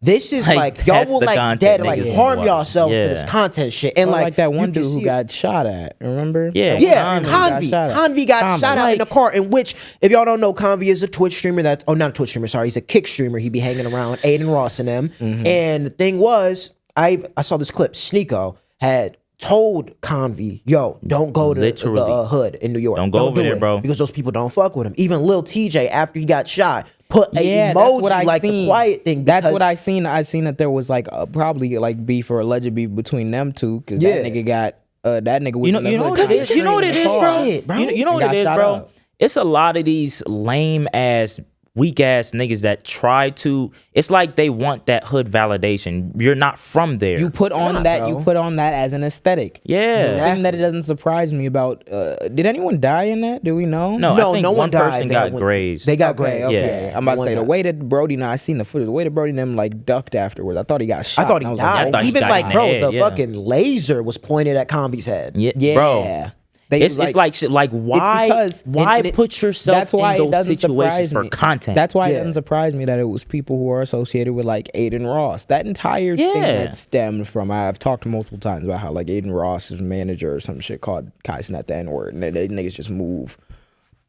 this is like y'all will like dead like harm yourselves for this content shit. And like that one dude who got shot at, remember? Convy got shot out in the car. In which, if y'all don't know, Convy is a Twitch streamer. Not a Twitch streamer. Sorry, he's a Kick streamer. He be hanging around Aiden Ross and them. And the thing was, I saw this clip. Sneeko had told Convy, yo, don't go to the hood in New York. Don't go over there, bro. Because those people don't fuck with him. Even Lil TJ, after he got shot, put a Yeah, that's emoji what I like seen. the quiet thing. That's because- what I seen. I seen that there was like probably like beef or alleged beef between them two because Yeah. that nigga got that nigga was You know, in the you know hood what it trying is. to You know what it scream is, in the bro. car. Shit, bro. You know And what got it is, shot bro. up. It's a lot of these lame ass, weak ass niggas that try to. It's like they want that hood validation. You're not from there. You put on not, that. bro. You put on that as an aesthetic. yeah. The thing that it doesn't surprise me about. Did anyone die in that? Do we know? No, No, I think no one died. person They got went- grazed. They got Okay, grazed. okay. Yeah. I'm about to One say the died. way that Brody. Now I seen the footage. The way that Brody and them like ducked afterwards. I thought he got shot. I thought he and was like, died. I thought he Even died like, in the bro, head, the yeah. fucking laser was pointed at Convi's head. Yeah, Yeah. bro. They It's was like shit. Like why? because- Why and it- put yourself That's why in it those doesn't situations surprise for me. content? That's why it Yeah. doesn't surprise me that it was people who are associated with like Aiden Ross. That entire thing Yeah. that stemmed from. I've talked multiple times about how like Aiden Ross's manager or some shit called Kai Cenat the N-word, and they niggas just move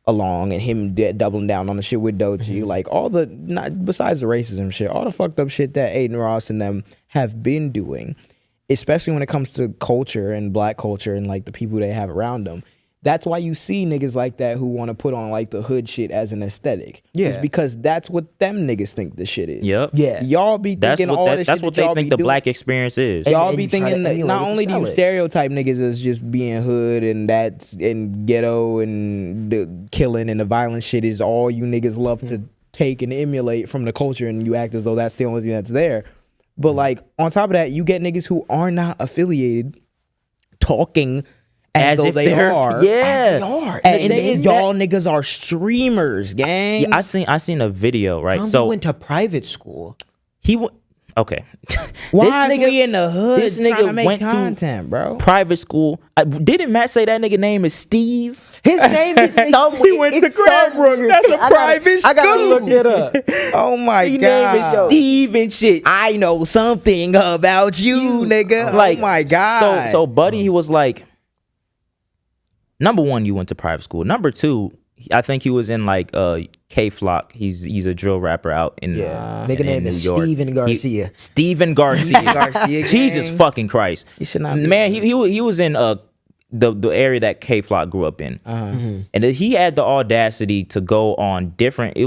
along, and him doubling down on the shit with Dochi, like all the not besides the racism shit, all the fucked up shit that Aiden Ross and them have been doing, especially when it comes to culture and black culture and like the people they have around them. That's why you see niggas like that who want to put on like the hood shit as an aesthetic. Yeah. It's because that's what them niggas think the shit is. Yep. Yeah. Y'all be That's thinking all what this that's shit what that they y'all think be the doing. black experience is. Y'all and be you try to thinking that emulate not it to only do you sell it. stereotype niggas as just being hood and that's and ghetto and the killing and the violent shit is all you niggas love to take and emulate from the culture, and you act as though that's the only thing that's there. But like on top of that, you get niggas who are not affiliated talking as though if they they're- are. Yeah. They are. And And then that- y'all niggas are streamers, gang. Yeah, I seen a video, right? Convi So went to private school. he went. Okay. Why this is we in the hood this trying nigga to make went to content, bro? private school. Didn't Matt say that nigga name is Steve? His name is somewhere. He went to it's Cranbrook. somewhere. That's a private I gotta school. look it up. Oh my His god. name is Steve and shit. I know something about you, nigga. Like, oh my god. So buddy, he was like, number one, you went to private school. Number two, I think he was in like K Flock. He's a drill rapper out in Nigga in name New is York. Steven Garcia. Steven Garcia. Garcia Jesus gang. fucking Christ. You should not be Man, he was in the area that K Flock grew up in. And then he had the audacity to go on different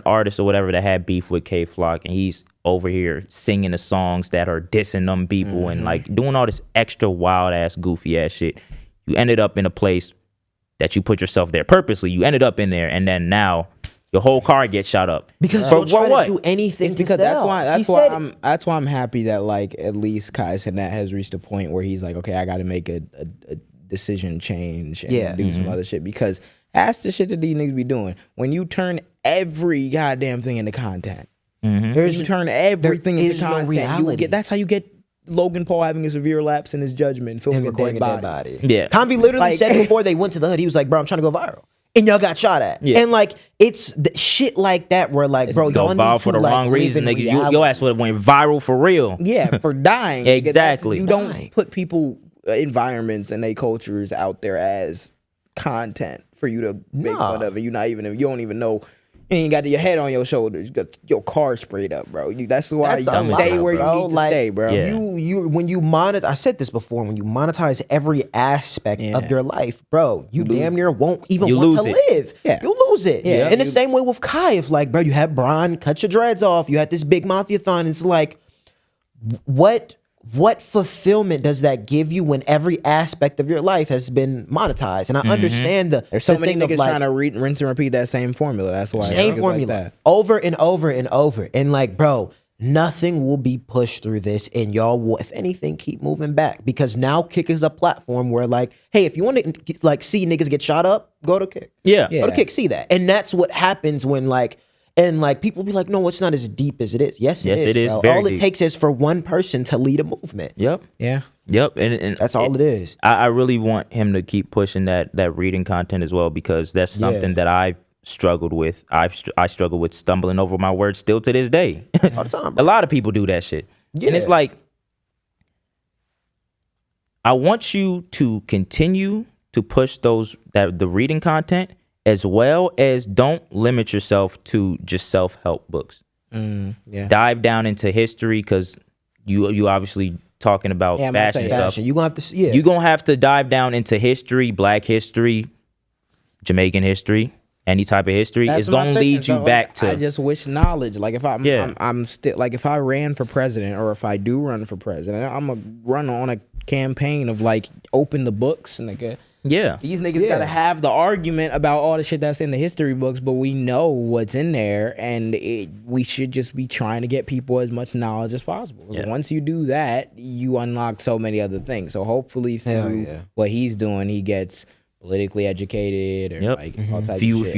artists or whatever that had beef with K Flock, and he's over here singing the songs that are dissing them people and like doing all this extra wild ass goofy ass shit. You ended up in a place that you put yourself there purposely. You ended up in there, and then now your whole car gets shot up. Because For he'll try what? to do anything it's to because sell. that's He why said- that's why I'm happy that like at least Kai Cenat has reached a point where he's like, okay, I got to make a decision change and Yeah. do some other shit, because that's the shit that these niggas be doing. When you turn every goddamn thing into content, There's you turn everything there into is no content. reality. That's how you get Logan Paul having a severe lapse in his judgment, filming and a recording dead a dead body. body. Yeah. Convi literally Like- said before they went to the hood, he was like, bro, I'm trying to go viral. And y'all got shot at. Yeah. And like, it's the shit like that where like, bro, Go y'all viral need for to the like wrong live reason, in nigga. reality. Your ass would have went viral for real. Yeah, for dying. nigga. Exactly. You don't put people, environments, and their cultures out there as content for you to make fun of, and you don't even know. You ain't got your head on your shoulders. You got your car sprayed up, bro. That's why That's you a stay lot, where bro. you need to Like, stay, bro. Yeah. You when you monetize, I said this before, when you monetize every aspect of your life, bro, you damn near won't even You want to lose it. live. Yeah. You lose it. Yeah. In the same way with Kai, if like, bro, you had Brian cut your dreads off, you had this big mafia-thon, it's like, what fulfillment does that give you when every aspect of your life has been monetized? And I understand There's so the many thing of, niggas like, trying to rinse and repeat that same formula. That's why same niggas like formula that. over and over and over. And like, bro, nothing will be pushed through this, and y'all will, if anything, keep moving back, because now Kick is a platform where like, hey, if you want to like see niggas get shot up, go to Kick. Yeah. Go to Kick, see that. And that's what happens when like, and like people be like, no, it's not as deep as it is. Yes, it is. Bro. very All it deep. takes is for one person to lead a movement. Yep. Yeah. Yep. And That's all it is. I really want him to keep pushing that reading content as well, because that's something that I've struggled with. I struggle with stumbling over my words still to this day. All the time, A bro. lot of people do that shit. And it's Yeah. like, I want you to continue to push the reading content, as well as don't limit yourself to just self-help books. Yeah. Dive down into history, because you obviously talking about Yeah, I'm gonna fashion say stuff. Fashion. You gonna have to see it. You're gonna have to dive down into history, black history, Jamaican history, any type of history, That's it's my gonna thing. lead you So, back like, to I just wish knowledge. Like if I'm still like if I ran for president or if I do run for president, I'm gonna run on a campaign of like open the books, nigga. yeah. These niggas gotta have the argument about all the shit that's in the history books, but we know what's in there, and we should just be trying to get people as much knowledge as possible. 'Cause once you do that, you unlock so many other things. So hopefully through what he's doing, he gets politically educated or like all types of shit. If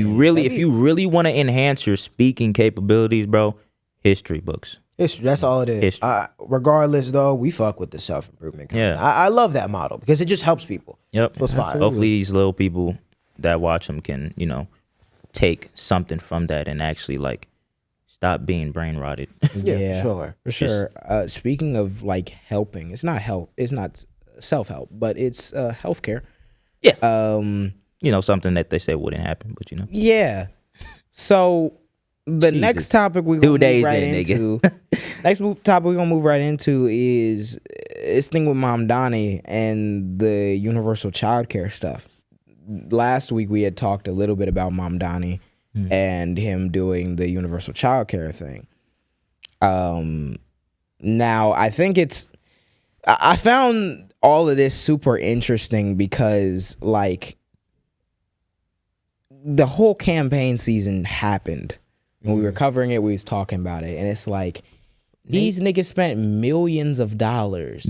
you really want to enhance your speaking capabilities, bro, history books. History, that's all it is. History. Regardless, though, we fuck with the self-improvement content. Yeah. I love that model because it just helps people. Yep. It's fine. Hopefully these little people that watch them can, take something from that and actually like stop being brain rotted. Yeah, for sure. For sure. Speaking of like helping, it's not self-help, but it's healthcare. Yeah. Something that they say wouldn't happen, but Yeah. So the next topic we're gonna move right into. Topic we're gonna move right into is this thing with Mamdani and the universal childcare stuff. Last week we had talked a little bit about Mamdani and him doing the universal childcare thing. Now I think I found all of this super interesting because like the whole campaign season happened. When we were covering it, we was talking about it, and it's like these niggas spent millions of dollars,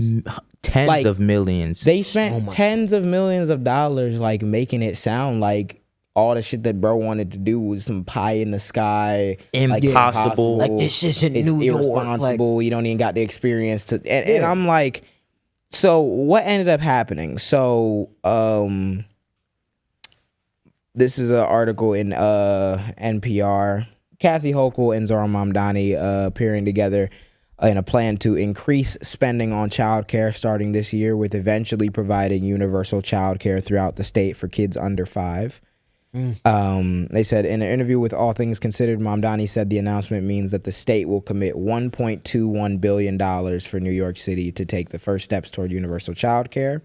tens of millions. They spent tens of millions of dollars, like making it sound like all the shit that bro wanted to do was some pie in the sky, impossible. Like this isn't it's New York. Irresponsible. You don't even got the experience to. And I'm like, so what ended up happening? So this is an article in NPR. Kathy Hochul and Zohran Mamdani appearing together in a plan to increase spending on childcare starting this year, with eventually providing universal childcare throughout the state for kids under 5. They said in an interview with All Things Considered, Mamdani said the announcement means that the state will commit $1.21 billion for New York City to take the first steps toward universal childcare.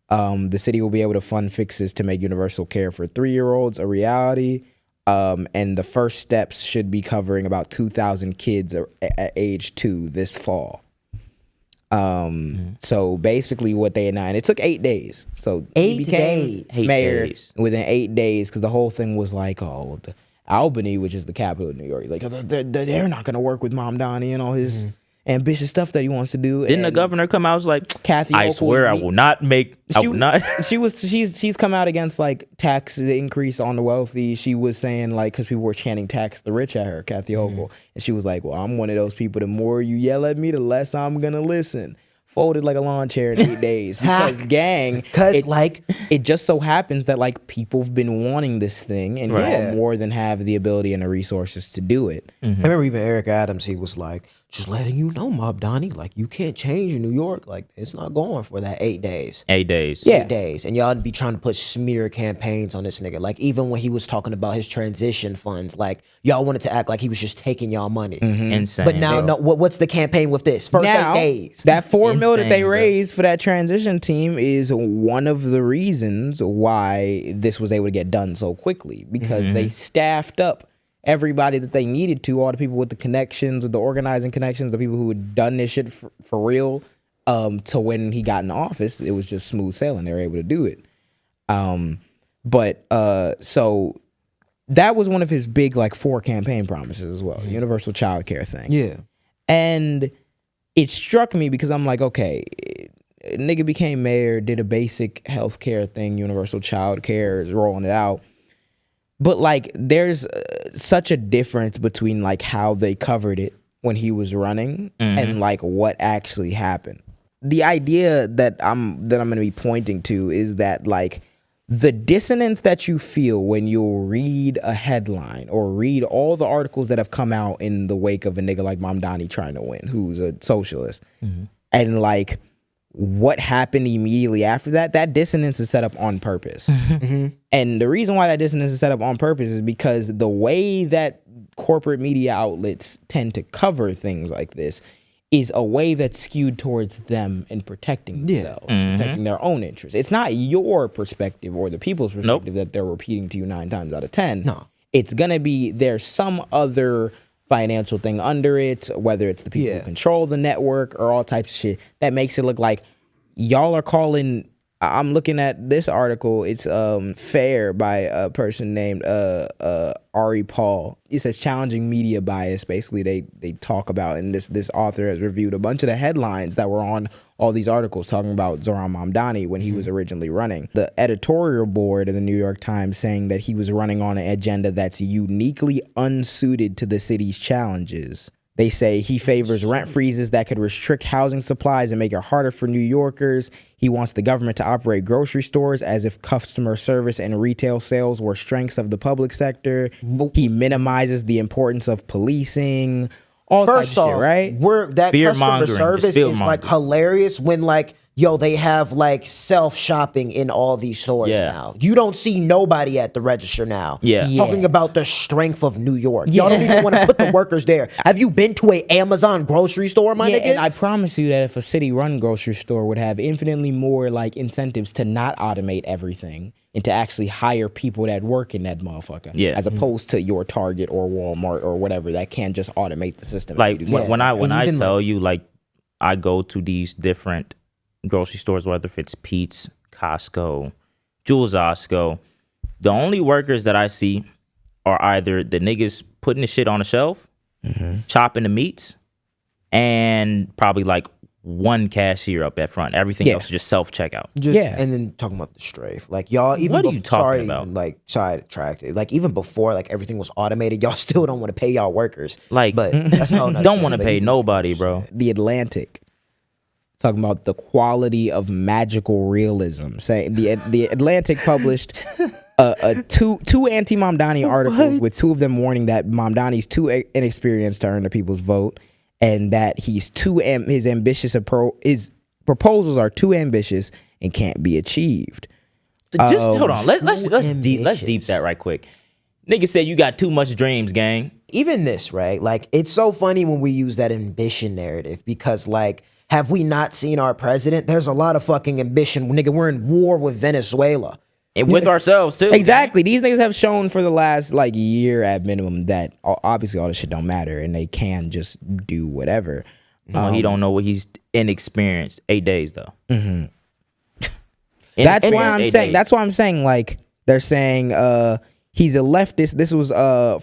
The city will be able to fund fixes to make universal care for 3-year-olds a reality. And the first steps should be covering about 2,000 kids at age 2 this fall. So basically what they announced, it took 8 days. So he became mayor within 8 days, because the whole thing was like, Albany, which is the capital of New York, like they're not going to work with Mamdani and all his ambitious stuff that he wants to do. Didn't the governor come out? Was like, Kathy I Hochul, swear I will not make. I will not. She's come out against like tax increase on the wealthy. She was saying like, because people were chanting tax the rich at her, Kathy Hochul, and she was like, well, I'm one of those people. The more you yell at me, the less I'm gonna listen. Folded like a lawn chair in 8 days because it just so happens that like people have been wanting this thing and y'all more than have the ability and the resources to do it. I remember even Eric Adams, he was like, just letting you know, Mamdani, like you can't change New York. Like it's not going for that 8 days. 8 days. Yeah. 8 days. And y'all be trying to put smear campaigns on this nigga. Like even when he was talking about his transition funds, like y'all wanted to act like he was just taking y'all money. Insane. But now, no, what's the campaign with this? First 8 days. That $4 million that they raised for that transition team is one of the reasons why this was able to get done so quickly, because they staffed up everybody that they needed to, all the people with the connections, with the organizing connections, the people who had done this shit for real, to when he got in office, it was just smooth sailing. They were able to do it. So that was one of his big like 4 campaign promises as well, universal child care thing. Yeah. And it struck me because I'm like, okay, nigga became mayor, did a basic healthcare thing, universal child care, is rolling it out. But like, there's such a difference between like how they covered it when he was running and like what actually happened. The idea that I'm going to be pointing to is that like the dissonance that you feel when you'll read a headline or read all the articles that have come out in the wake of a nigga like Mamdani trying to win, who's a socialist, and like what happened immediately after that, that dissonance is set up on purpose. And the reason why that dissonance is set up on purpose is because the way that corporate media outlets tend to cover things like this is a way that's skewed towards them and protecting themselves, protecting their own interests. It's not your perspective or the people's perspective that they're repeating to you 9 times out of 10. No. It's going to be there's some other financial thing under it, whether it's the people who control the network or all types of shit that makes it look like y'all are calling. I'm looking at this article. It's Fair by a person named Ari Paul. It says challenging media bias. Basically, they talk about, and this author has reviewed a bunch of the headlines that were on all these articles talking about Zohran Mamdani when he was originally running. The editorial board of the New York Times saying that he was running on an agenda that's uniquely unsuited to the city's challenges. They say he favors rent freezes that could restrict housing supplies and make it harder for New Yorkers. He wants the government to operate grocery stores as if customer service and retail sales were strengths of the public sector. He minimizes the importance of policing. All First types of off, shit, right? That customer Fear-mongering, service just is like fear-mongering. hilarious when like, yo, they have like self-shopping in all these stores now. You don't see nobody at the register now. Talking about the strength of New York. Y'all don't even want to put the workers there. Have you been to a Amazon grocery store, my nigga? And I promise you that if a city-run grocery store would have infinitely more like incentives to not automate everything and to actually hire people that work in that motherfucker, as opposed to your Target or Walmart or whatever that can just automate the system. Like when I tell you, like, I go to these different grocery stores, whether if it's Pete's, Costco, Jules Osco, the only workers that I see are either the niggas putting the shit on the shelf, chopping the meats, and probably like one cashier up at front. Everything else is just self-checkout. And then talking about the strafe. Like, y'all, even What are you talking about? Even, like, sidetracked. Like, even before, like, everything was automated, y'all still don't want to pay y'all workers. Like, but that's how don't want to pay nobody, bro. The Atlantic talking about the quality of magical realism. Saying the Atlantic published two anti-Mamdani articles with 2 of them warning that Mamdani's too inexperienced to earn the people's vote, and that he's his proposals are too ambitious and can't be achieved. Just hold on. Let's deep that right quick. Nigga said you got too much dreams, gang. Even this, right? Like, it's so funny when we use that ambition narrative because, like, have we not seen our president? There's a lot of fucking ambition. Nigga, we're in war with Venezuela. And with ourselves, too. Exactly. These niggas have shown for the last, like, year at minimum that obviously all this shit don't matter and they can just do whatever. No, he don't know what he's inexperienced. 8 days, though. That's why I'm saying, like, they're saying he's a leftist. This was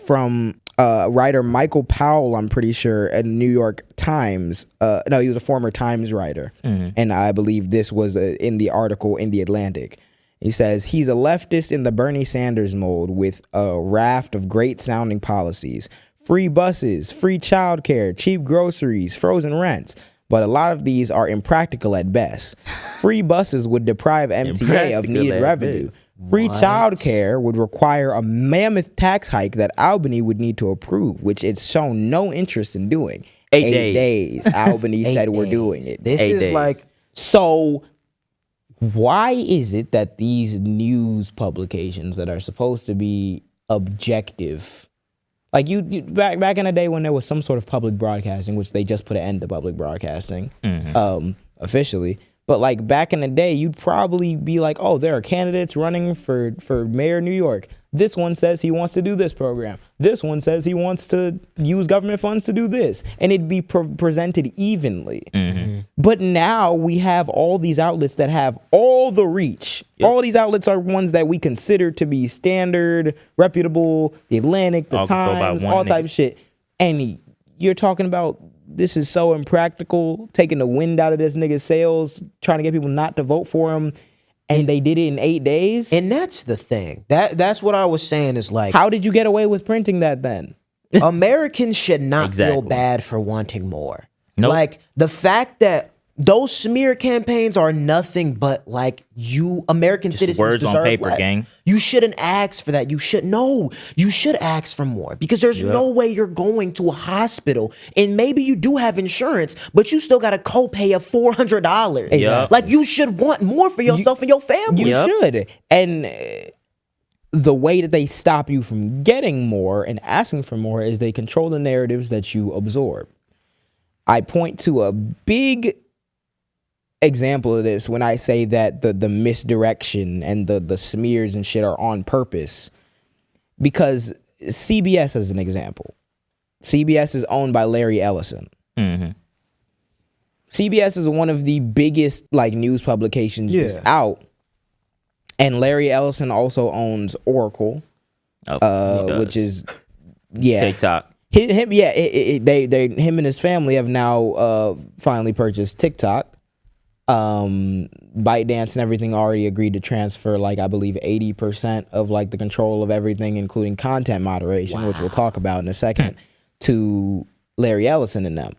from writer Michael Powell, I'm pretty sure, at New York Times. No, he was a former Times writer. And I believe this was in the article in The Atlantic. He says, he's a leftist in the Bernie Sanders mold with a raft of great sounding policies. Free buses, free childcare, cheap groceries, frozen rents. But a lot of these are impractical at best. Free buses would deprive MTA of needed revenue. Free childcare would require a mammoth tax hike that Albany would need to approve, which it's shown no interest in doing. 8 days. Albany said we're doing it. This is like... So why is it that these news publications that are supposed to be objective, like you back in the day when there was some sort of public broadcasting, which they just put an end to public broadcasting officially, but like back in the day, you'd probably be like, oh, there are candidates running for mayor of New York. This one says he wants to do this program. This one says he wants to use government funds to do this. And it'd be presented evenly. But now we have all these outlets that have all the reach. All these outlets are ones that we consider to be standard, reputable, The Atlantic, The Times, all type of shit. And you're talking about this is so impractical, taking the wind out of this nigga's sails, trying to get people not to vote for him. And they did it in 8 days? And that's the thing. That's what I was saying is like... How did you get away with printing that then? Americans should not feel bad for wanting more. Nope. Like, the fact that those smear campaigns are nothing but like American citizens words deserve on paper, less. gang. You shouldn't ask for that. You should ask for more because there's no way you're going to a hospital and maybe you do have insurance, but you still got a copay of $400. Yep. Like you should want more for yourself and your family. You should. And the way that they stop you from getting more and asking for more is they control the narratives that you absorb. I point to a big example of this when I say that the misdirection and the smears and shit are on purpose. Because CBS is an example. CBS is owned by Larry Ellison. Mm-hmm. CBS is one of the biggest like news publications just out. And Larry Ellison also owns Oracle, which is TikTok. Him and his family have now finally purchased TikTok. ByteDance and everything already agreed to transfer like I believe 80% of like the control of everything, including content moderation, which we'll talk about in a second, to Larry Ellison and them.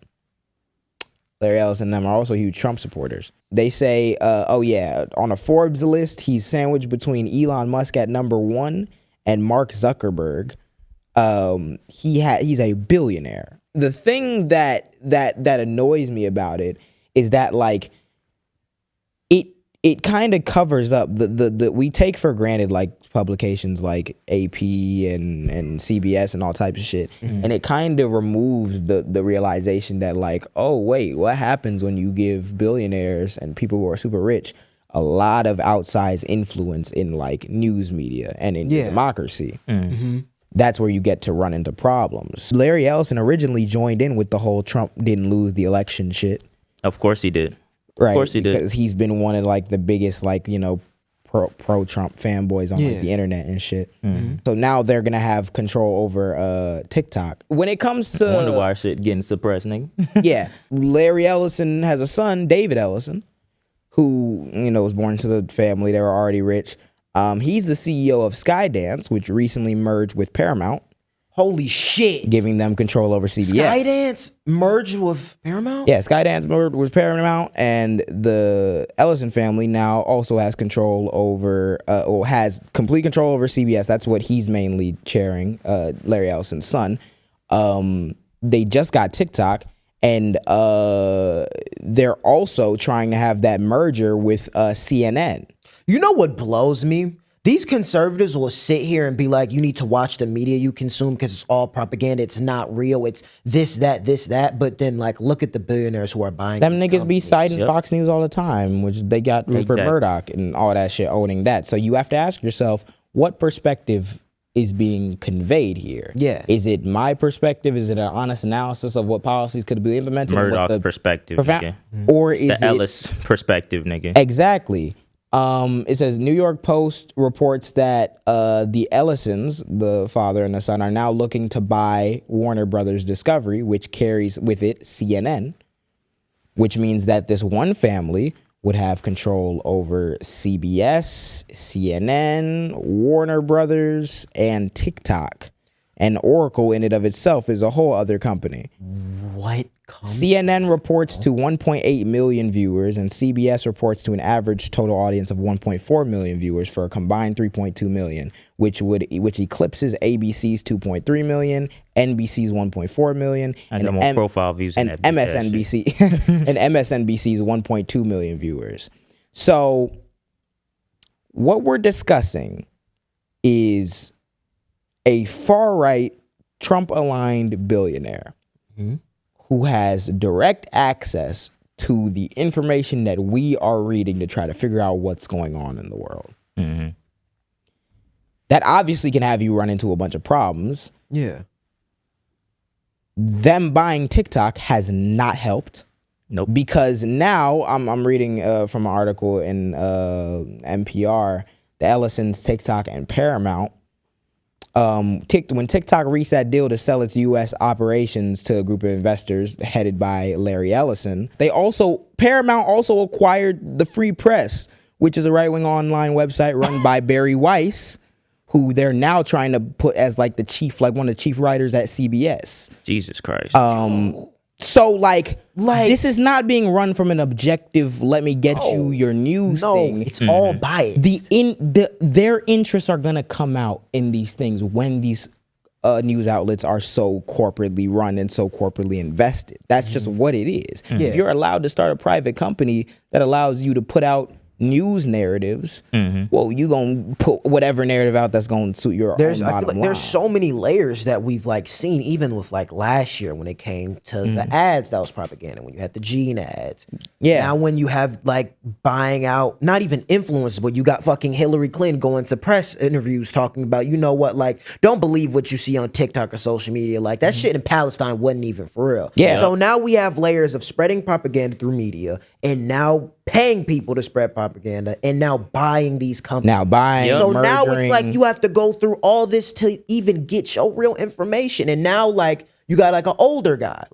Larry Ellison and them are also huge Trump supporters. They say, on a Forbes list, he's sandwiched between Elon Musk at number 1 and Mark Zuckerberg. He's a billionaire. The thing that annoys me about it is that like it kind of covers up the we take for granted like publications like AP and CBS and all types of shit, and it kind of removes the realization that like, oh wait, what happens when you give billionaires and people who are super rich a lot of outsized influence in like news media and in democracy? That's where you get to run into problems. Larry Ellison originally joined in with the whole Trump didn't lose the election shit. Of course he did. Right, of course he did. Because he's been one of like the biggest like, you know, pro-Trump fanboys on like the internet and shit. So now they're gonna have control over TikTok. When it comes to I wonder why shit getting suppressed, nigga. Larry Ellison has a son, David Ellison, who, you know, was born into the family. They were already rich. He's the CEO of Skydance, which recently merged with Paramount. Holy shit. Giving them control over CBS. Skydance merged with Paramount? Yeah, Skydance merged with Paramount, and the Ellison family now also has control over, or has complete control over CBS. That's what he's mainly chairing, Larry Ellison's son. They just got TikTok, and they're also trying to have that merger with CNN. You know what blows me? These conservatives will sit here and be like, you need to watch the media you consume because it's all propaganda. It's not real. It's this, that. But then, like, look at the billionaires who are buying them these niggas companies. be citing Fox News all the time, which they got Rupert Murdoch and all that shit owning that. So you have to ask yourself, what perspective is being conveyed here? Yeah. Is it my perspective? Is it an honest analysis of what policies could be implemented? Murdoch's perspective, nigga. Or it's is the it Ellis perspective, nigga? Exactly. It says New York Post reports that the Ellisons, the father and the son, are now looking to buy Warner Brothers Discovery, which carries with it CNN, which means that this one family would have control over CBS, CNN, Warner Brothers, and TikTok. And Oracle in and of itself is a whole other company. What? CNN reports to 1.8 million viewers, and CBS reports to an average total audience of 1.4 million viewers for a combined 3.2 million, which eclipses ABC's 2.3 million, NBC's 1.4 million, and more profile views and MSNBC and MSNBC's 1.2 million viewers. So what we're discussing is a far-right, Trump-aligned billionaire who has direct access to the information that we are reading to try to figure out what's going on in the world. That obviously can have you run into a bunch of problems. Yeah. Them buying TikTok has not helped. Nope. Because now I'm reading from an article in NPR, the Ellisons, TikTok, and Paramount. When TikTok reached that deal to sell its U.S. operations to a group of investors headed by Larry Ellison, Paramount also acquired the Free Press, which is a right-wing online website run by Barry Weiss, who they're now trying to put as like the chief, like one of the chief writers at CBS. Jesus Christ. So like this is not being run from an objective, let me get you your news thing. It's all biased. Their interests are gonna come out in these things when these news outlets are so corporately run and so corporately invested. That's just what it is. If you're allowed to start a private company that allows you to put out news narratives, well, you gonna put whatever narrative out that's gonna suit your own I feel bottom like line. there's so many layers that we've like seen, even with like last year when it came to the ads that was propaganda, when you had the Gene ads. Yeah. Now when you have like buying out, not even influencers, but you got fucking Hillary Clinton going to press interviews talking about, you know what, like, don't believe what you see on TikTok or social media. Like that shit in Palestine wasn't even for real. Yeah. So now we have layers of spreading propaganda through media and now paying people to spread propaganda and now buying these companies. Now buying, So now it's murdering. like you have to go through all this to even get your real information. And now like you got like an older guy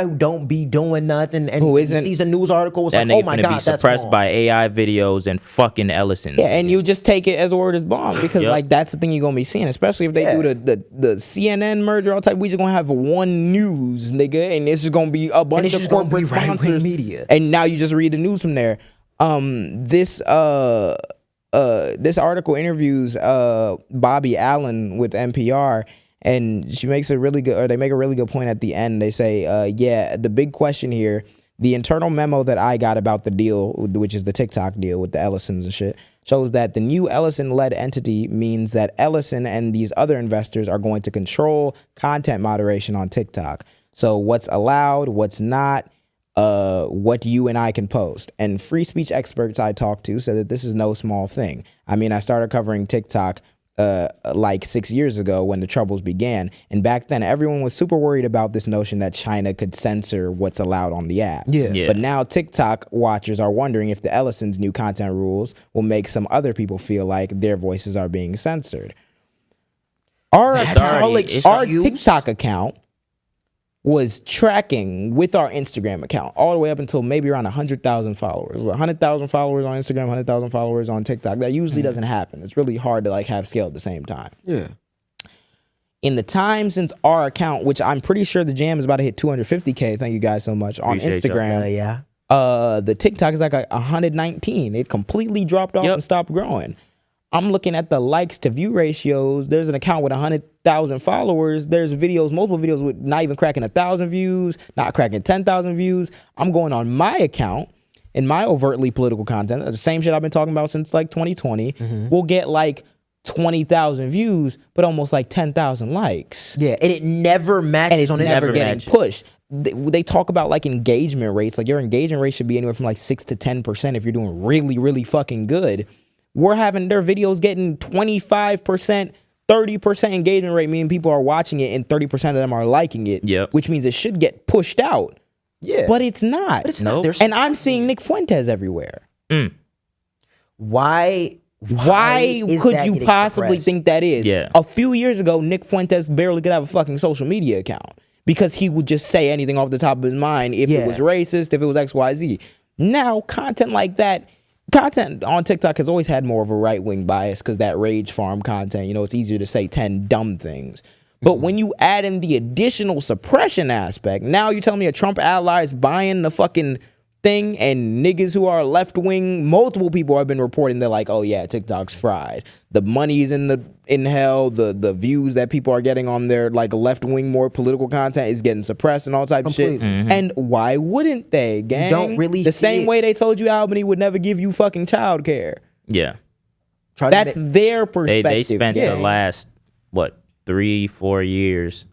who don't be doing nothing and Who he isn't- sees a news article, it's That like, oh nigga my finna God, be that's suppressed wrong. by AI videos and fucking Ellison. Yeah, and you just take it as word as bond because like that's the thing you're gonna be seeing, especially if they do the CNN merger all type. We just gonna have one news, nigga, and it's just gonna be a bunch it's of just gonna corporate be right-wing sponsors media. and now you just read the news from there. This article interviews Bobby Allen with NPR. And she makes a really good, or they make a really good point at the end. They say, yeah, the big question here, the internal memo that I got about the deal, which is the TikTok deal with the Ellisons and shit, shows that the new Ellison-led entity means that Ellison and these other investors are going to control content moderation on TikTok. So what's allowed, what's not, what you and I can post. And free speech experts I talked to said that this is no small thing. I mean, I started covering TikTok like 6 years ago when the troubles began, and back then everyone was super worried about this notion that China could censor what's allowed on the app. Yeah. But now TikTok watchers are wondering if the Ellison's new content rules will make some other people feel like their voices are being censored. Our TikTok account was tracking with our Instagram account all the way up until maybe around 100,000 followers. 100,000 followers on Instagram, 100,000 followers on TikTok. That usually doesn't happen. It's really hard to like have scale at the same time. Yeah. In the time since our account, which I'm pretty sure the Jaam is about to hit 250K, thank you guys so much, on Appreciate y'all. Instagram. Yeah. The TikTok is like 119. It completely dropped off and stopped growing. I'm looking at the likes to view ratios. There's an account with 100,000 followers. There's videos, multiple videos with not even cracking 1,000 views, not cracking 10,000 views. I'm going on my account in my overtly political content, the same shit I've been talking about since like 2020. We'll get like 20,000 views, but almost like 10,000 likes. Yeah, and it never matches And it's on never Instagram. getting pushed. They talk about like engagement rates. Like your engagement rate should be anywhere from like 6 to 10% if you're doing really, really fucking good. We're having their videos getting 25%, 30% engagement rate, meaning people are watching it and 30% of them are liking it, which means it should get pushed out. Yeah. But it's not. But it's not. There's And I'm seeing Nick Fuentes everywhere. Why is could that you getting possibly suppressed? think that is? Yeah. A few years ago, Nick Fuentes barely could have a fucking social media account because he would just say anything off the top of his mind if it was racist, if it was XYZ. Now, content like that, content on TikTok has always had more of a right-wing bias because that rage farm content, you know, it's easier to say 10 dumb things. But when you add in the additional suppression aspect, now you're telling me a Trump ally is buying the fucking thing and niggas who are left-wing, multiple people have been reporting they're like, oh yeah, TikTok's fried. The money's in hell, the views that people are getting on their like left-wing more political content is getting suppressed and all type of shit. And why wouldn't they, gang? don't really the see same it. way they told you Albany would never give you fucking childcare. Yeah. That's their perspective. They spent the last, 3-4 years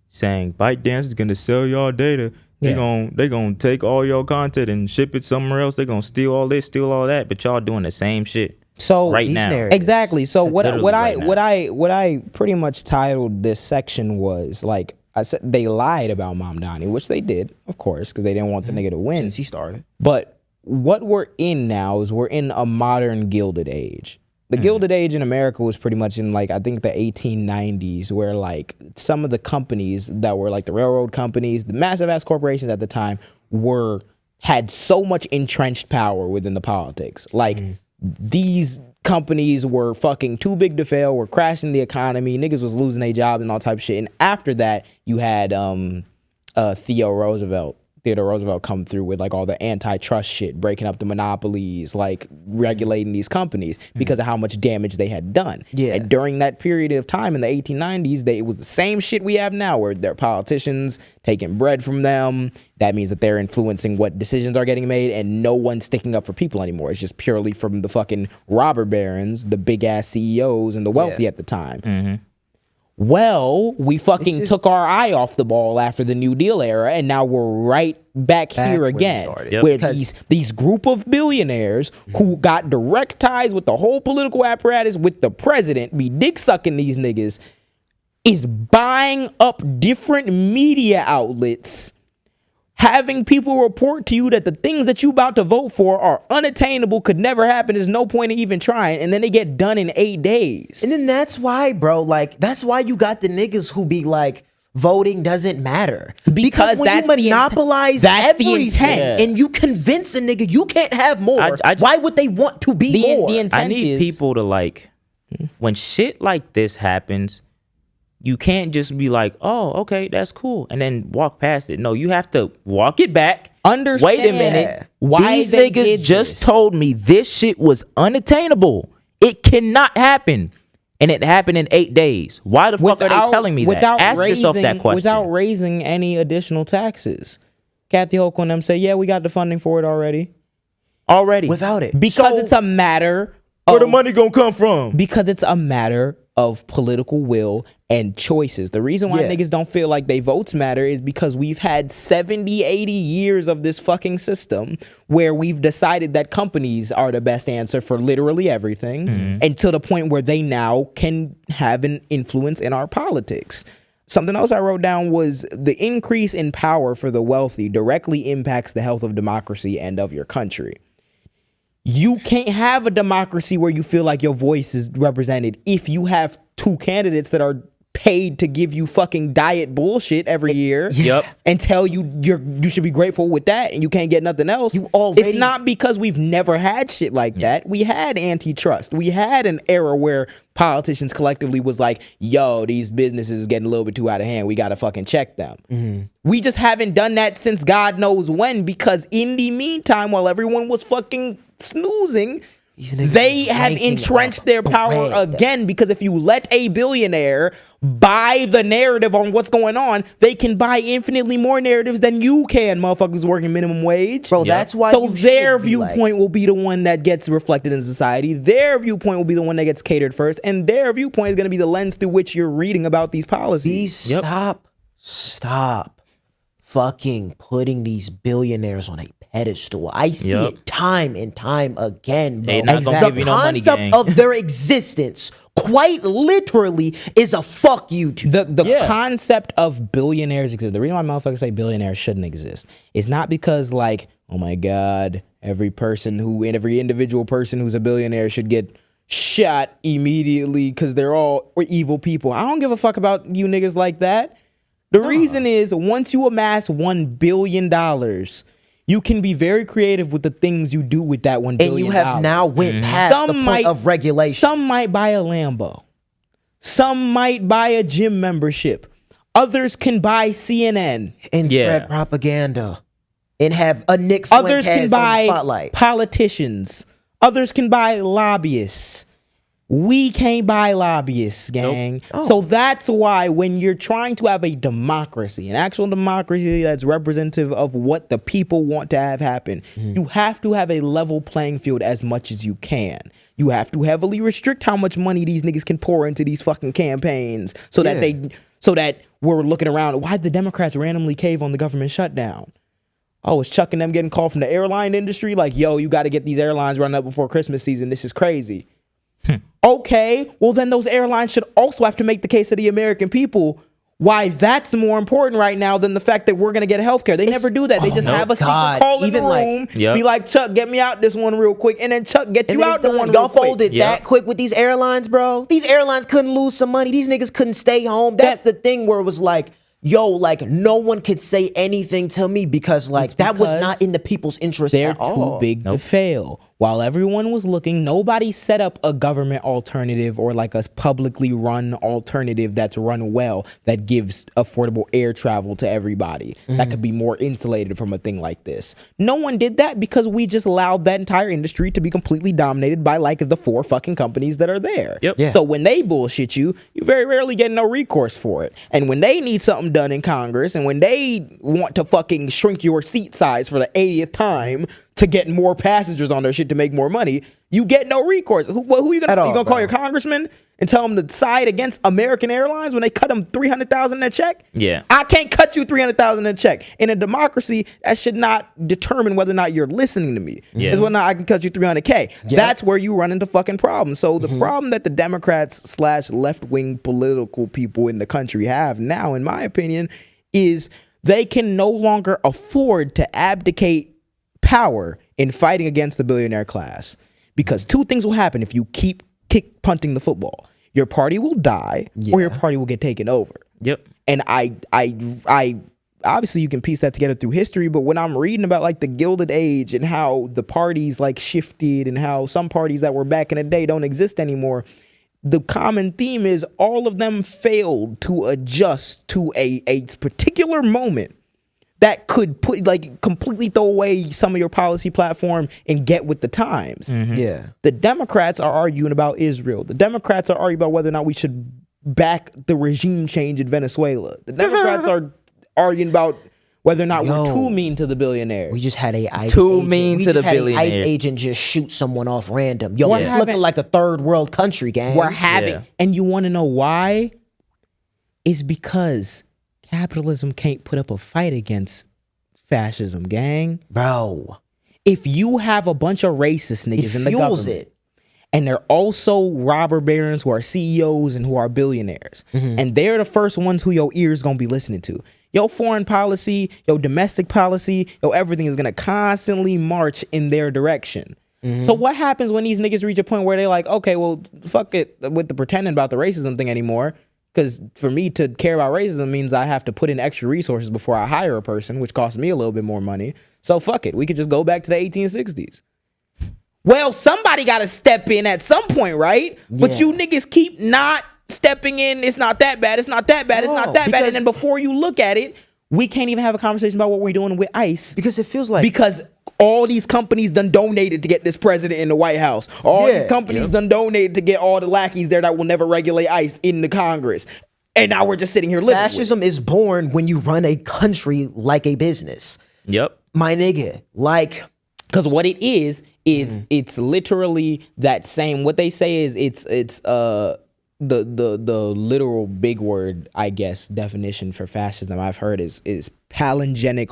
saying ByteDance is gonna sell y'all data. They gonna take all your content and ship it somewhere else. They gonna steal all this, steal all that, but y'all doing the same shit. So right now. Exactly. So what Literally I pretty much titled this section was like I said they lied about Mamdani, which they did, of course, because they didn't want the nigga to win. Since he started. But what we're in now is we're in a modern Gilded Age. The Gilded Age in America was pretty much in like I think the 1890s, where like some of the companies that were like the railroad companies, the massive ass corporations at the time had so much entrenched power within the politics. Like these companies were fucking too big to fail, were crashing the economy, niggas was losing their jobs and all type of shit. And after that, you had Theodore Roosevelt Theodore Roosevelt come through with like all the antitrust shit, breaking up the monopolies, like regulating these companies because of how much damage they had done. Yeah. And during that period of time in the 1890s, it was the same shit we have now, where they're politicians taking bread from them. That means that they're influencing what decisions are getting made, and no one's sticking up for people anymore. It's just purely from the fucking robber barons, the big ass CEOs and the wealthy at the time. Well, we fucking took our eye off the ball after the New Deal era, and now we're right back here where we again, started. where Because- these group of billionaires who got direct ties with the whole political apparatus, with the president, be dick sucking these niggas, is buying up different media outlets, having people report to you that the things that you about to vote for are unattainable, could never happen, there's no point in even trying, and then they get done in 8 days. And then that's why, bro, like, that's why you got the niggas who be like, voting doesn't matter. Because when that's you the monopolize that's the everything intent. and you convince a nigga you can't have more, I why would they want to be more? the intent I need is, people to like, when shit like this happens, you can't just be like, oh, okay, that's cool, and then walk past it. No, you have to walk it back. Understand Wait a minute. why These they niggas did just this. told me this shit was unattainable. It cannot happen. And it happened in 8 days. Why the fuck are they telling me that? Ask yourself that question. Without raising any additional taxes. Kathy Hochul and them say, yeah, we got the funding for it already. Without it. Because So- it's a matter Where the of- money gonna come from? Because it's a matter of political will and choices. The reason why Yeah. niggas don't feel like they votes matter is because we've had 70, 80 years of this fucking system where we've decided that companies are the best answer for literally everything, and to the point where they now can have an influence in our politics. Something else I wrote down was the increase in power for the wealthy directly impacts the health of democracy and of your country. You can't have a democracy where you feel like your voice is represented if you have two candidates that are paid to give you fucking diet bullshit every year. Yep. And tell you you should be grateful with that and you can't get nothing else. You already- It's not because we've never had shit like that. We had antitrust. We had an era where politicians collectively was like, yo, these businesses is getting a little bit too out of hand. We got to fucking check them. We just haven't done that since God knows when, because in the meantime, while everyone was fucking snoozing, niggas they is have ranking entrenched up their power bread. again, because if you let a billionaire buy the narrative on what's going on, they can buy infinitely more narratives than you can, motherfuckers working minimum wage. Bro, that's why So you their should be like- viewpoint will be the one that gets reflected in society. Their viewpoint will be the one that gets catered first, and their viewpoint is going to be the lens through which you're reading about these policies. Stop fucking putting these billionaires on a pedestal. I see Yep. it time and time again, bro. They not gonna The give you no money, concept gang. of their existence, quite literally, is a fuck you to. The concept of billionaires exist. The reason why motherfuckers say billionaires shouldn't exist is not because, like, oh my God, every individual person who's a billionaire should get shot immediately because they're all evil people. I don't give a fuck about you niggas like that. The reason is, once you amass $1 billion, you can be very creative with the things you do with that $1 billion. And you have now went past the point of regulation. Some might buy a Lambo. Some might buy a gym membership. Others can buy CNN. And Yeah. spread propaganda. And have a Nick Others Fuentes can on the buy spotlight. politicians. Others can buy lobbyists. We can't buy lobbyists, gang. So that's why when you're trying to have a democracy, an actual democracy that's representative of what the people want to have happen, you have to have a level playing field as much as you can. You have to heavily restrict how much money these niggas can pour into these fucking campaigns so that we're looking around. Why'd the Democrats randomly cave on the government shutdown? Oh, it's Chuck and them getting called from the airline industry? Like, yo, you got to get these airlines running up before Christmas season. This is crazy. Okay, well then those airlines should also have to make the case to the American people why that's more important right now than the fact that we're going to get healthcare. They never do that. They just have a secret call in the room, be like, Chuck, get me out this one real quick, and then Chuck, get you out the one real Y'all quick. folded that quick with these airlines, bro. These airlines couldn't lose some money. These niggas couldn't stay home. That's the thing where it was like, yo, like no one could say anything to me because like that was not in the people's interest They're at all. too big to fail. while everyone was looking, nobody set up a government alternative or like a publicly run alternative that's run well, that gives affordable air travel to everybody, that could be more insulated from a thing like this. No one did that because we just allowed that entire industry to be completely dominated by like the 4 fucking companies that are there. Yep. Yeah. So when they bullshit you, you very rarely get no recourse for it. And when they need something done in Congress, and when they want to fucking shrink your seat size for the 80th time to get more passengers on their shit to make more money, you get no recourse. Who you gonna call your congressman and tell him to side against American Airlines when they cut them $300,000 in a check? Yeah. I can't cut you $300,000 in a check. In a democracy, that should not determine whether or not you're listening to me. Yeah. It's whether or not I can cut you $300K. Yeah. That's where you run into fucking problems. So the problem that the Democrats / left-wing political people in the country have now, in my opinion, is they can no longer afford to abdicate power in fighting against the billionaire class, because 2 things will happen if you keep punting the football. Your party will die, or your party will get taken over. Yep. And I obviously you can piece that together through history, but when I'm reading about like the Gilded Age and how the parties like shifted and how some parties that were back in the day don't exist anymore, the common theme is all of them failed to adjust to a particular moment that could completely throw away some of your policy platform and get with the times. Yeah. The Democrats are arguing about Israel. The Democrats are arguing about whether or not we should back the regime change in Venezuela. The Democrats are arguing about whether or not we're too mean to the billionaires. We just had a ICE Too agent. mean We to just the had a billionaires. ICE agent just shoot someone off random. Yo, We're it's having- looking like a third world country, gang. We're having, Yeah. and you want to know why? It's because capitalism can't put up a fight against fascism, gang. Bro, If you have a bunch of racist niggas it in the fuels government, it. and they're also robber barons who are CEOs and who are billionaires, and they're the first ones who your ears gonna be listening to. Your foreign policy, your domestic policy, your everything is gonna constantly march in their direction. So what happens when these niggas reach a point where they're like, okay, well, fuck it with the pretending about the racism thing anymore? Because for me to care about racism means I have to put in extra resources before I hire a person, which costs me a little bit more money. So fuck it. We could just go back to the 1860s. Well, somebody got to step in at some point, right? But Yeah. you niggas keep not stepping in. It's not that bad. It's not that bad. It's not that bad. because- And then before you look at it, we can't even have a conversation about what we're doing with ICE. Because it feels like Because all these companies done donated to get this president in the White House. All Yeah. these companies done donated to get all the lackeys there that will never regulate ICE in the Congress. And now we're just sitting here living with it. fascism is born when you run a country like a business. Yep. My nigga, like, Because what it is it's literally that same. What they say is it's the literal big word, I guess, definition for fascism I've heard is palingenic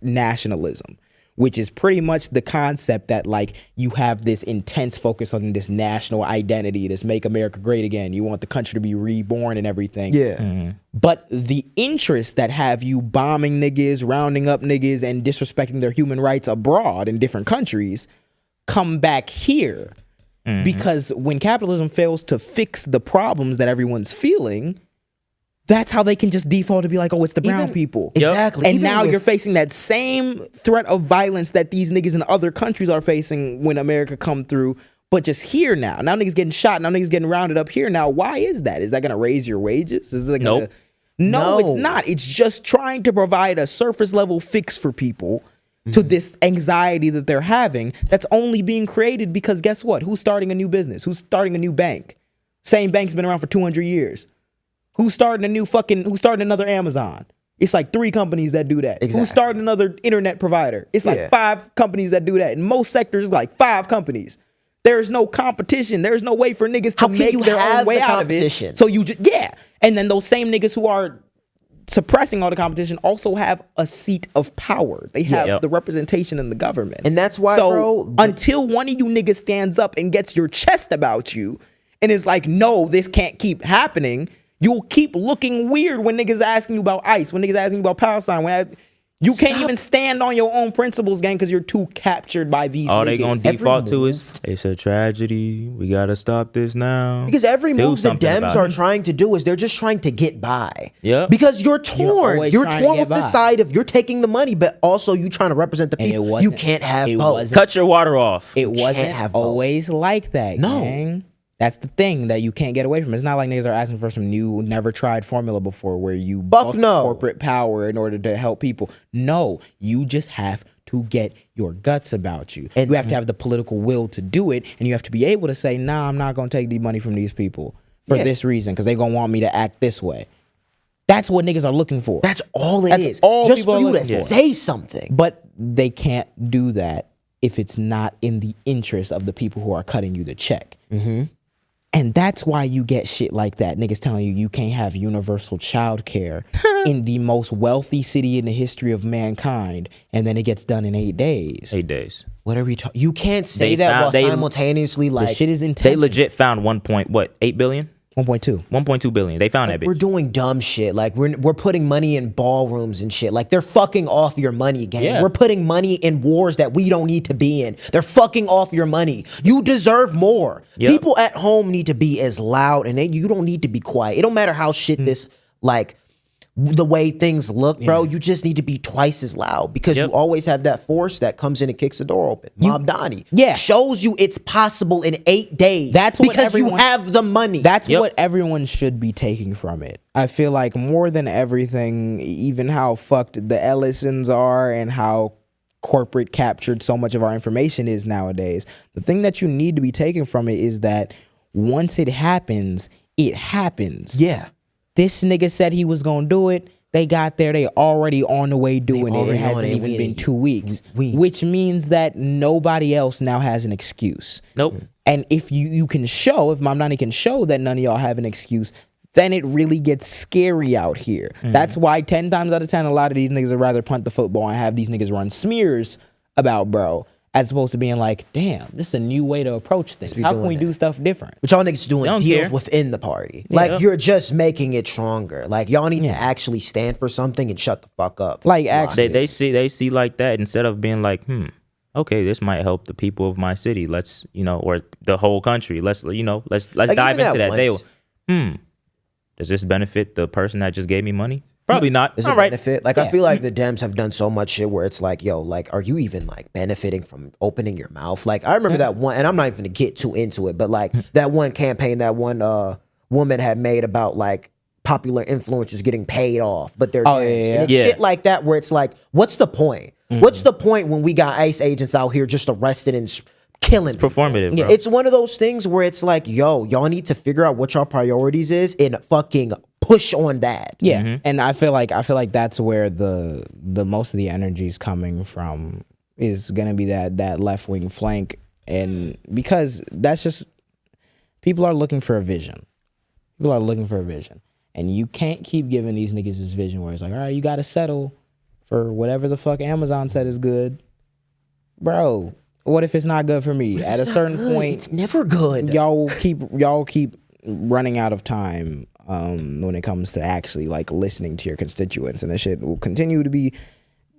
ultra-nationalism, which is pretty much the concept that like you have this intense focus on this national identity, this make America great again. You want the country to be reborn and everything. yeah. But the interests that have you bombing niggas, rounding up niggas, and disrespecting their human rights abroad in different countries come back here. Because when capitalism fails to fix the problems that everyone's feeling, that's how they can just default to be like, oh, it's the brown Even- people. Exactly. And Even now with- you're facing that same threat of violence that these niggas in other countries are facing when America come through, but just here now. Now niggas getting shot, now niggas getting rounded up here. Now, why is that? Is that gonna raise your wages? Is it gonna... Nope. No, No. it's not. It's just trying to provide a surface level fix for people to this anxiety that they're having that's only being created because guess what? Who's starting a new business? Who's starting a new bank? Same bank's been around for 200 years. Who's starting another Amazon? It's like 3 companies that do that. Exactly. Who's starting another internet provider? It's like Yeah. 5 companies that do that. In most sectors, it's like 5 companies. There's no competition. There's no way for niggas to How can make you their own have way the out of it. competition? So you just, yeah. And then those same niggas who are suppressing all the competition also have a seat of power. They have Yep. the representation in the government. And that's why, so bro, until one of you niggas stands up and gets your chest about you and is like, no, this can't keep happening, you'll keep looking weird when niggas asking you about ICE, when niggas asking you about Palestine. You can't even stand on your own principles, gang, because you're too captured by these All niggas. they gonna default to is it's a tragedy. We gotta stop this now. Because every Do move the something Dems about are it. trying to do is they're just trying to get by. Yep. Because you're torn. always You're trying to torn get with the by. side of you're taking the money, but also you trying to represent the And it people. You wasn't- can't have it both. wasn't- Cut your water off. It wasn't have both. always like that, No. gang. That's the thing that you can't get away from. It's not like niggas are asking for some new, never tried formula before where you bust no. corporate power in order to help people. No, you just have to get your guts about you. And- you have to have the political will to do it, and you have to be able to say, nah, I'm not going to take the money from these people for Yeah. this reason because they're going to want me to act this way. That's what niggas are looking for. That's all it That's is. all Just people for are you to looking for. say something. But they can't do that if it's not in the interest of the people who are cutting you the check. Mm-hmm. And that's why you get shit like that. Niggas telling you you can't have universal child care in the most wealthy city in the history of mankind, and then it gets done in 8 days. 8 days. What are we talking? You can't say They that found- while they- simultaneously The like shit is They intentional. legit found 8 billion? 1.2. 1.2 billion. They found that we're bitch. doing dumb shit. Like we're putting money in ballrooms and shit. Like they're fucking off your money, gang. Yeah. We're putting money in wars that we don't need to be in. They're fucking off your money. You deserve more. Yep. People at home need to be as loud, and you don't need to be quiet. It don't matter how shit this like the way things look, bro. You just need to be twice as loud because Yep. you always have that force that comes in and kicks the door open. Mamdani, Yeah. shows you it's possible in 8 days. That's what because everyone- you have the money. That's Yep. what everyone should be taking from it. I feel like more than everything, even how fucked the Ellisons are and how corporate captured so much of our information is nowadays, the thing that you need to be taking from it is that once it happens, it happens. yeah. This nigga said he was gonna do it. They got there. They already on the way doing it. It already on hasn't it. even We been ain't- 2 weeks, we- which means that nobody else now has an excuse. Nope. And if you can show, if Mamdani can show that none of y'all have an excuse, then it really gets scary out here. That's why 10 times out of 10, a lot of these niggas would rather punt the football and have these niggas run smears about bro, as opposed to being like, damn, this is a new way to approach things. be How can doing we that. do stuff different? But y'all niggas doing Don't deals care. within the party. Like Yeah. you're just making it stronger. Like y'all need to actually stand for something and shut the fuck up. Like, actually, They see like that instead of being like, okay, this might help the people of my city. Let's, or the whole country. Let's dive even into at that. They, once- does this benefit the person that just gave me money? Probably not. Does All it right. benefit? Like I feel like the Dems have done so much shit where it's like, yo, like, are you even like benefiting from opening your mouth? Like I remember that one, and I'm not even gonna get too into it, but like that one campaign that one woman had made about like popular influencers getting paid off, but they're Oh, Dems. yeah, And it's yeah. shit like that where it's like, what's the point? What's the point when we got ICE agents out here just arrested and killing people? Performative, bro. It's one of those things where it's like, yo, y'all need to figure out what y'all priorities is and fucking push on that. yeah. And I feel like that's where the most of the energy is coming from, is gonna be that left wing flank, and because that's just, people are looking for a vision. People are looking for a vision, and you can't keep giving these niggas this vision where it's like, all right, you got to settle for whatever the fuck Amazon said is good, bro. What if it's not good for me? At a certain point, It's never good. y'all keep running out of time when it comes to actually like listening to your constituents, and that shit will continue to be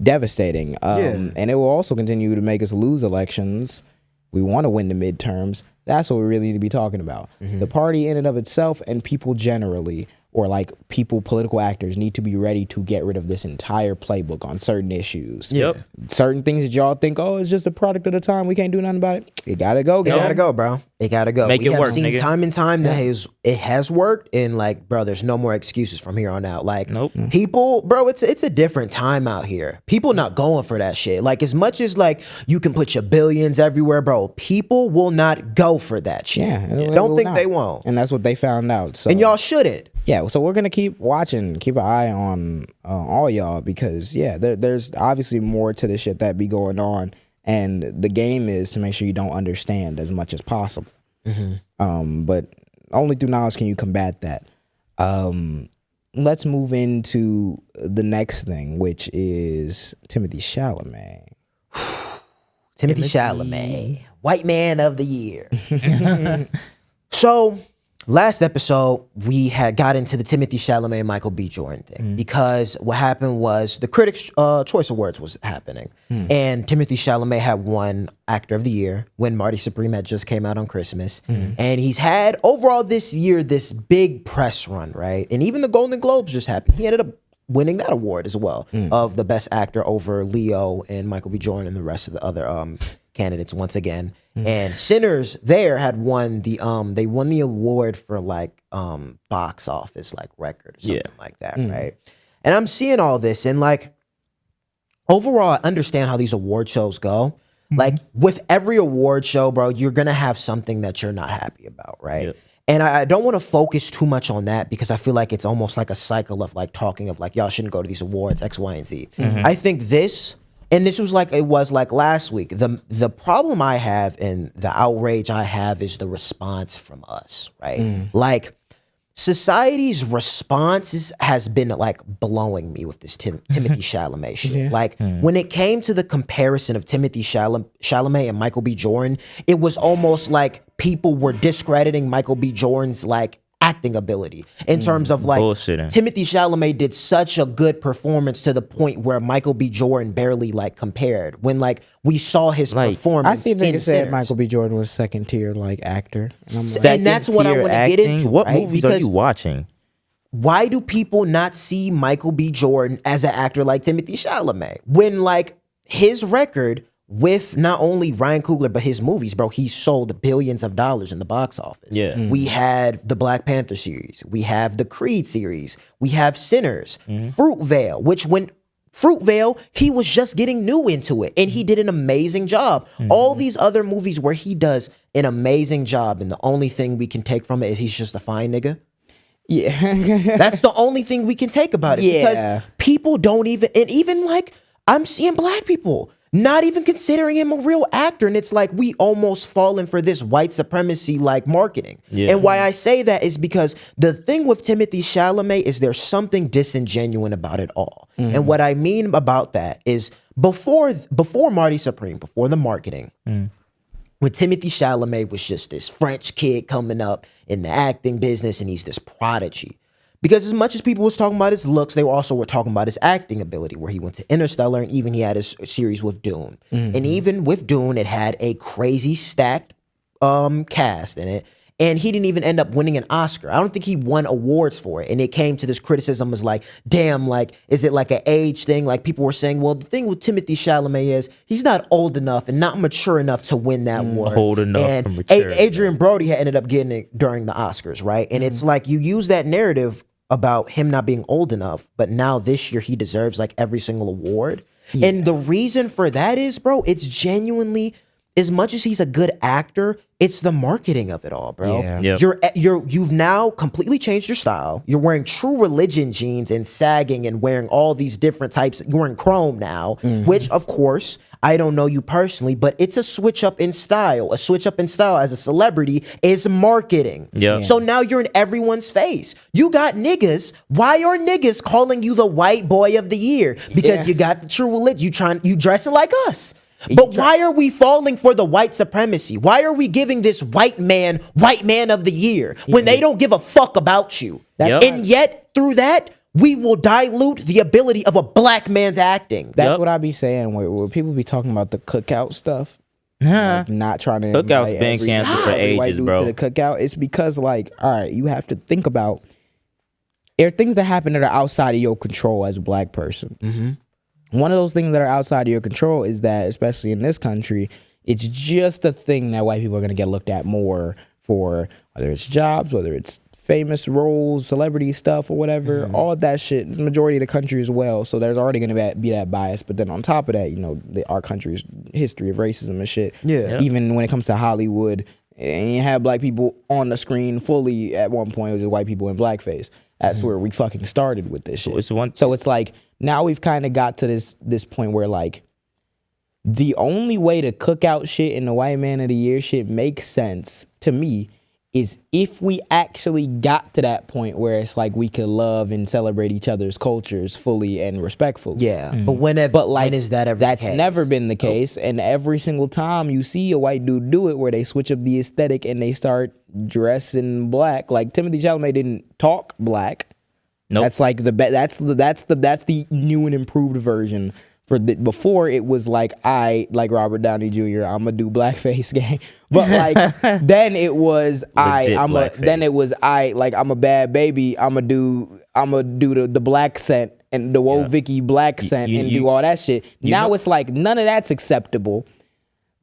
devastating. And it will also continue to make us lose elections. We want to win the midterms. That's what we really need to be talking about. The party in and of itself, and people generally, or like people, political actors, need to be ready to get rid of this entire playbook on certain issues. Yep. Certain things that y'all think, oh, it's just a product of the time, we can't do nothing about it. It gotta go. It gotta go, bro. It gotta go. Make we it have work, seen nigga. time and time that it has worked, and like, bro, there's no more excuses from here on out. Like, Nope. people, bro, it's a different time out here. People not going for that shit. Like, as much as like you can put your billions everywhere, bro, people will not go for that shit. Yeah, it Don't will think not. they won't. And that's what they found out. So, And y'all shouldn't. yeah, so we're gonna keep watching, keep an eye on all y'all, because there's obviously more to the shit that be going on, and the game is to make sure you don't understand as much as possible. But only through knowledge can you combat that. Let's move into the next thing, which is Timothée Chalamet. Timothée Chalamet, white man of the year. So last episode, we had got into the Timothée Chalamet and Michael B. Jordan thing because what happened was the Critics' Choice Awards was happening, and Timothée Chalamet had won Actor of the Year when Marty Supreme had just came out on Christmas, and he's had overall this year this big press run, right? And even the Golden Globes just happened. He ended up winning that award as well of the Best Actor over Leo and Michael B. Jordan and the rest of the other candidates once again. And Sinners there had won the they won the award for like box office like record or something like that, right? And I'm seeing all this and like overall I understand how these award shows go. Like with every award show, bro, you're gonna have something that you're not happy about, right? And I don't want to focus too much on that because I feel like it's almost like a cycle of like talking of like y'all shouldn't go to these awards, X, Y, and Z. I think this, and this was like it was like last week. The problem I have and the outrage I have is the response from us, right? Like society's response has been like blowing me with this Timothée Chalamet shit. Like when it came to the comparison of Timothée Chalamet and Michael B. Jordan, it was almost like people were discrediting Michael B. Jordan's like acting ability in terms of like Timothée Chalamet did such a good performance to the point where Michael B. Jordan barely like compared when like we saw his performance. I see niggas said Sinners. Michael B. Jordan was second tier like actor, and I'm like, And that's what I want to get into. What right? movies Because are you watching? why do people not see Michael B. Jordan as an actor like Timothée Chalamet when like his record with not only Ryan Coogler but his movies, bro, he sold billions of dollars in the box office. We had the Black Panther series, we have the Creed series, we have Sinners, Fruitvale, which when Fruitvale, he was just getting new into it and he did an amazing job. All these other movies where he does an amazing job and the only thing we can take from it is he's just a fine nigga. That's the only thing we can take about it because people don't even, and even like I'm seeing black people not even considering him a real actor. And it's like we almost fallen for this white supremacy like marketing. And why I say that is because the thing with Timothée Chalamet is there's something disingenuous about it all. And what I mean about that is before Marty Supreme, before the marketing, when Timothée Chalamet was just this French kid coming up in the acting business and he's this prodigy. Because as much as people was talking about his looks, they were talking about his acting ability, where he went to Interstellar and even he had his series with Dune. And even with Dune, it had a crazy stacked cast in it. And he didn't even end up winning an Oscar. I don't think he won awards for it. And it came to this criticism as like, damn, like, is it like an age thing? Like people were saying, well, the thing with Timothée Chalamet is he's not old enough and not mature enough to win that award. Old enough and and mature. Adrian Brody had ended up getting it during the Oscars, right? And it's like you use that narrative about him not being old enough, but now this year he deserves like every single award. And the reason for that is, bro, it's genuinely, as much as he's a good actor, it's the marketing of it all, bro. You've now completely changed your style. You're wearing True Religion jeans and sagging and wearing all these different types. You're wearing chrome now, which of course, I don't know you personally, but it's a switch up in style. A switch up in style as a celebrity is marketing. So now you're in everyone's face. You got niggas. Why are niggas calling you the white boy of the year? Because you got the True Religion. You dressing like us. But why are we falling for the white supremacy? Why are we giving this white man of the year when they don't give a fuck about you? And yet through that, we will dilute the ability of a black man's acting. That's what I be saying where people be talking about the cookout stuff. Like not trying to Cookout's been canceled for ages, bro. To the cookout. It's because like, all right, you have to think about there are things that happen that are outside of your control as a black person. One of those things that are outside of your control is that, especially in this country, it's just a thing that white people are going to get looked at more for, whether it's jobs, whether it's famous roles, celebrity stuff or whatever, all that shit. It's the majority of the country as well. So there's already going to be that bias. But then on top of that, you know, our country's history of racism and shit. Even when it comes to Hollywood, it ain't have black people on the screen fully at one point. It was just white people in blackface. That's where we fucking started with this shit. So it's like, now we've kind of got to this point where like, the only way to cook out shit in the white man of the year shit makes sense to me is if we actually got to that point where it's like we could love and celebrate each other's cultures fully and respectfully. Yeah, but when is that ever That's the case? never been the case. And every single time you see a white dude do it, where they switch up the aesthetic and they start dressing black, like Timothée Chalamet didn't talk black. Nope. That's like that's the new and improved version. Before it was like Robert Downey Jr. I'm gonna do blackface gang, but like then it was I'm a bad baby. I'm gonna do the black scent and the Woah Vicky black scent and do all that shit. Now it's like none of that's acceptable.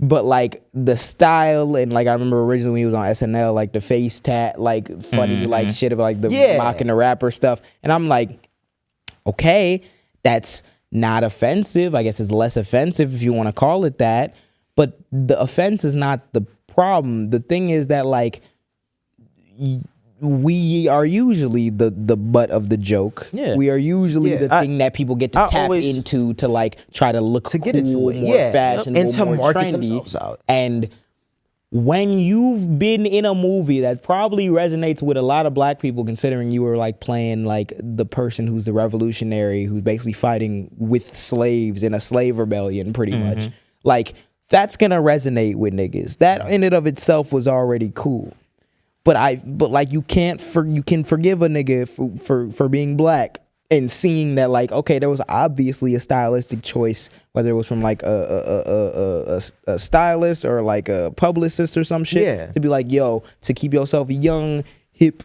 But like the style and like I remember originally he was on SNL, like the face tat, like funny like shit of like the mocking the rapper stuff, and I'm like, okay, that's not offensive. I guess it's less offensive if you want to call it that. But the offense is not the problem. The thing is that like we are usually the butt of the joke. Yeah. We are usually the thing that people get to tap into to like try to look cool, more fashionable, and to more market trendy. themselves out. And when you've been in a movie that probably resonates with a lot of black people, considering you were like playing like the person who's the revolutionary, who's basically fighting with slaves in a slave rebellion pretty much, like that's gonna resonate with niggas. That in and of itself was already cool. But like you can forgive a nigga for being black and seeing that like, okay, there was obviously a stylistic choice, whether it was from like a stylist or like a publicist or some shit, to be like, yo, to keep yourself young, hip,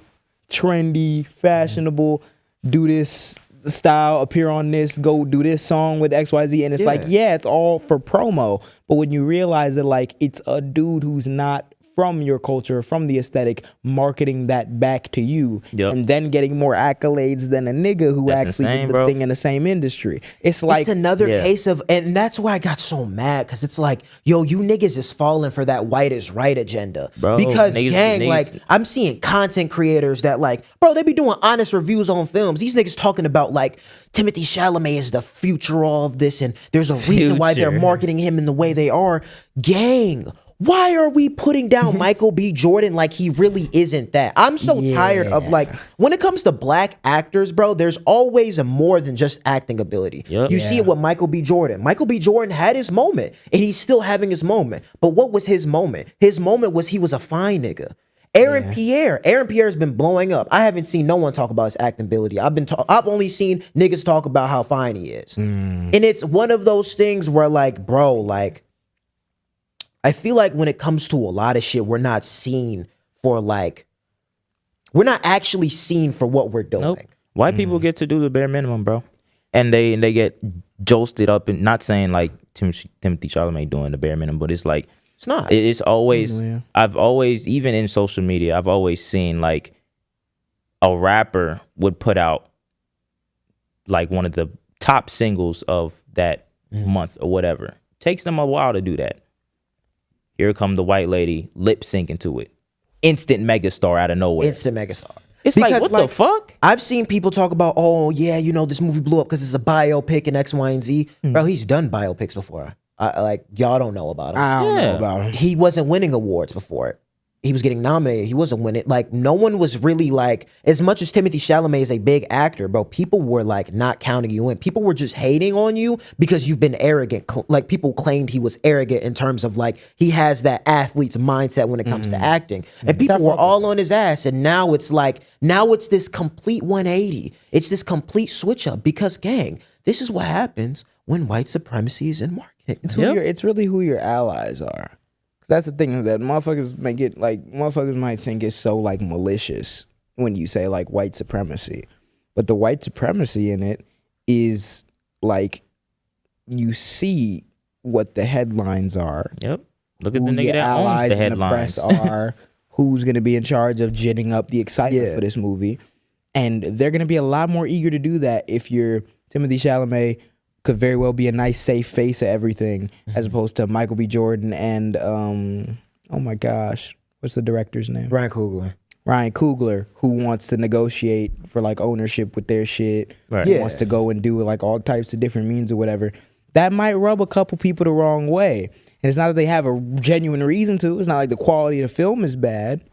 trendy, fashionable, do this style, appear on this, go do this song with XYZ, and it's like, it's all for promo. But when you realize that like it's a dude who's not from your culture, from the aesthetic, marketing that back to you, and then getting more accolades than a nigga who actually did the thing in the same industry. It's like, it's another case of, and that's why I got so mad, because it's like, yo, you niggas is falling for that white is right agenda. Bro, because gang, like, I'm seeing content creators that like, bro, they be doing honest reviews on films. These niggas talking about like, Timothée Chalamet is the future of this, and there's a reason why they're marketing him in the way they are. Gang, why are we putting down Michael B. Jordan like he really isn't that? I'm so tired of like, when it comes to black actors, bro, there's always more than just acting ability. You see it with Michael B. Jordan. Michael B. Jordan had his moment, and he's still having his moment. But what was his moment? His moment was he was a fine nigga. Aaron Pierre's been blowing up. I haven't seen no one talk about his acting ability. I've only seen niggas talk about how fine he is. And it's one of those things where like, bro, like, I feel like when it comes to a lot of shit, we're not seen for like, we're not actually seen for what we're doing. Nope. White people get to do the bare minimum, bro. And they get jolted up, and not saying like Timothée Chalamet doing the bare minimum, but it's like, it's not. It's always, I've always, even in social media, I've always seen like a rapper would put out like one of the top singles of that month or whatever. Takes them a while to do that. Here come the white lady lip syncing to it. Instant megastar out of nowhere. Instant megastar. It's because, like, what the fuck? I've seen people talk about, oh, yeah, you know, this movie blew up because it's a biopic and X, Y, and Z. Bro, he's done biopics before. Like, y'all don't know about him. I don't know about him. He wasn't winning awards before it. He was getting nominated. He wasn't winning. Like, no one was really like, as much as Timothée Chalamet is a big actor, bro, people were like not counting you in. People were just hating on you because you've been arrogant. Like, people claimed he was arrogant in terms of like, he has that athlete's mindset when it comes to acting. And people were all on his ass. And now it's like, now it's this complete 180. It's this complete switch up because, gang, this is what happens when white supremacy is in marketing. It's really who your allies are. That's the thing, is that motherfuckers might think it's so like malicious when you say like white supremacy, but the white supremacy in it is like, you see what the headlines are. Yep. Look at the nigga that owns the headlines. The press are, who's going to be in charge of ginning up the excitement for this movie, and they're going to be a lot more eager to do that if you're Timothée Chalamet. Could very well be a nice, safe face of everything, as opposed to Michael B. Jordan and, oh my gosh, what's the director's name? Ryan Coogler, who wants to negotiate for like ownership with their shit. Right. Who wants to go and do like all types of different means or whatever. That might rub a couple people the wrong way. And it's not that they have a genuine reason to. It's not like the quality of the film is bad.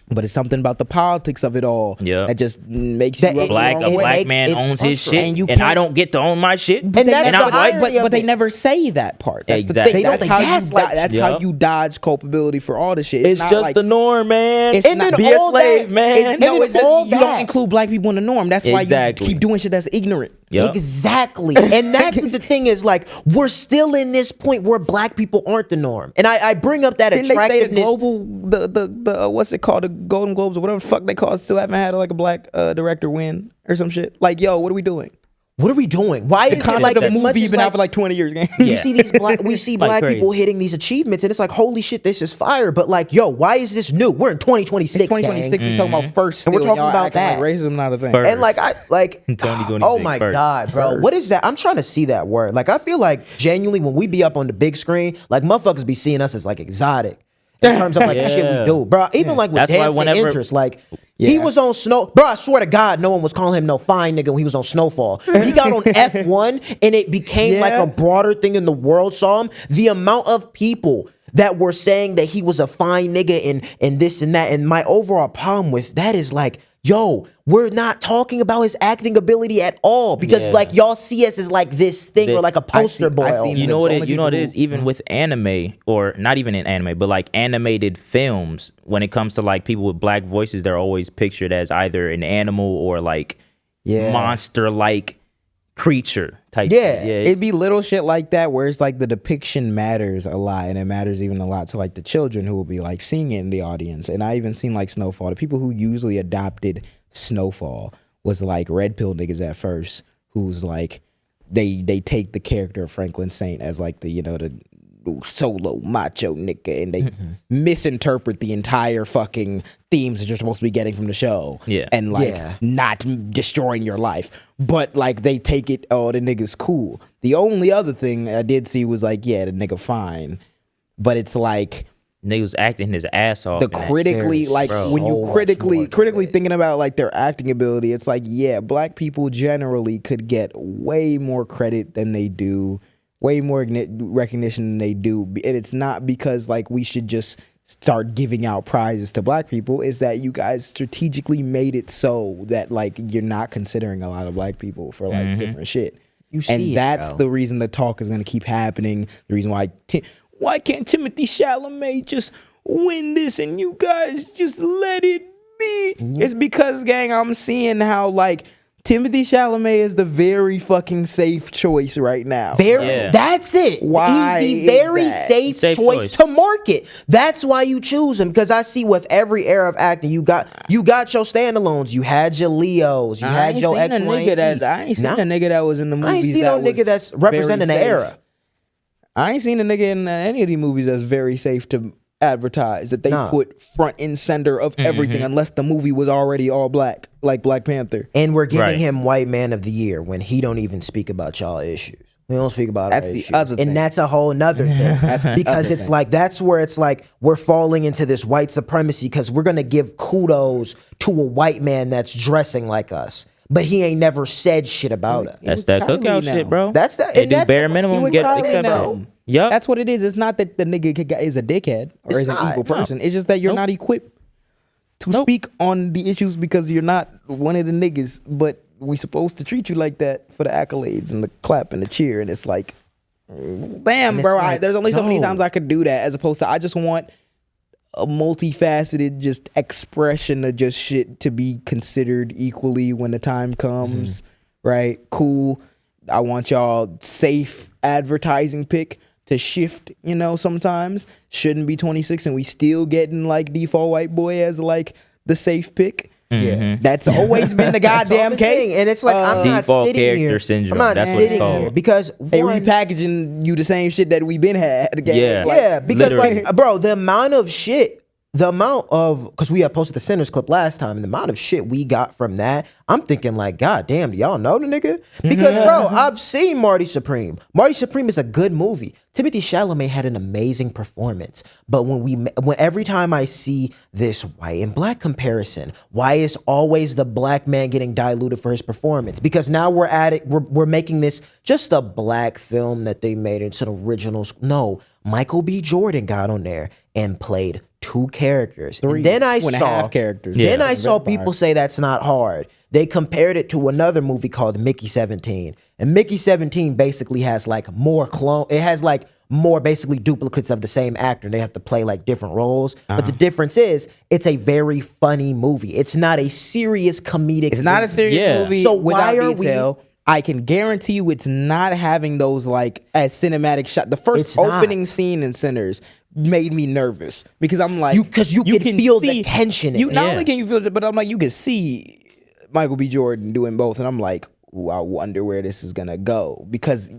But it's something about the politics of it all that just makes you That it- rub the A wrong way. black man it's owns his frustrating. shit, And and I don't get to own my shit. And that's and the I'm white. irony of But they it. never say that part. That's Exactly. The thing. They don't. That's They how you gaslight that's you. how Yup. you dodge culpability for all this shit. It's not just like, the norm, man. It's And not, then be a all slave, that- man. no, and it's then all you don't that- include black people in the norm. That's why Exactly. you keep doing shit that's ignorant. Yup. Exactly. And that's the thing is like we're still in this point where black people aren't the norm. And I bring up that Didn't they say the attractiveness. global the what's it called, the Golden Globes or whatever the fuck they call it, still haven't had like a black director win or some shit? Like, yo, what are we doing? What are we doing? Why The is it concept like of as the much movie as been like, out for like 20 years, gang. we see these black we see Like black crazy. people hitting these achievements and it's like holy shit, this is fire. But like, yo, why is this new? We're in 2026. 2026, gang. we talking about first, And we're still, talking y'all about acting that. Like racism not a thing. First. And like I like 2026 oh my first. god, bro. What is that? I'm trying to see that word. Like I feel like genuinely when we be up on the big screen, like motherfuckers be seeing us as like exotic in terms of like the shit we Yeah. do, bro. Even like with That's why dancing whenever- interest, like he was on Snow, bro. I swear to God, no one was calling him no fine nigga when he was on Snowfall. He got on F1 and it became like Yeah. a broader thing in the world. Saw him. The amount of people that were saying that he was a fine nigga and this and that. And my overall problem with that is like, yo, we're not talking about his acting ability at all because Yeah. like y'all see us as like this thing or This- like a poster boy. I see almost. You know what only it, you know what it people is, even with anime, or not even in anime, but like animated films, when it comes to like people with black voices, they're always pictured as either an animal or like monster like creature type. Yeah. It'd be little shit like that where it's like the depiction matters a lot, and it matters even a lot to like the children who will be like seeing it in the audience. And I even seen like Snowfall. The people who usually adopted Snowfall was like red pill niggas at first, who's like they take the character of Franklin Saint as like the, you know, the solo macho nigga, and they misinterpret the entire fucking themes that you're supposed to be getting from the show. Yeah. And like Yeah. not destroying your life. But like they take it, oh, the nigga's cool. The only other thing I did see was like, yeah, the nigga fine. But it's like Niggas acting his ass off. the in that. critically, There's like bro, when so you much critically more to critically it. thinking about like their acting ability, it's like, yeah, black people generally could get way more credit than they do, way more recognition than they do. And it's not because like we should just start giving out prizes to black people. It's that you guys strategically made it so that like you're not considering a lot of black people for like different shit. You see And it, that's bro. the reason the talk is going to keep happening. The reason why can't Timothée Chalamet just win this and you guys just let it be? It's because, gang, I'm seeing how like Timothée Chalamet is the very fucking safe choice right now. Very. Yeah. That's it. Why He's is the very that? safe Safe choice choice. to market. That's why you choose him. Because I see with every era of acting, you got your standalones. You had your Leos. You I had ain't your seen X, a Y, nigga and Z. that I ain't seen Nah. a nigga that was in the movies. I ain't seen no was nigga that's very representing the safe. era. I ain't seen a nigga in any of these movies that's very safe to advertise, that they Nah. put front and center of everything, unless the movie was already all black, like Black Panther. And we're giving Right. him White Man of the Year when he don't even speak about y'all issues. We don't speak about That's our the issues. other thing. And that's a whole nother thing. Because it's like, that's where it's like, we're falling into this white supremacy because we're going to give kudos to a white man that's dressing like us. But he ain't never said shit about us. That's that Kylie cookout now. shit, bro. That's that- They and do that's- bare He minimum with get Kylie accepted. now. Yep. That's what it is. It's not that the nigga is a dickhead or It's is an not. evil person. It's just that you're not equipped to speak on the issues because you're not one of the niggas. But we supposed to treat you like that for the accolades and the clap and the cheer. And it's like, damn, it's bro. like, There's only so many no. times I could do that, as opposed to I just want a multifaceted just expression of just shit to be considered equally when the time comes. Right? Cool. I want y'all safe advertising pick to shift, you know, sometimes. Shouldn't be 26 and we still getting like default white boy as like the safe pick. Yeah. That's always been the goddamn the case. thing. And it's like, I'm not Default sitting character here. syndrome. I'm not That's what it's sitting called. here because They one, repackaging you the same shit that we been had. Gang. Yeah. Like, yeah, because literally. like, bro, the amount of shit, because we had posted the Sinners clip last time, and the amount of shit we got from that, I'm thinking like, God damn, do y'all know the nigga? Because bro, I've seen Marty Supreme. Marty Supreme is a good movie. Timothée Chalamet had an amazing performance. But when every time I see this white and black comparison, why is always the black man getting diluted for his performance? Because now we're making this just a black film that they made into an original. No, Michael B. Jordan got on there and played 2 characters. And then I saw characters. Then I saw people say that's not hard. They compared it to another movie called Mickey 17. And Mickey 17 basically has like more it has like more basically duplicates of the same actor. They have to play like different roles. But the difference is it's a very funny movie. It's not a serious comedic It's not a serious movie. So without why are detail. I can guarantee you it's not having those like as cinematic shot. The first opening scene in Sinners made me nervous because I'm like, because you can feel the tension. You not only can you feel it, but I'm like, you can see Michael B. Jordan doing both, and I'm like, ooh, I wonder where this is gonna go because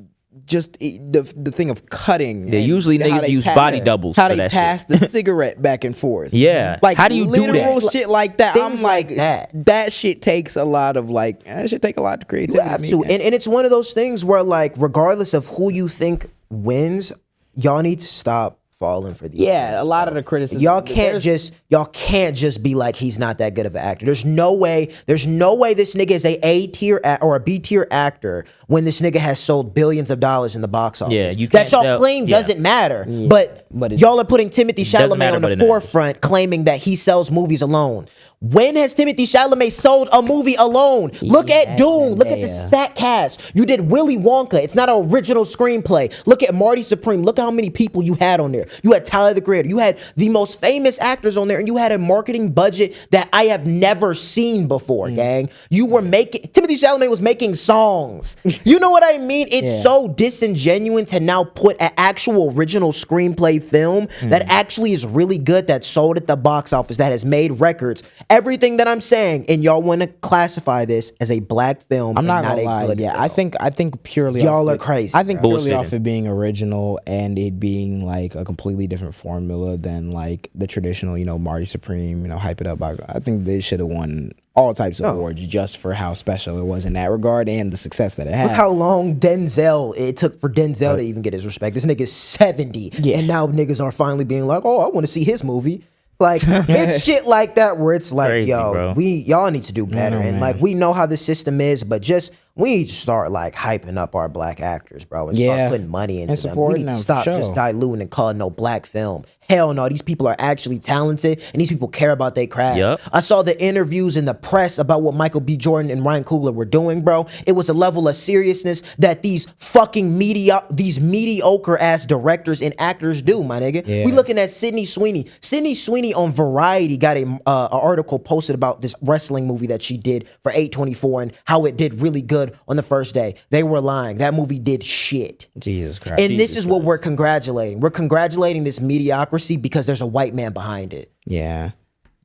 just the thing of cutting. Yeah, usually niggas use body doubles. How for they that pass shit. the cigarette back and forth. Yeah, like how do you do literal that? shit like that? Things I'm like that. That shit takes a lot of like. That should take a lot of creativity. You have to. And it's one of those things where like, regardless of who you think wins, y'all need to stop falling for the a lot of the criticism. y'all can't just be like he's not that good of an actor. There's no way this nigga is a tier or a B tier actor when this nigga has sold billions of dollars in the box office. Yeah, you that can't y'all claim doesn't matter. Yeah. But But y'all are putting Timothée Chalamet matter, on but the it matters. forefront claiming that he sells movies alone. When has Timothée Chalamet sold a movie alone? Look at Dune. Look at the stat cast. You did Willy Wonka. It's not an original screenplay. Look at Marty Supreme. Look how many people you had on there. You had Tyler the Creator. You had the most famous actors on there, and you had a marketing budget that I have never seen before, gang. You were Timothée Chalamet was making songs. You know what I mean? It's so disingenuous to now put an actual original screenplay film that actually is really good, that sold at the box office, that has made records. Everything that I'm saying, and y'all want to classify this as a black film. I'm not and gonna not lie. a good Yeah, film. I think purely Y'all off are crazy, I think bro. purely off Bullshitting. it being original and it being like a completely different formula than like the traditional, Marty Supreme, hype it up box. I think they should have won all types of awards just for how special it was in that regard and the success that it had. Look how long it took for Denzel to even get his respect. This nigga's 70, and now niggas are finally being like, oh, I want to see his movie. Like, it's shit like that where it's like, Crazy, bro. y'all need to do better. And man. like, we know how the system is, but we need to start like hyping up our black actors, bro, and start putting money into them. We supporting need to them, stop for sure. just diluting and calling no black film. Hell no, these people are actually talented and these people care about their craft. Yep. I saw the interviews in the press about what Michael B. Jordan and Ryan Coogler were doing, bro. It was a level of seriousness that these fucking mediocre ass directors and actors do, my nigga. Yeah. We looking at Sydney Sweeney. Sydney Sweeney on Variety got a article posted about this wrestling movie that she did for 824 and how it did really good on the first day. They were lying. That movie did shit. Jesus Christ. And this is what we're congratulating. We're congratulating this mediocrity because there's a white man behind it. Yeah.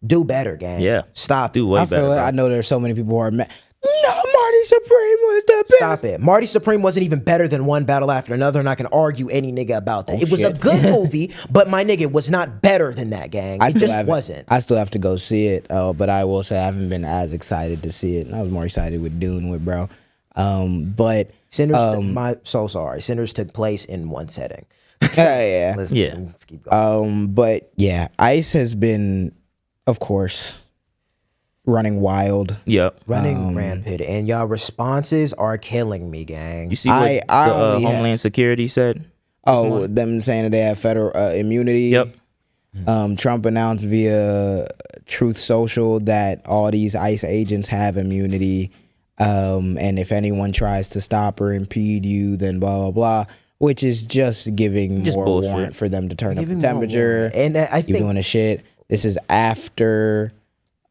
Do better, gang. Yeah. Stop. Do way I better. feel it. bro. I know there's so many people who are mad. No, Marty Supreme was the best. Stop it. Marty Supreme wasn't even better than one battle after another, and I can argue any nigga about that. It was a shit. good movie, but my nigga was not better than that, gang. It just wasn't. I still have to go see it, but I will say I haven't been as excited to see it. And I was more excited with Dune with bro. But Sinners, so sorry. Sinners took place in one setting. yeah. Let's keep going. But yeah, ICE has been, of course, running wild. Yep. Running rampant, and y'all responses are killing me, gang. You see what I the only had- Homeland Security said? Oh, them saying that they have federal immunity. Yep. Trump announced via Truth Social that all these ICE agents have immunity. And if anyone tries to stop or impede you, then blah, blah, blah. Which is just giving more bullshit. warrant for them to turn up the Giving more temperature. warrant. And I You think doing a shit. This is after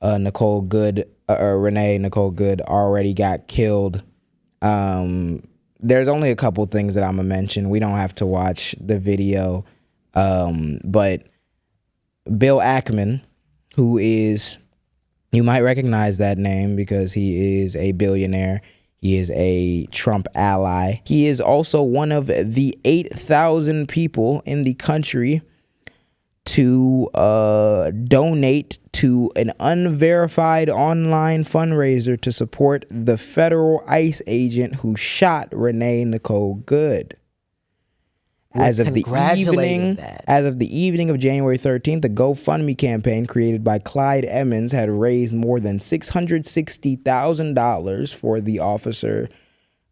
Nicole Good, Renee Nicole Good already got killed. There's only a couple things that I'm gonna mention. We don't have to watch the video, but Bill Ackman, who is, you might recognize that name because he is a billionaire. He is a Trump ally. He is also one of the 8,000 people in the country to donate to an unverified online fundraiser to support the federal ICE agent who shot Renee Nicole Good. As of the evening of January 13th, the GoFundMe campaign created by Clyde Emmons had raised more than $660,000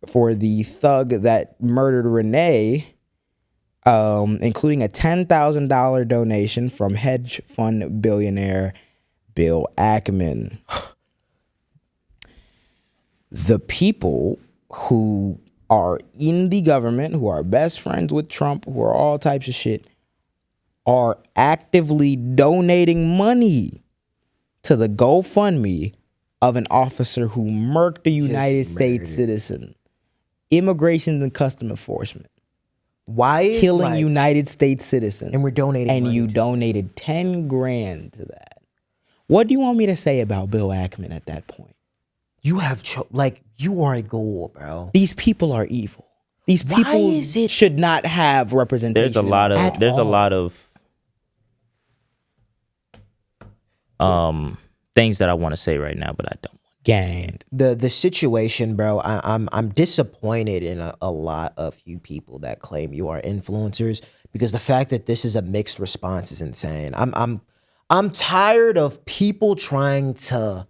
for the thug that murdered Renee, including a $10,000 donation from hedge fund billionaire Bill Ackman. The people who are in the government, who are best friends with Trump, who are all types of shit, are actively donating money to the GoFundMe of an officer who murked a United States citizen. Immigration and Customs Enforcement. Why is killing United States citizens. And we're donating And money you to donated 10 grand to that. What do you want me to say about Bill Ackman at that point? You have you are a ghoul, bro. These people are evil. These people should not have representation. There's a lot of things that I want to say right now, but I don't. Gang. The situation, bro. I'm disappointed in a lot of you people that claim you are influencers, because the fact that this is a mixed response is insane. I'm tired of people trying to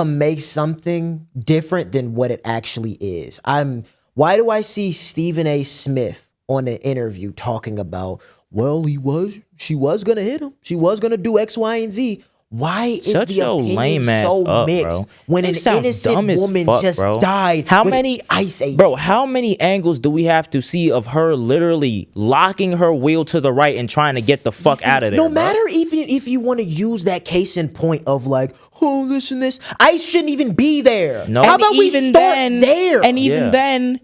make something different than what it actually is. Why do I see Stephen A. Smith on an interview talking about, well, she was gonna hit him. She was gonna do X, Y, and Z. Why is Shut the your opinion lame ass so up, mixed bro. when They an sound innocent dumb as woman fuck, just bro. died? How with many ICE agents? Bro, how many angles do we have to see of her literally locking her wheel to the right and trying to get the fuck out of there? No matter if you want to use that case in point of like, oh, this and this, ICE shouldn't even be there. No. How about we start there? And even then,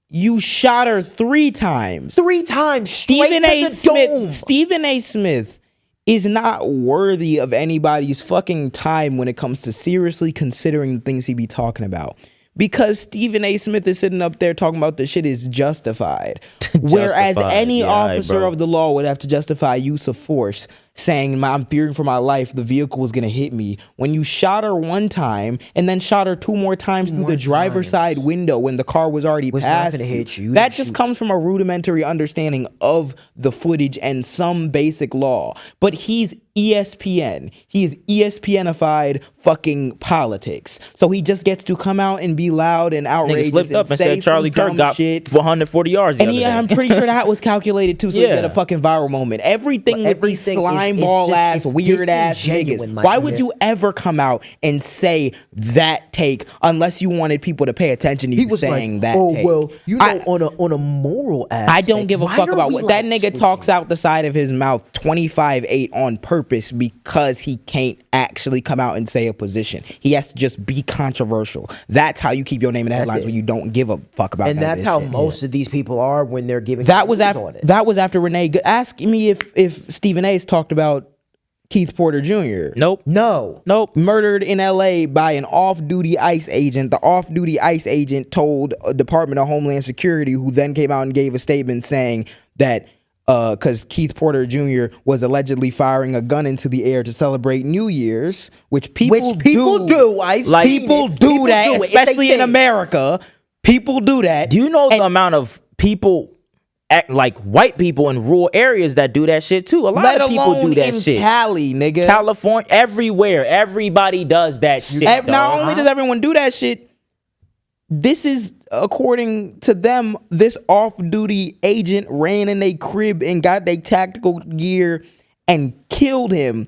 you shot her 3 times. 3 times straight to the dome. Stephen A. Smith is not worthy of anybody's fucking time when it comes to seriously considering the things he be talking about. Because Stephen A. Smith is sitting up there talking about the shit is justified. Whereas any officer of the law would have to justify use of force, saying, I'm fearing for my life, the vehicle was going to hit me. When you shot her 1 time and then shot her 2 more times through the driver's side window when the car was already past, that just comes from a rudimentary understanding of the footage and some basic law. But he's ESPN. He is ESPN-ified fucking politics. So he just gets to come out and be loud and outrageous. Nigga slipped up and said Charlie Kirk got 140 yards the other day. I'm pretty sure that was calculated too, so you get a fucking viral moment. Everything with these slime ball ass, weird ass niggas. Why would you ever come out and say that take unless you wanted people to pay attention to you saying that take? Well, you know, on a moral aspect, I don't give a fuck about what that nigga talks out the side of his mouth 25/8 on purpose because he can't actually come out and say a position. He has to just be controversial. That's how you keep your name in the headlines when you don't give a fuck about. And that's how most of these people are when they're giving. That was after Renee. Ask me if Stephen A's talked about Keith Porter Jr. Nope. Murdered in LA by an off-duty ICE agent. The off-duty ICE agent told Department of Homeland Security, who then came out and gave a statement saying that because Keith Porter Jr. was allegedly firing a gun into the air to celebrate New Year's, which people do. I've like seen people it. do that, especially in America. People do that. Do you know the amount of people, like white people in rural areas, that do that shit too? A lot of people do that shit. Cali, nigga. California, everywhere. Everybody does that shit. Not only does everyone do that shit, this is, according to them, this off-duty agent ran in a crib and got their tactical gear and killed him.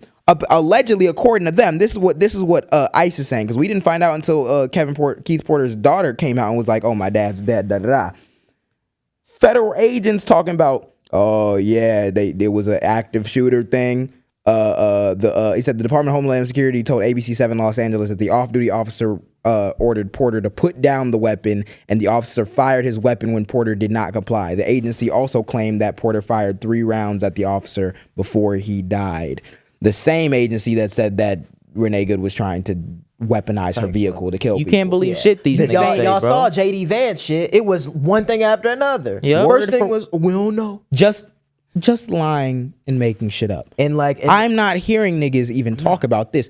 Allegedly, according to them, this is what ICE is saying, because we didn't find out until Keith Porter's daughter came out and was like, "Oh, my dad's dead." Da da da. Federal agents talking about, "Oh yeah, there was an active shooter thing." He said the Department of Homeland Security told ABC7 Los Angeles that the off-duty officer ordered Porter to put down the weapon, and the officer fired his weapon when Porter did not comply. The agency also claimed that Porter fired 3 rounds at the officer before he died. The same agency that said that Renee Good was trying to weaponize her vehicle to kill people. You can't believe shit these niggas say, y'all bro. saw JD Vance shit. It was one thing after another. Yep. First thing was, we don't know. Just just lying and making shit up. And I'm not hearing niggas even talk about this.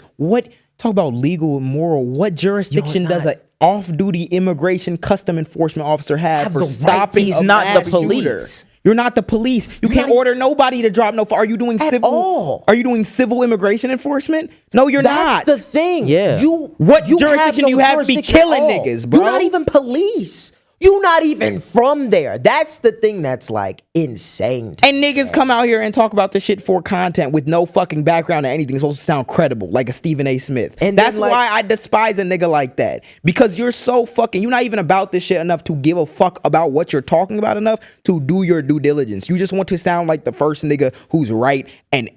Talk about legal and moral. What jurisdiction does an off-duty immigration custom enforcement officer have for stopping He's a not mass the police. shooter? You're not the police. You can't order nobody to drop no. Are you doing civil? Are you doing civil immigration enforcement? No, you're not. That's the thing. Yeah. What jurisdiction you have to be killing niggas, bro? You're not even police. You're not even from there. That's the thing that's like insane. And niggas come out here and talk about this shit for content with no fucking background or anything. It's supposed to sound credible, like a Stephen A. Smith. And that's why I despise a nigga like that. Because you're so fucking, you're not even about this shit enough to give a fuck about what you're talking about enough to do your due diligence. You just want to sound like the first nigga who's right and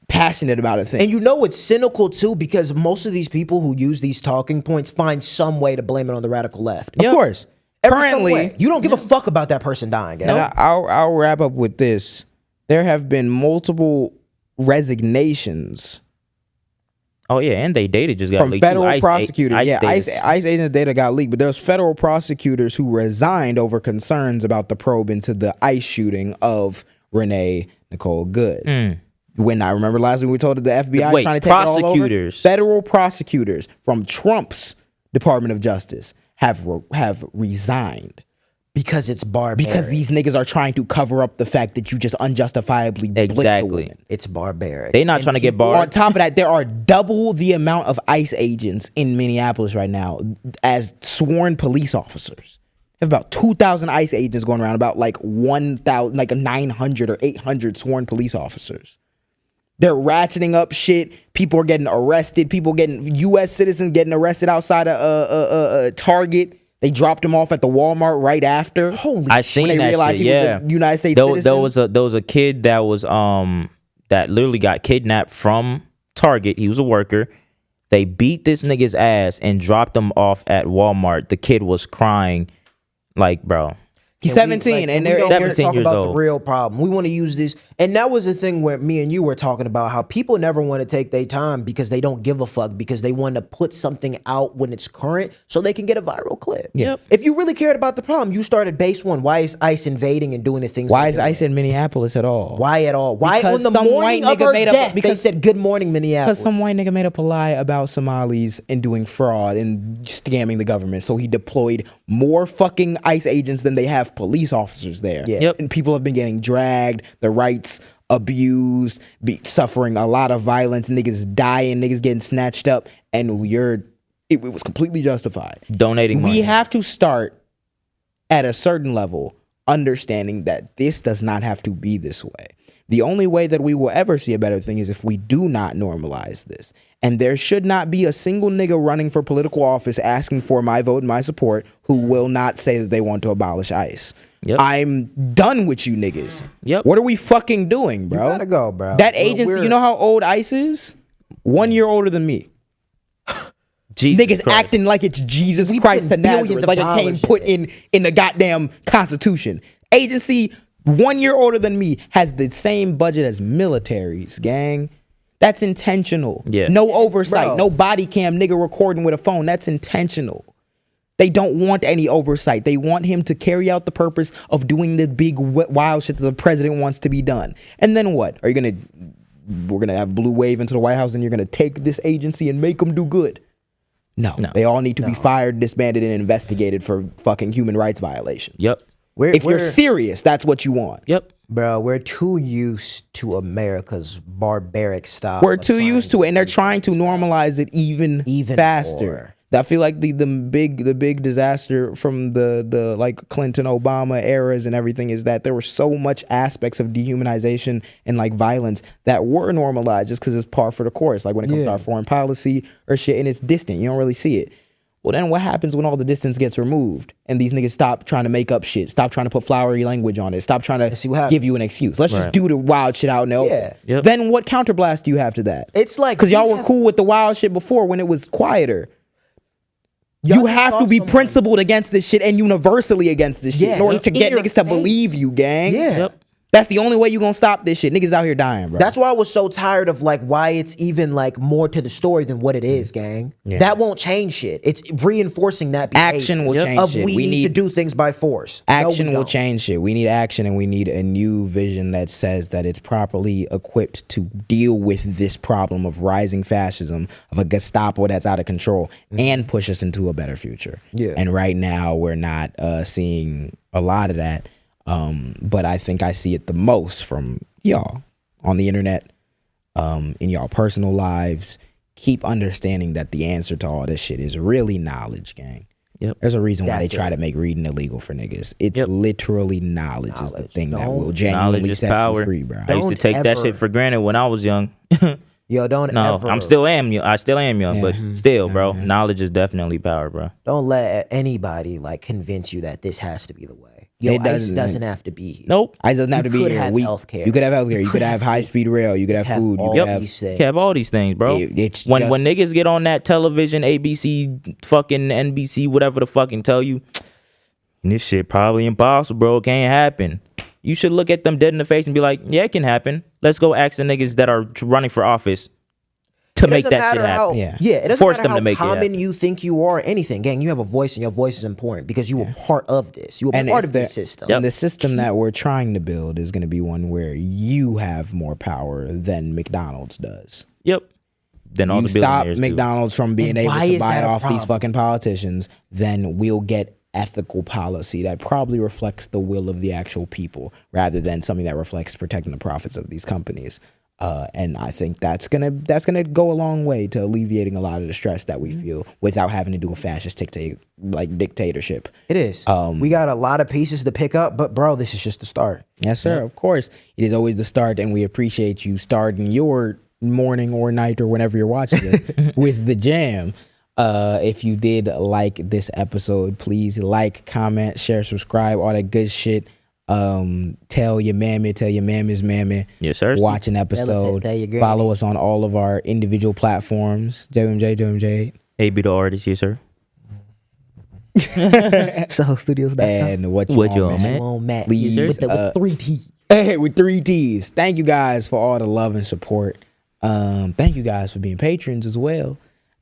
passionate about a thing. And you know it's cynical too, because most of these people who use these talking points find some way to blame it on the radical left. Of course. Currently, you don't give a fuck about that person dying. And I'll wrap up with this. There have been multiple resignations. Oh yeah, and they data just got from leaked. Federal prosecutors. ICE ICE agents' data got leaked, but there's federal prosecutors who resigned over concerns about the probe into the ICE shooting of Renee Nicole Good. When I remember last week we told the FBI trying to take it all over. Federal prosecutors from Trump's Department of Justice have resigned. Because it's barbaric. Because these niggas are trying to cover up the fact that you just unjustifiably blicked the woman. It's barbaric. They're not trying to get barred. On top of that, there are double the amount of ICE agents in Minneapolis right now as sworn police officers. We have about 2,000 ICE agents going around, about like 1,000, like 900 or 800 sworn police officers. They're ratcheting up shit. People are getting arrested. U.S. citizens getting arrested outside of Target. They dropped him off at the Walmart right after. I seen when they that realized shit, he was a United States citizen. There was a kid that was that literally got kidnapped from Target. He was a worker. They beat this nigga's ass and dropped him off at Walmart. The kid was crying, like, bro. He's 17 and they're 17 years about old. The real problem. We want to use this. And that was the thing where me and you were talking about how people never want to take their time because they don't give a fuck, because they want to put something out when it's current so they can get a viral clip. Yep. If you really cared about the problem, you started base one. Why is ICE invading and doing the things? Why is ICE in Minneapolis at all? Why at all? Why Because on the some morning white of nigga her made up- death, because- they said, good morning, Minneapolis. Because some white nigga made up a lie about Somalis and doing fraud and scamming the government. So he deployed more fucking ICE agents than they have police officers there. Yeah. Yep. And people have been getting dragged, their rights abused, suffering a lot of violence, niggas dying, niggas getting snatched up, and it was completely justified. Donating money. We have to start at a certain level understanding that this does not have to be this way. The only way that we will ever see a better thing is if we do not normalize this. And there should not be a single nigga running for political office asking for my vote and my support who will not say that they want to abolish ICE. Yep. I'm done with you niggas. Yep. What are we fucking doing, bro? You gotta go, bro. That agency, you know how old ICE is? 1 year older than me. Jesus Niggas Christ. acting like it's Jesus We Christ to putting billions Nazareth, of like it dollars came in put it. in the goddamn Constitution. Agency 1 year older than me has the same budget as militaries, gang. That's intentional. Yeah. No oversight, Bro. no body cam nigga recording with a phone. That's intentional. They don't want any oversight. They want him to carry out the purpose of doing the big wild shit that the president wants to be done. And then what? We're gonna have blue wave into the White House and you're gonna take this agency and make them do good. No. They all need to be fired, disbanded, and investigated for fucking human rights violation. Yep. If you're serious, that's what you want. Yep. Bro, we're too used to America's barbaric style. We're too used to it, and they're trying to normalize it even faster. more. I feel like the big disaster from the like Clinton, Obama eras and everything is that there were so much aspects of dehumanization and like violence that were normalized just because it's par for the course. Like when it comes to our foreign policy or shit, and it's distant, you don't really see it. Well, then what happens when all the distance gets removed and these niggas stop trying to make up shit, stop trying to put flowery language on it, stop trying to give you an excuse. Let's just do the wild shit out in the open. Yep. Then what counterblast do you have to that? It's like because y'all were cool with the wild shit before when it was quieter. You have to be principled against this shit and universally against this shit in order to get niggas to believe you, gang. Yeah. Yep. That's the only way you gonna stop this shit. Niggas out here dying, bro. That's why I was so tired of like why it's even like more to the story than what it is, gang. Yeah. That won't change shit. It's reinforcing that behavior. Action will change of shit. We need to do things by force. No, Action we will don't. change shit. We need action, and we need a new vision that says that it's properly equipped to deal with this problem of rising fascism, of a Gestapo that's out of control, and push us into a better future. Yeah. And right now, we're not seeing a lot of that. But I think I see it the most from y'all on the internet, in y'all personal lives. Keep understanding that the answer to all this shit is really knowledge, gang. Yep. There's a reason why they That's try it. to make reading illegal for niggas. It's Yep. literally knowledge is the thing that will Knowledge genuinely is set power. you free, bro. I used to Don't take that ever- shit for granted when I was young. Yo, don't No, ever. I still am young, but still, bro, knowledge is definitely power, bro. Don't let anybody like convince you that this has to be the way. Yo, It ICE doesn't have to be here. Nope. It doesn't have to be could here. have healthcare. You could have healthcare. You could have high speed rail. You could have have food. You all could of have. these things. You have all these things, bro. It's when just- niggas get on that television, ABC, fucking NBC, whatever the fucking tell you, this shit probably impossible, bro. It can't happen. You should look at them dead in the face and be like, yeah, it can happen. Let's go ask the niggas that are running for office to It make doesn't that shit matter happen. how- Yeah. it doesn't Force matter them how to make it common happen. you think you are or anything. Gang, you have a voice and your voice is important because you were part of this. You were part of this system. And the system that we're trying to build is going to be one where you have more power than McDonald's does. Yep. Then all You the stop billionaires do. McDonald's from being And able why to is buy that a off these problem? fucking politicians, then we'll get ethical policy that probably reflects the will of the actual people rather than something that reflects protecting the profits of these companies. And I think that's gonna go a long way to alleviating a lot of the stress that we feel without having to do a fascist dictatorship. It is. We got a lot of pieces to pick up, but bro, this is just the start. Yes, sir. Of course, it is always the start, and we appreciate you starting your morning or night or whenever you're watching it with the Jaam. If you did like this episode, please like, comment, share, subscribe, all that good shit. Tell your mammy, tell your mammy's mammy. Yes, sir. Watch an episode. tell your granny. Follow us on all of our individual platforms. JMJ. AB the artist, yes, sir. Studios.com. And what you What want, you man. man? on Matt. Please, with 3 T's. Hey, with 3 T's. Thank you guys for all the love and support. Thank you guys for being patrons as well.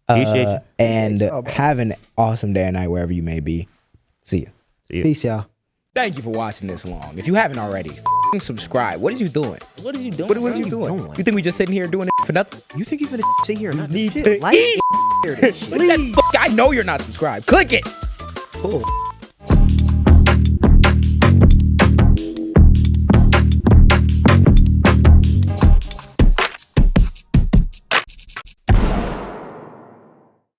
Appreciate you. And y'all, bro. have an awesome day or night wherever you may be. See ya. See ya. Peace, y'all. Thank you for watching this long. If you haven't already, subscribe. What are you doing? What are you doing? What are you doing? You think we just sitting here doing it for nothing? You think you're gonna sit here and not do Need shit? to Like, hear this shit. I know you're not subscribed. Click it. Cool.